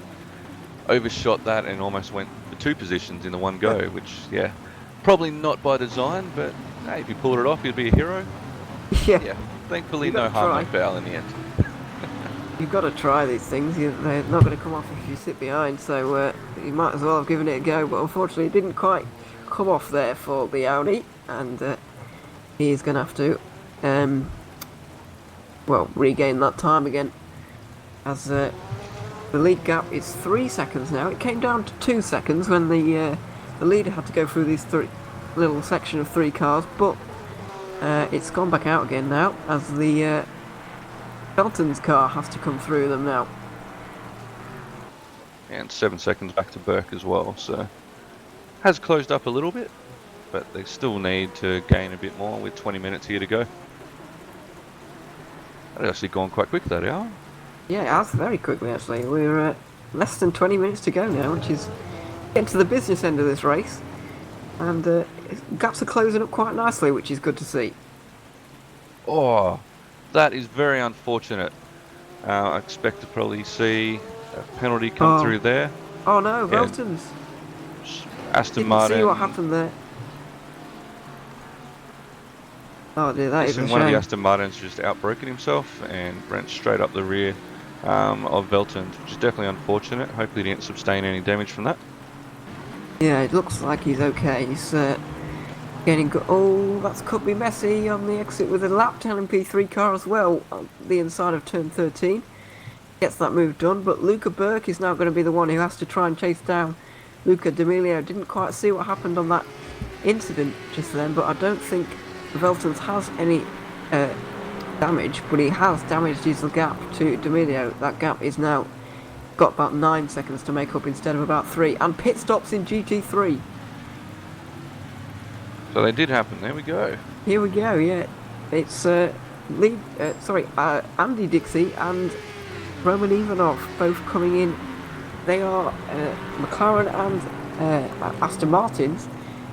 overshot that and almost went for 2 positions in the one go, which, yeah, probably not by design, but hey, if he pulled it off, he'd be a hero. Yeah. Thankfully, no harm, no foul in the end. You've got to try these things. They're not going to come off if you sit behind, so you might as well have given it a go, but unfortunately it didn't quite come off there for the Audi, and he's going to have to regain that time again, as the lead gap is 3 seconds now. It came down to 2 seconds when the leader had to go through these little section of 3 cars, but it's gone back out again now, as the Felton's car has to come through them now. And 7 seconds back to Burke as well, so has closed up a little bit, but they still need to gain a bit more with 20 minutes here to go. That's actually gone quite quick that hour. Yeah, it has very quickly actually. We're less than 20 minutes to go now, which is getting to the business end of this race. And gaps are closing up quite nicely, which is good to see. Oh, that is very unfortunate. I expect to probably see a penalty come through there. Oh no, Yeah. Velton's. Aston Didn't Martin. see what happened there. Oh dear, that is a One of the shame. Aston Martins just outbroken himself and ran straight up the rear of Velton's, which is definitely unfortunate. Hopefully he didn't sustain any damage from that. Yeah, it looks like he's okay. He's getting good. Oh, that could be messy on the exit with a lap LMP3 car as well on the inside of turn 13. Gets that move done, but Luca Burke is now going to be the one who has to try and chase down Luca D'Amelio. Didn't quite see what happened on that incident just then, but I don't think Veltons has any damage, but he has damaged his gap to D'Amelio. That gap is now got about 9 seconds to make up instead of about 3, and pit stops in GT3. So they did happen. There we go. Here we go. Yeah, it's Andy Dixie and Roman Ivanov both coming in. They are McLaren and Aston Martins,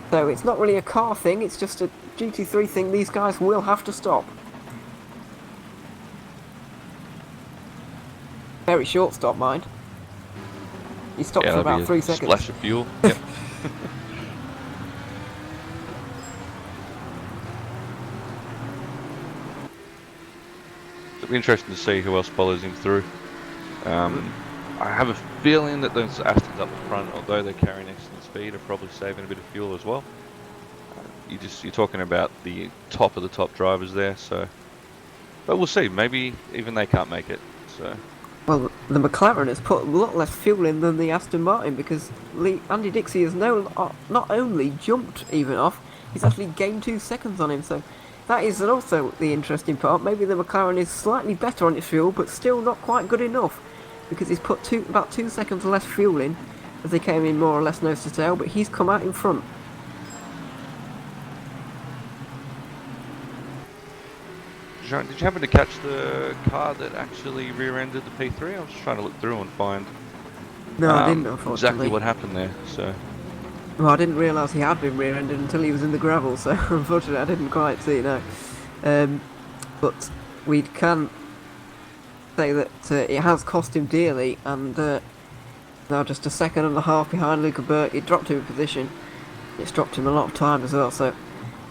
so it's not really a car thing, it's just a GT3 thing. These guys will have to stop. Very short stop, mind. He stopped for about 3 seconds. Splash of fuel. Yep. It'll be interesting to see who else follows him through. I have a feeling that those Astons up the front, although they're carrying excellent speed, are probably saving a bit of fuel as well. You're talking about the top of the top drivers there, so. But we'll see. Maybe even they can't make it. So. Well, the McLaren has put a lot less fuel in than the Aston Martin, because Andy Dixie has not only jumped even off, he's actually gained 2 seconds on him. So that is also the interesting part. Maybe the McLaren is slightly better on its fuel, but still not quite good enough, because he's put about 2 seconds less fuel in as they came in more or less nose to tail, but he's come out in front. Did you happen to catch the car that actually rear-ended the P3? I was just trying to look through and find No, I didn't, unfortunately. exactly what happened there. So. Well, I didn't realise he had been rear-ended until he was in the gravel, so unfortunately I didn't quite see, no. But we can say that it has cost him dearly, and now just a second and a half behind Luca Burke. It dropped him a position. It's dropped him a lot of time as well, so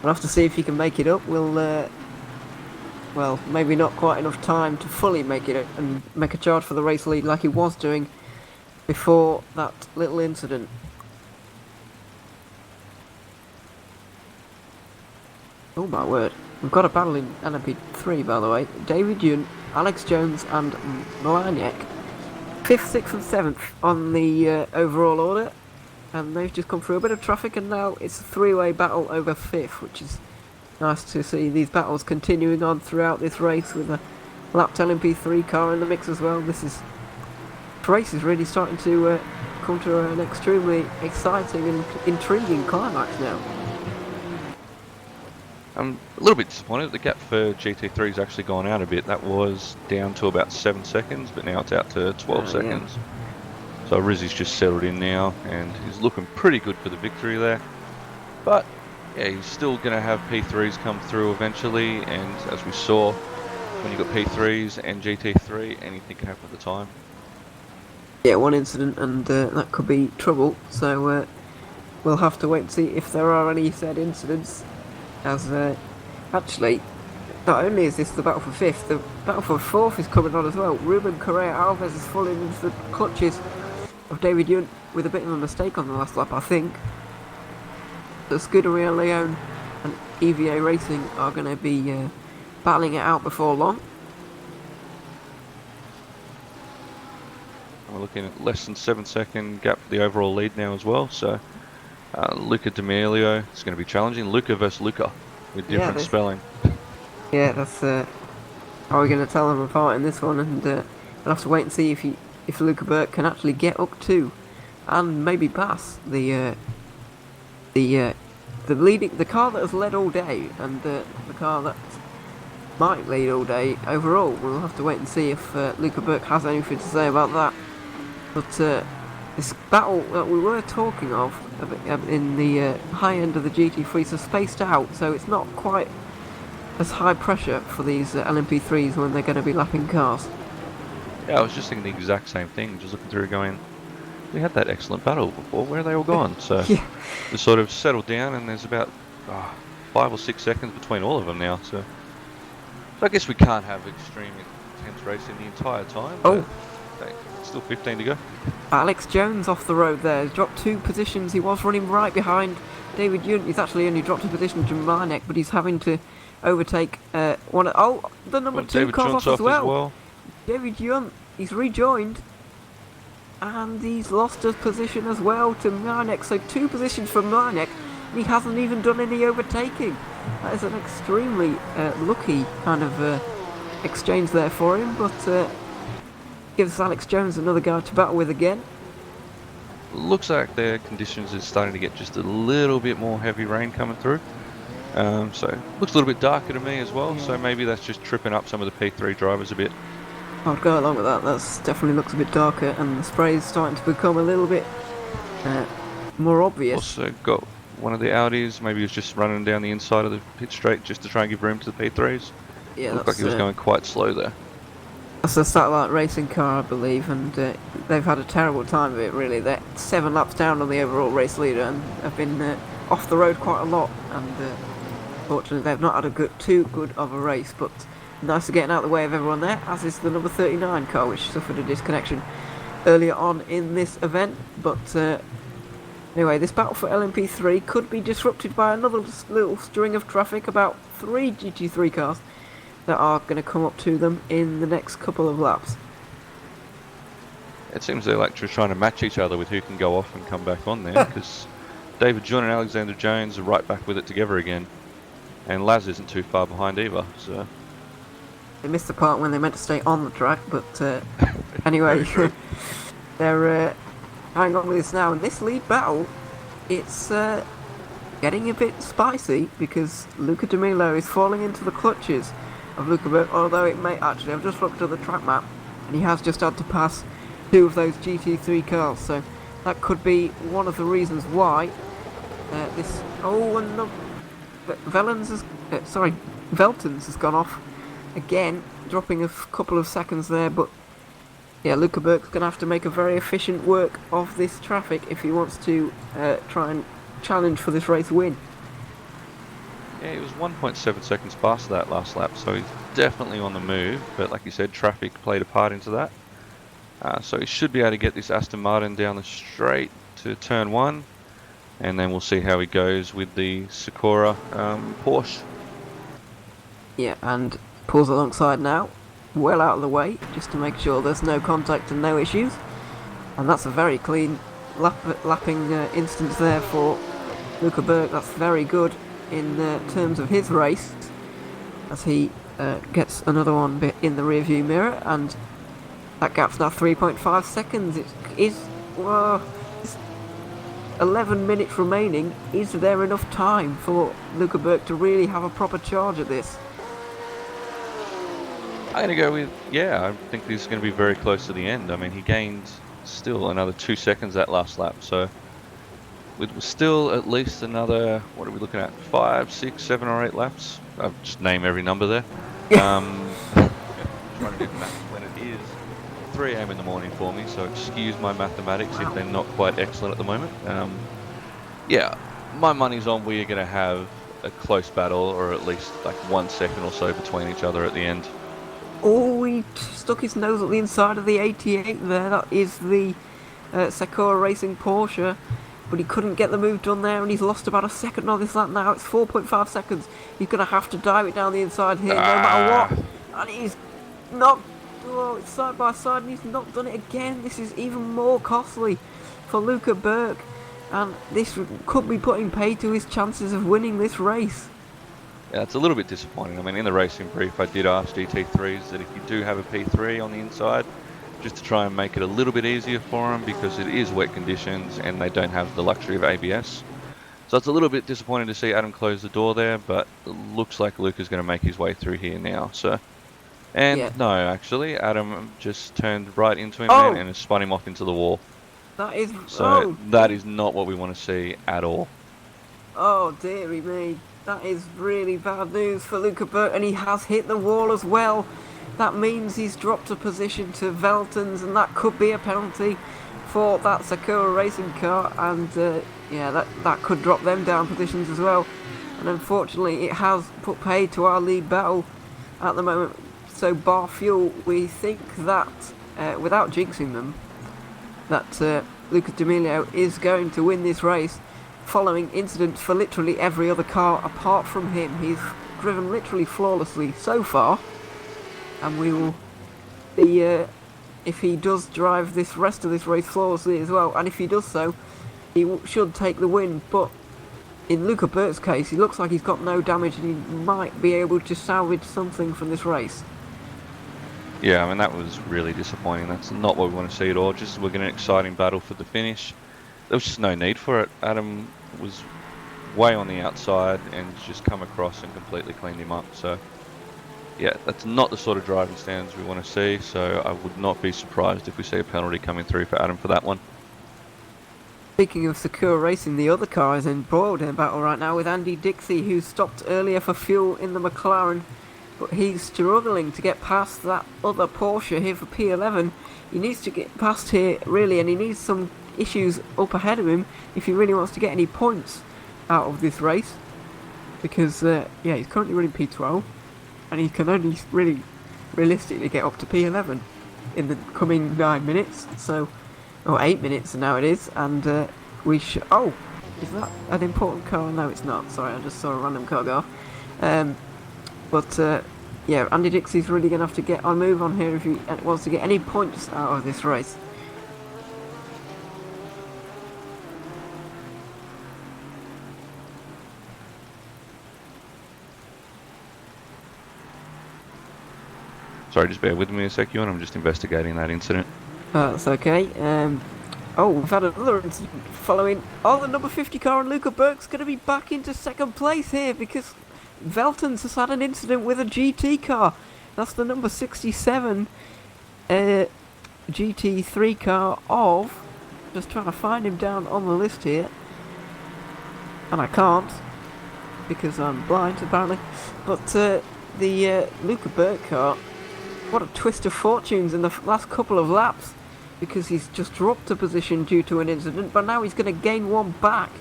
we'll have to see if he can make it up. Well, maybe not quite enough time to fully make it and make a charge for the race lead like he was doing before that little incident. Oh my word. We've got a battle in LMP3, by the way. David Yoon, Alex Jones and Malaniak. 5th, 6th and 7th on the overall order. And they've just come through a bit of traffic, and now it's a 3-way battle over 5th, which is nice to see these battles continuing on throughout this race with a lapped LMP3 car in the mix as well. This race is really starting to come to an extremely exciting and intriguing climax now. I'm a little bit disappointed. The gap for GT3 has actually gone out a bit. That was down to about 7 seconds, but now it's out to 12 seconds. Yeah. So Rizzy's just settled in now, and he's looking pretty good for the victory there. But yeah, he's still going to have P3s come through eventually, and as we saw, when you've got P3s and GT3, anything can happen at the time. Yeah, one incident and that could be trouble, so we'll have to wait and see if there are any said incidents, as actually, not only is this the battle for 5th, the battle for 4th is coming on as well. Ruben Correa Alves is falling into the clutches of David Yoon with a bit of a mistake on the last lap, I think. The Scuderia Leone and EVA Racing are going to be battling it out before long. We're looking at less than 7 second gap for the overall lead now as well, so Luca D'Amelio is going to be challenging. Luca versus Luca with different spelling. Yeah, that's Are we going to tell them apart in this one? And we'll have to wait and see if Luca Burke can actually get up to and maybe pass the the car that has led all day and the car that might lead all day overall. We'll have to wait and see if Luca Burke has anything to say about that. But this battle that we were talking of in the high end of the GT3s is spaced out, so it's not quite as high pressure for these LMP3s when they're going to be lapping cars. Yeah, I was just thinking the exact same thing, just looking through going, we had that excellent battle before, where are they all gone? So Yeah. they sort of settled down and there's about 5 or 6 seconds between all of them now, so I guess we can't have extreme intense racing the entire time. Oh. But still 15 to go. Alex Jones off the road there. He's dropped 2 positions. He was running right behind David Yunt. He's actually only dropped a position to Marnek, but he's having to overtake the number 2 David car's Junt's off as well. David Yunt, he's rejoined. And he's lost a position as well to Marnek. So 2 positions for Marnek. He hasn't even done any overtaking. That is an extremely lucky kind of exchange there for him, but gives Alex Jones another guy to battle with again. Looks like their conditions is starting to get just a little bit more heavy rain coming through. So looks a little bit darker to me as well. Yeah. So maybe that's just tripping up some of the P3 drivers a bit. I'd go along with that. That definitely looks a bit darker, and the spray is starting to become a little bit more obvious. Also got one of the Audis. Maybe he was just running down the inside of the pit straight just to try and give room to the P3s. Yeah, looked like he was going quite slow there. That's a satellite racing car, I believe, and they've had a terrible time of it, really. They're 7 laps down on the overall race leader and have been off the road quite a lot, and fortunately they've not had too good of a race, but nice to getting out of the way of everyone there, as is the number 39 car, which suffered a disconnection earlier on in this event. But anyway, this battle for LMP3 could be disrupted by another little string of traffic, about 3 GT3 cars that are going to come up to them in the next couple of laps. It seems they're like just trying to match each other with who can go off and come back on there, because David John and Alexander Jones are right back with it together again, and Laz isn't too far behind either. So they missed the part when they meant to stay on the track, but anyway, they're hanging on with this now, and this lead battle, it's getting a bit spicy, because Luca Di Milo is falling into the clutches of Luca Burke, although it may actually, I've just looked at the track map, and he has just had to pass 2 of those GT3 cars, so that could be one of the reasons why Veltons has gone off again, dropping a couple of seconds there, but yeah, Luca Burke's going to have to make a very efficient work of this traffic if he wants to try and challenge for this race win. Yeah, he was 1.7 seconds past that last lap, so he's definitely on the move, but like you said, traffic played a part into that. So he should be able to get this Aston Martin down the straight to turn 1, and then we'll see how he goes with the Sakura Porsche. Yeah, and pulls alongside now, well out of the way, just to make sure there's no contact and no issues. And that's a very clean lapping instance there for Luca Burke. That's very good in terms of his race, as he gets another one in the rear view mirror, and that gap's now 3.5 seconds. It is, well, 11 minutes remaining. Is there enough time for Luca Burke to really have a proper charge at this? I'm going to go with, yeah, I think this is going to be very close to the end. I mean, he gained still another 2 seconds that last lap, so with still at least another, what are we looking at, 5, 6, 7 or 8 laps? I'll just name every number there. Trying to do maths when it is 3 AM in the morning for me, so excuse my mathematics if they're not quite excellent at the moment. Yeah, my money's on we are going to have a close battle, or at least like 1 second or so between each other at the end. Oh, he stuck his nose at the inside of the 88 there. That is the Sakura Racing Porsche, but he couldn't get the move done there, and he's lost about a second on this lap now. It's 4.5 seconds. He's going to have to dive it down the inside here, no matter what. And he's not, it's side by side, and he's not done it again. This is even more costly for Luca Burke, and this could be putting pay to his chances of winning this race. Yeah, it's a little bit disappointing. I mean, in the racing brief, I did ask GT3s that if you do have a P3 on the inside, just to try and make it a little bit easier for them because it is wet conditions and they don't have the luxury of ABS. So it's a little bit disappointing to see Adam close the door there, but it looks like Luke is going to make his way through here now. So, Yeah. and no, actually, Adam just turned right into him then Oh, and has spun him off into the wall. that is. So Oh, that is not what we want to see at all. oh, dearie me. That is really bad news for Luca Burt, and he has hit the wall as well. That means he's dropped a position to Velton's, and that could be a penalty for that Sakura racing car, and yeah, that could drop them down positions as well. And unfortunately, it has put paid to our lead battle at the moment. So, bar fuel, we think that, without jinxing them, that Lucas D'Amelio is going to win this race, following incidents for literally every other car apart from him. He's driven literally flawlessly so far, and we will be, if he does drive this rest of this race flawlessly as well, and if he does so, he should take the win. But in Luca Burt's case, he looks like he's got no damage, and he might be able to salvage something from this race. Yeah, I mean, that was really disappointing. That's not what we want to see at all. Just we're getting an exciting battle for the finish. There was just no need for it. Adam was way on the outside and just come across and completely cleaned him up. So, yeah, that's not the sort of driving standards we want to see. So I would not be surprised if we see a penalty coming through for Adam for that one. Speaking of Sakura Racing, the other car is embroiled in a battle right now with Andy Dixie, who stopped earlier for fuel in the McLaren, but he's struggling to get past that other Porsche here for P11. He needs to get past here, really, and he needs some issues up ahead of him if he really wants to get any points out of this race, because, yeah, he's currently running P12, and he can only really realistically get up to P11 in the coming 9 minutes, so, or 8 minutes now it is, and we should, oh, is that an important car? No, it's not, sorry, I just saw a random car go off. But yeah, Andy Dixie's really going to have to get on move on here if he wants to get any points out of this race. Sorry, just bear with me a sec, Ewan. I'm just investigating that incident. That's okay. Oh, we've had another incident following. Oh, the number 50 car and Luca Burke's going to be back into second place here because Velton's has had an incident with a GT car. That's the number 67 GT3 car of... Just trying to find him down on the list here. And I can't, because I'm blind apparently. But the Luca Burke car, what a twist of fortunes in the last couple of laps. Because he's just dropped a position due to an incident, but now he's going to gain one back.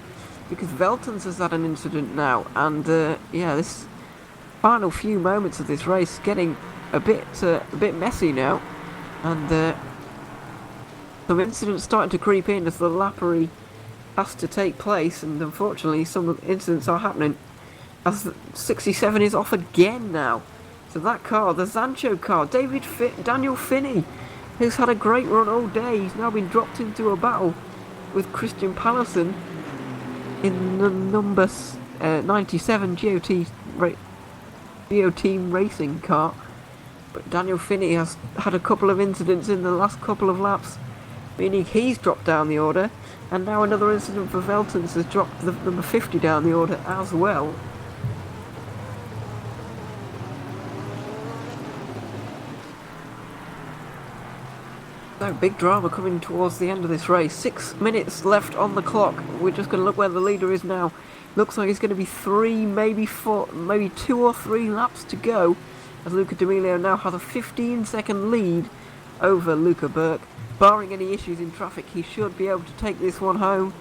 Because Velton's has had an incident now, and yeah, this final few moments of this race getting a bit messy now, and some incidents starting to creep in as the lappery has to take place, and unfortunately some incidents are happening as the 67 is off again now. So that car, the Zancho car, Daniel Finney, who's had a great run all day, he's now been dropped into a battle with Christian Pallison in the number 97 Team Racing car. But Daniel Finney has had a couple of incidents in the last couple of laps, meaning he's dropped down the order, and now another incident for Veltons has dropped the number 50 down the order as well. So, big drama coming towards the end of this race. 6 minutes left on the clock. We're just going to look where the leader is now. Looks like it's going to be 3, maybe 4, maybe 2 or 3 laps to go, as Luca D'Amelio now has a 15-second lead over Luca Burke. Barring any issues in traffic, he should be able to take this one home.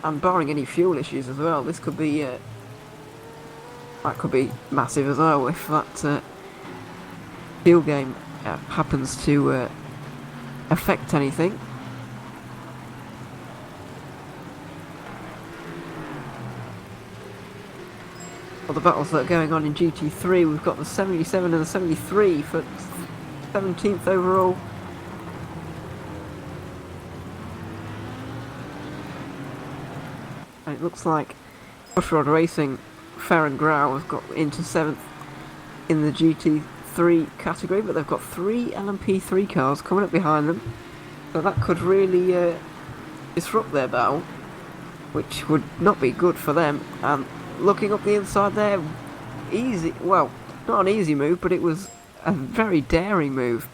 And barring any fuel issues as well, this could be that could be massive as well if that fuel game happens to affect anything. Well, the battles that are going on in GT3, we've got the 77 and the 73 for 17th overall. And it looks like Bushrod Racing Farron Grau has got into 7th in the GT3 category, but they've got 3 LMP3 cars coming up behind them, so that could really disrupt their battle, which would not be good for them. And looking up the inside there, easy, well, not an easy move, but it was a very daring move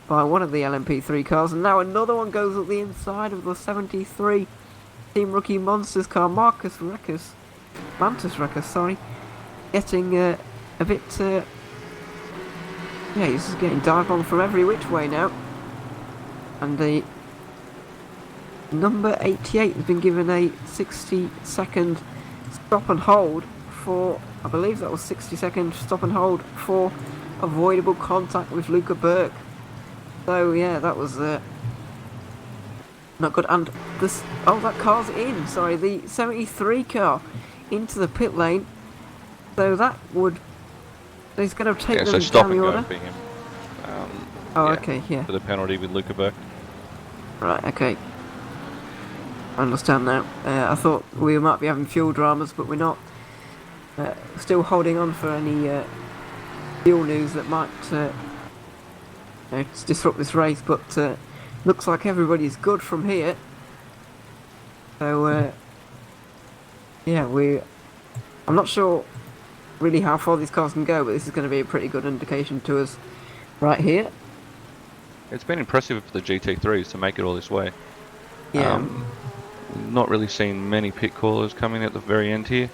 by one of the LMP3 cars, and now another one goes up the inside of the 73 Team Rookie Monsters car. Mantis Reckers, sorry, getting a bit, yeah, he's just getting dive bombed from every which way now. And the number 88 has been given a 60-second stop and hold for, I believe that was 60-second stop and hold for avoidable contact with Luca Burke. So yeah, that was not good. And this, oh, that car's in. Sorry, the 73 car into the pit lane. So that would, he's going to take them so stop down and the go order. for him. Oh, okay, yeah. For the penalty with Luca Burke. Right, okay. I understand now. I thought we might be having fuel dramas, but we're not. Still holding on for any fuel news that might disrupt this race, but looks like everybody's good from here. So, yeah, I'm not sure really how far these cars can go, but this is going to be a pretty good indication to us right here. It's been impressive for the GT3s to make it all this way. Yeah. Not really seen many pit callers coming at the very end here.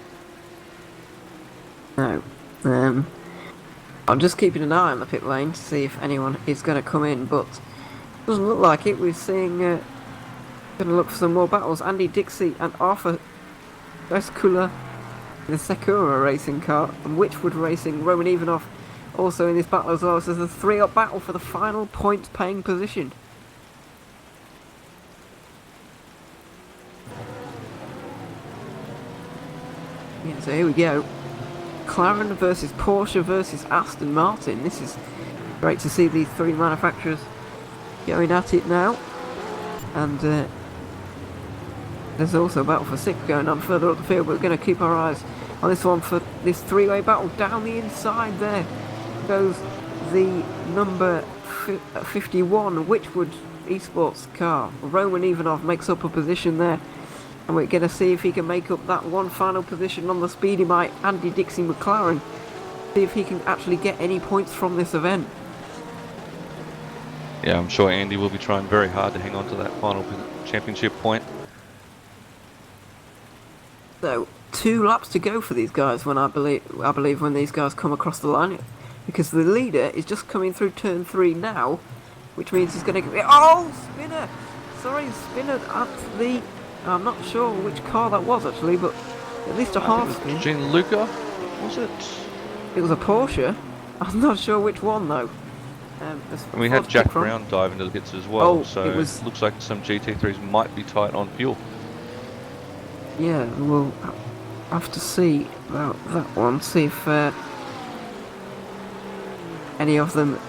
No. I'm just keeping an eye on the pit lane to see if anyone is going to come in, but doesn't look like it. We're seeing going to look for some more battles. Andy Dixie and Arthur Escula in the Sakura racing car, and Witchwood Racing, Roman Ivanov also in this battle as well. So there's a 3-up battle for the final points paying position. Yeah, so here we go. McLaren versus Porsche versus Aston Martin. This is great to see these 3 manufacturers going at it now. And there's also a battle for 6 going on further up the field, but we're going to keep our eyes on this one for this 3-way battle. Down the inside there goes the number 51 Witchwood Esports car. Roman Ivanov makes up a position there, and we're going to see if he can make up that one final position on the speedy by Andy Dixie McLaren. See if he can actually get any points from this event. Yeah, I'm sure Andy will be trying very hard to hang on to that final championship point. So 2 laps to go for these guys when I believe when these guys come across the line, because the leader is just coming through turn 3 now, which means he's going to get, oh, Spinner! Sorry, Spinner at the, I'm not sure which car that was actually, but at least a half spin. Gianluca, was it? It was a Porsche. I'm not sure which one though. And we had Jack Brown dive into the pits as well, so it looks like some GT3s might be tight on fuel. Yeah, we'll have to see about that one, see if any of them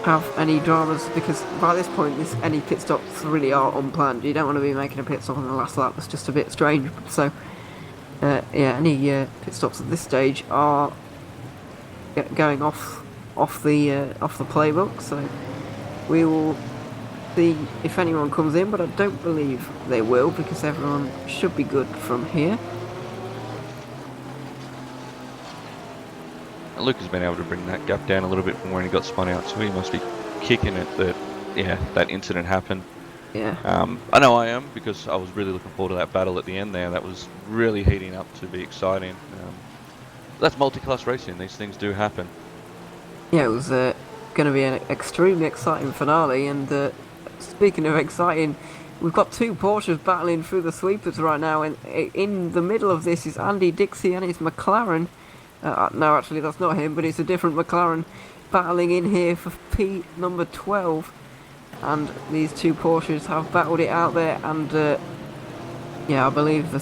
have any dramas, because by this point any pit stops really are unplanned. You don't want to be making a pit stop on the last lap, that's just a bit strange. So yeah, any pit stops at this stage are going off the playbook, so we will see if anyone comes in, but I don't believe they will, because everyone should be good from here. And Luke has been able to bring that gap down a little bit from where he got spun out, so he must be kicking it that, yeah, that incident happened. Yeah. I know I am, because I was really looking forward to that battle at the end there. That was really heating up to be exciting. That's multi-class racing, these things do happen. Yeah, it was going to be an extremely exciting finale, and speaking of exciting, we've got 2 Porsches battling through the sweepers right now, and in the middle of this is Andy Dixie and his McLaren. No, actually that's not him, but it's a different McLaren battling in here for P number 12, and these 2 Porsches have battled it out there, and yeah, I believe the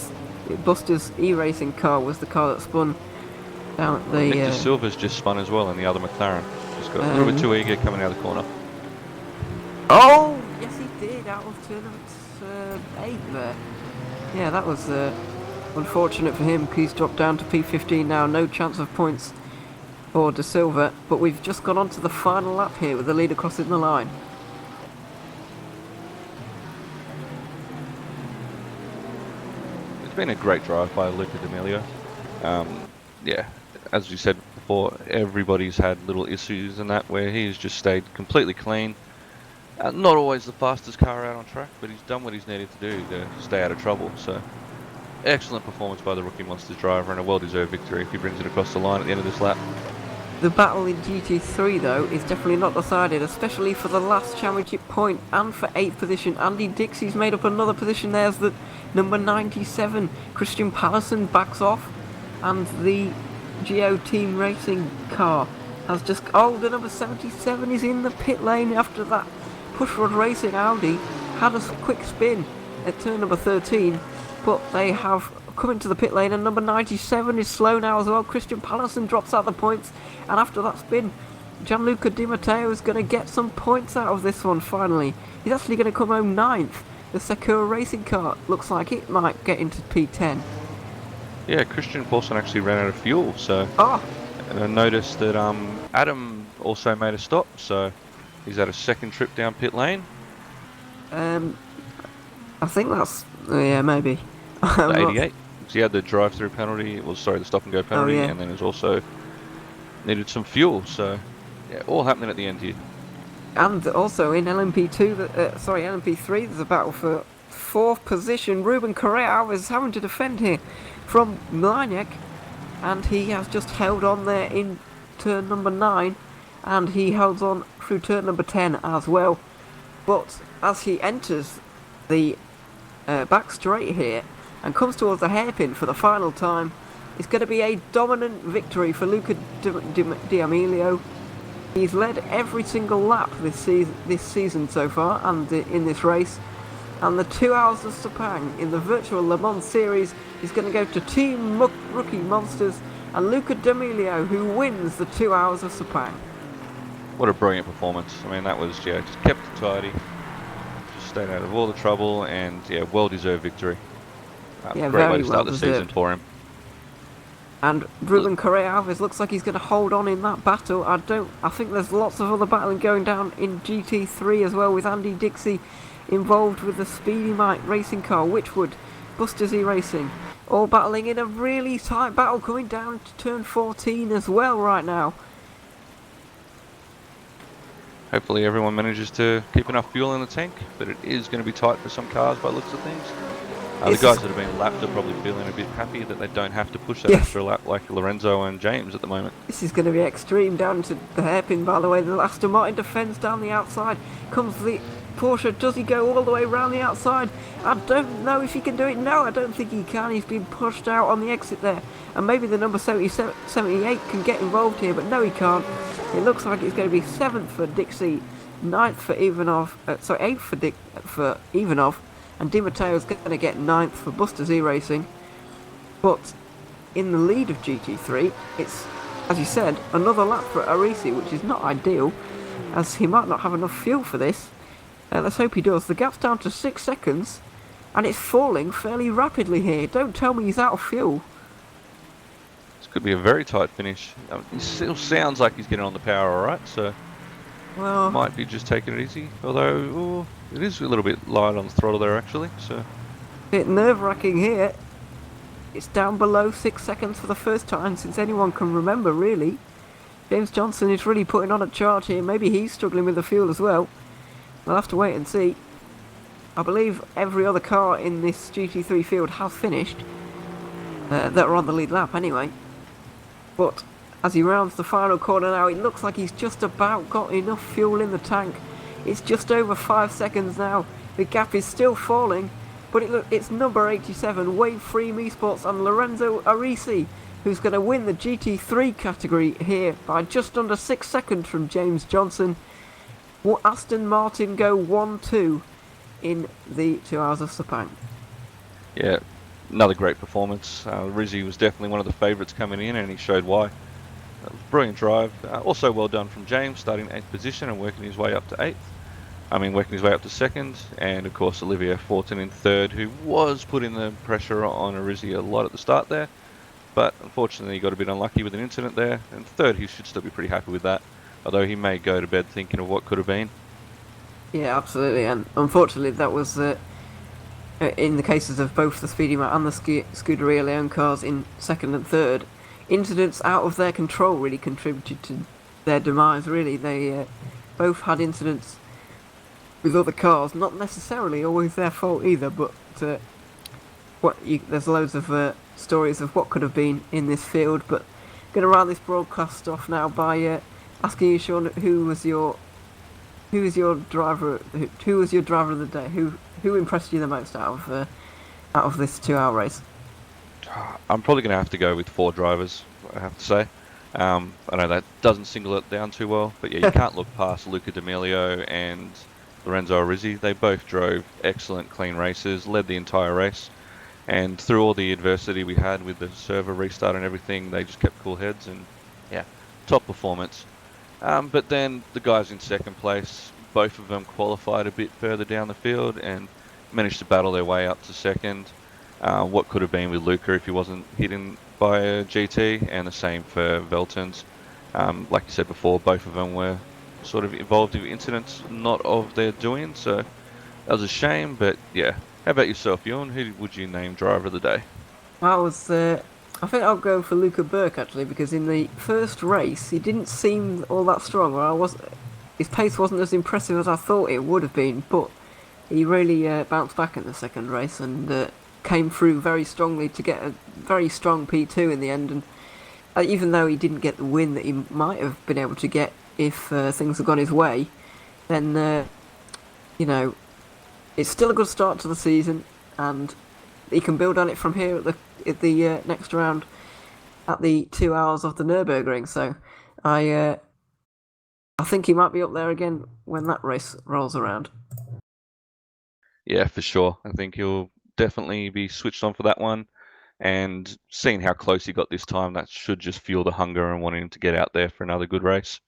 Buster's E-Racing car was the car that spun down at the... Nick De Silva's just spun as well in the other McLaren. Just got a little bit too eager coming out of the corner. Oh, yes he did, out of turn 8 there. Yeah, that was Unfortunate for him, he's dropped down to P15 now. No chance of points for De Silva. But we've just gone on to the final lap here with the leader crossing the line. It's been a great drive by Luca D'Amelio. Yeah, as you said before, everybody's had little issues and that where he's just stayed completely clean. Not always the fastest car out on track, but he's done what he's needed to do to stay out of trouble. So, excellent performance by the Rookie Monsters driver and a well-deserved victory if he brings it across the line at the end of this lap. The battle in GT3 though is definitely not decided, especially for the last championship point and for 8th position. Andy Dixie's made up another position there as the number 97. Christian Pallison backs off, and the Geo Team Racing car has just... Oh, the number 77 is in the pit lane after that. Pushrood Racing Audi had a quick spin at turn number 13, but they have come into the pit lane, and number 97 is slow now as well. Christian Pallison drops out the points, and after that spin, Gianluca Di Matteo is going to get some points out of this one finally. He's actually going to come home 9th. The Sakura Racing car looks like it might get into P10. Yeah, Christian Paulson actually ran out of fuel, so... And I noticed that Adam also made a stop, so he's had a second trip down pit lane. I think that's... yeah, maybe. The 88. So he had the drive-through penalty, the stop-and-go penalty, and then he's also needed some fuel, so... Yeah, all happening at the end here. And also in LMP3, there's a battle for 4th position. Ruben Correa is having to defend here from Mlaniak, and he has just held on there in turn number 9, and he holds on through turn number 10 as well. But as he enters the back straight here and comes towards the hairpin for the final time, it's going to be a dominant victory for Luca D'Amelio. He's led every single lap this season so far, and in this race. And the 2 hours of Sepang in the virtual Le Mans series is going to go to Team Rookie Monsters and Luca D'Amelio, who wins the 2 hours of Sepang. What a brilliant performance. I mean, that was, just kept it tidy. Just stayed out of all the trouble, and, well-deserved victory. Great way to start the season for him. And Ruben Correa Alves looks like he's going to hold on in that battle. I think there's lots of other battling going down in GT3 as well, with Andy Dixie involved with the Speedy Mike racing car, Witchwood, Buster Z Racing, all battling in a really tight battle coming down to turn 14 as well right now. Hopefully everyone manages to keep enough fuel in the tank, but it is going to be tight for some cars by the looks of things. The guys that have been lapped are probably feeling a bit happy that they don't have to push that extra lap like Lorenzo and James at the moment. This is going to be extreme down to the hairpin, by the way. The Aston Martin defends down the outside. Comes the Porsche. Does he go all the way around the outside? I don't know if he can do it. No, I don't think he can. He's been pushed out on the exit there. And maybe the number 78 can get involved here, but no, he can't. It looks like it's going to be 7th for Dixie, 9th for Ivanov, 8th for Ivanov. And Di Matteo's going to get 9th for Buster Z Racing. But in the lead of GT3, it's, as you said, another lap for Arisi, which is not ideal, as he might not have enough fuel for this. Let's hope he does. The gap's down to 6 seconds, and it's falling fairly rapidly here. Don't tell me he's out of fuel. This could be a very tight finish. It still sounds like he's getting on the power alright, so... Well, might be just taking it easy, although it is a little bit light on the throttle there actually, so... A bit nerve-wracking here. It's down below 6 seconds for the first time since anyone can remember, really. James Johnson is really putting on a charge here. Maybe he's struggling with the fuel as well. We'll have to wait and see. I believe every other car in this GT3 field has finished. That are on the lead lap anyway. But as he rounds the final corner now, it looks like he's just about got enough fuel in the tank. It's just over 5 seconds now. The gap is still falling, but it's number 87, Wave 3 Esports, and Lorenzo Arisi, who's going to win the GT3 category here by just under 6 seconds from James Johnson. Will Aston Martin go 1-2 in the 2 hours of Sepang? Yeah, another great performance. Rizzi was definitely one of the favourites coming in, and he showed why. Brilliant drive. Also well done from James, starting 8th position and working his way up to 8th. working his way up to second, and of course Olivier Fortin in third, who was putting the pressure on Arizzi a lot at the start there, but unfortunately he got a bit unlucky with an incident there, and third he should still be pretty happy with that, although he may go to bed thinking of what could have been. Yeah, absolutely, and unfortunately that was in the cases of both the Speedy Mac and the Scuderia Leon cars in second and third, incidents out of their control really contributed to their demise. Really, they both had incidents with other cars, not necessarily always their fault either, but there's loads of stories of what could have been in this field. But going to round this broadcast off now by asking you, Sean, who was your driver? Who was your driver of the day? Who impressed you the most out of this 2-hour race? I'm probably going to have to go with 4 drivers, I have to say. I know that doesn't single it down too well, but yeah, you can't look past Luca D'Amelio and Lorenzo Arizzi. They both drove excellent, clean races, led the entire race, and through all the adversity we had with the server restart and everything, they just kept cool heads, and yeah, top performance. But then the guys in second place, both of them qualified a bit further down the field and managed to battle their way up to second. What could have been with Luca if he wasn't hidden by a GT, and the same for Veltons. Like you said before, both of them were sort of involved in incidents not of their doing, so that was a shame, but yeah. How about yourself, Ewan? Who would you name driver of the day? I think I'll go for Luca Burke actually, because in the first race he didn't seem all that strong. His pace wasn't as impressive as I thought it would have been, but he really bounced back in the second race and came through very strongly to get a very strong P2 in the end. And even though he didn't get the win that he might have been able to get if things had gone his way, then it's still a good start to the season, and he can build on it from here at the next round at the 2 hours of the Nürburgring. So I think he might be up there again when that race rolls around. Yeah, for sure. I think he'll definitely be switched on for that one. And seeing how close he got this time, that should just fuel the hunger and wanting to get out there for another good race.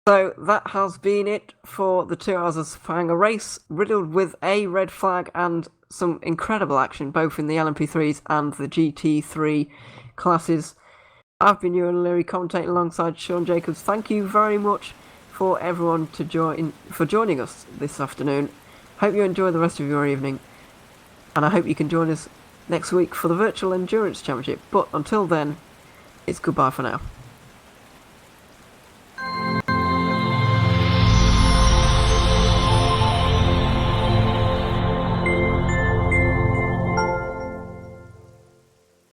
So that has been it for the 2 hours of Sepang, a race riddled with a red flag and some incredible action, both in the LMP3s and the GT3 classes. I've been Ewan Leary, commentating alongside Sean Jacobs. Thank you very much for everyone for joining us this afternoon. Hope you enjoy the rest of your evening, and I hope you can join us next week for the Virtual Endurance Championship. But until then, it's goodbye for now.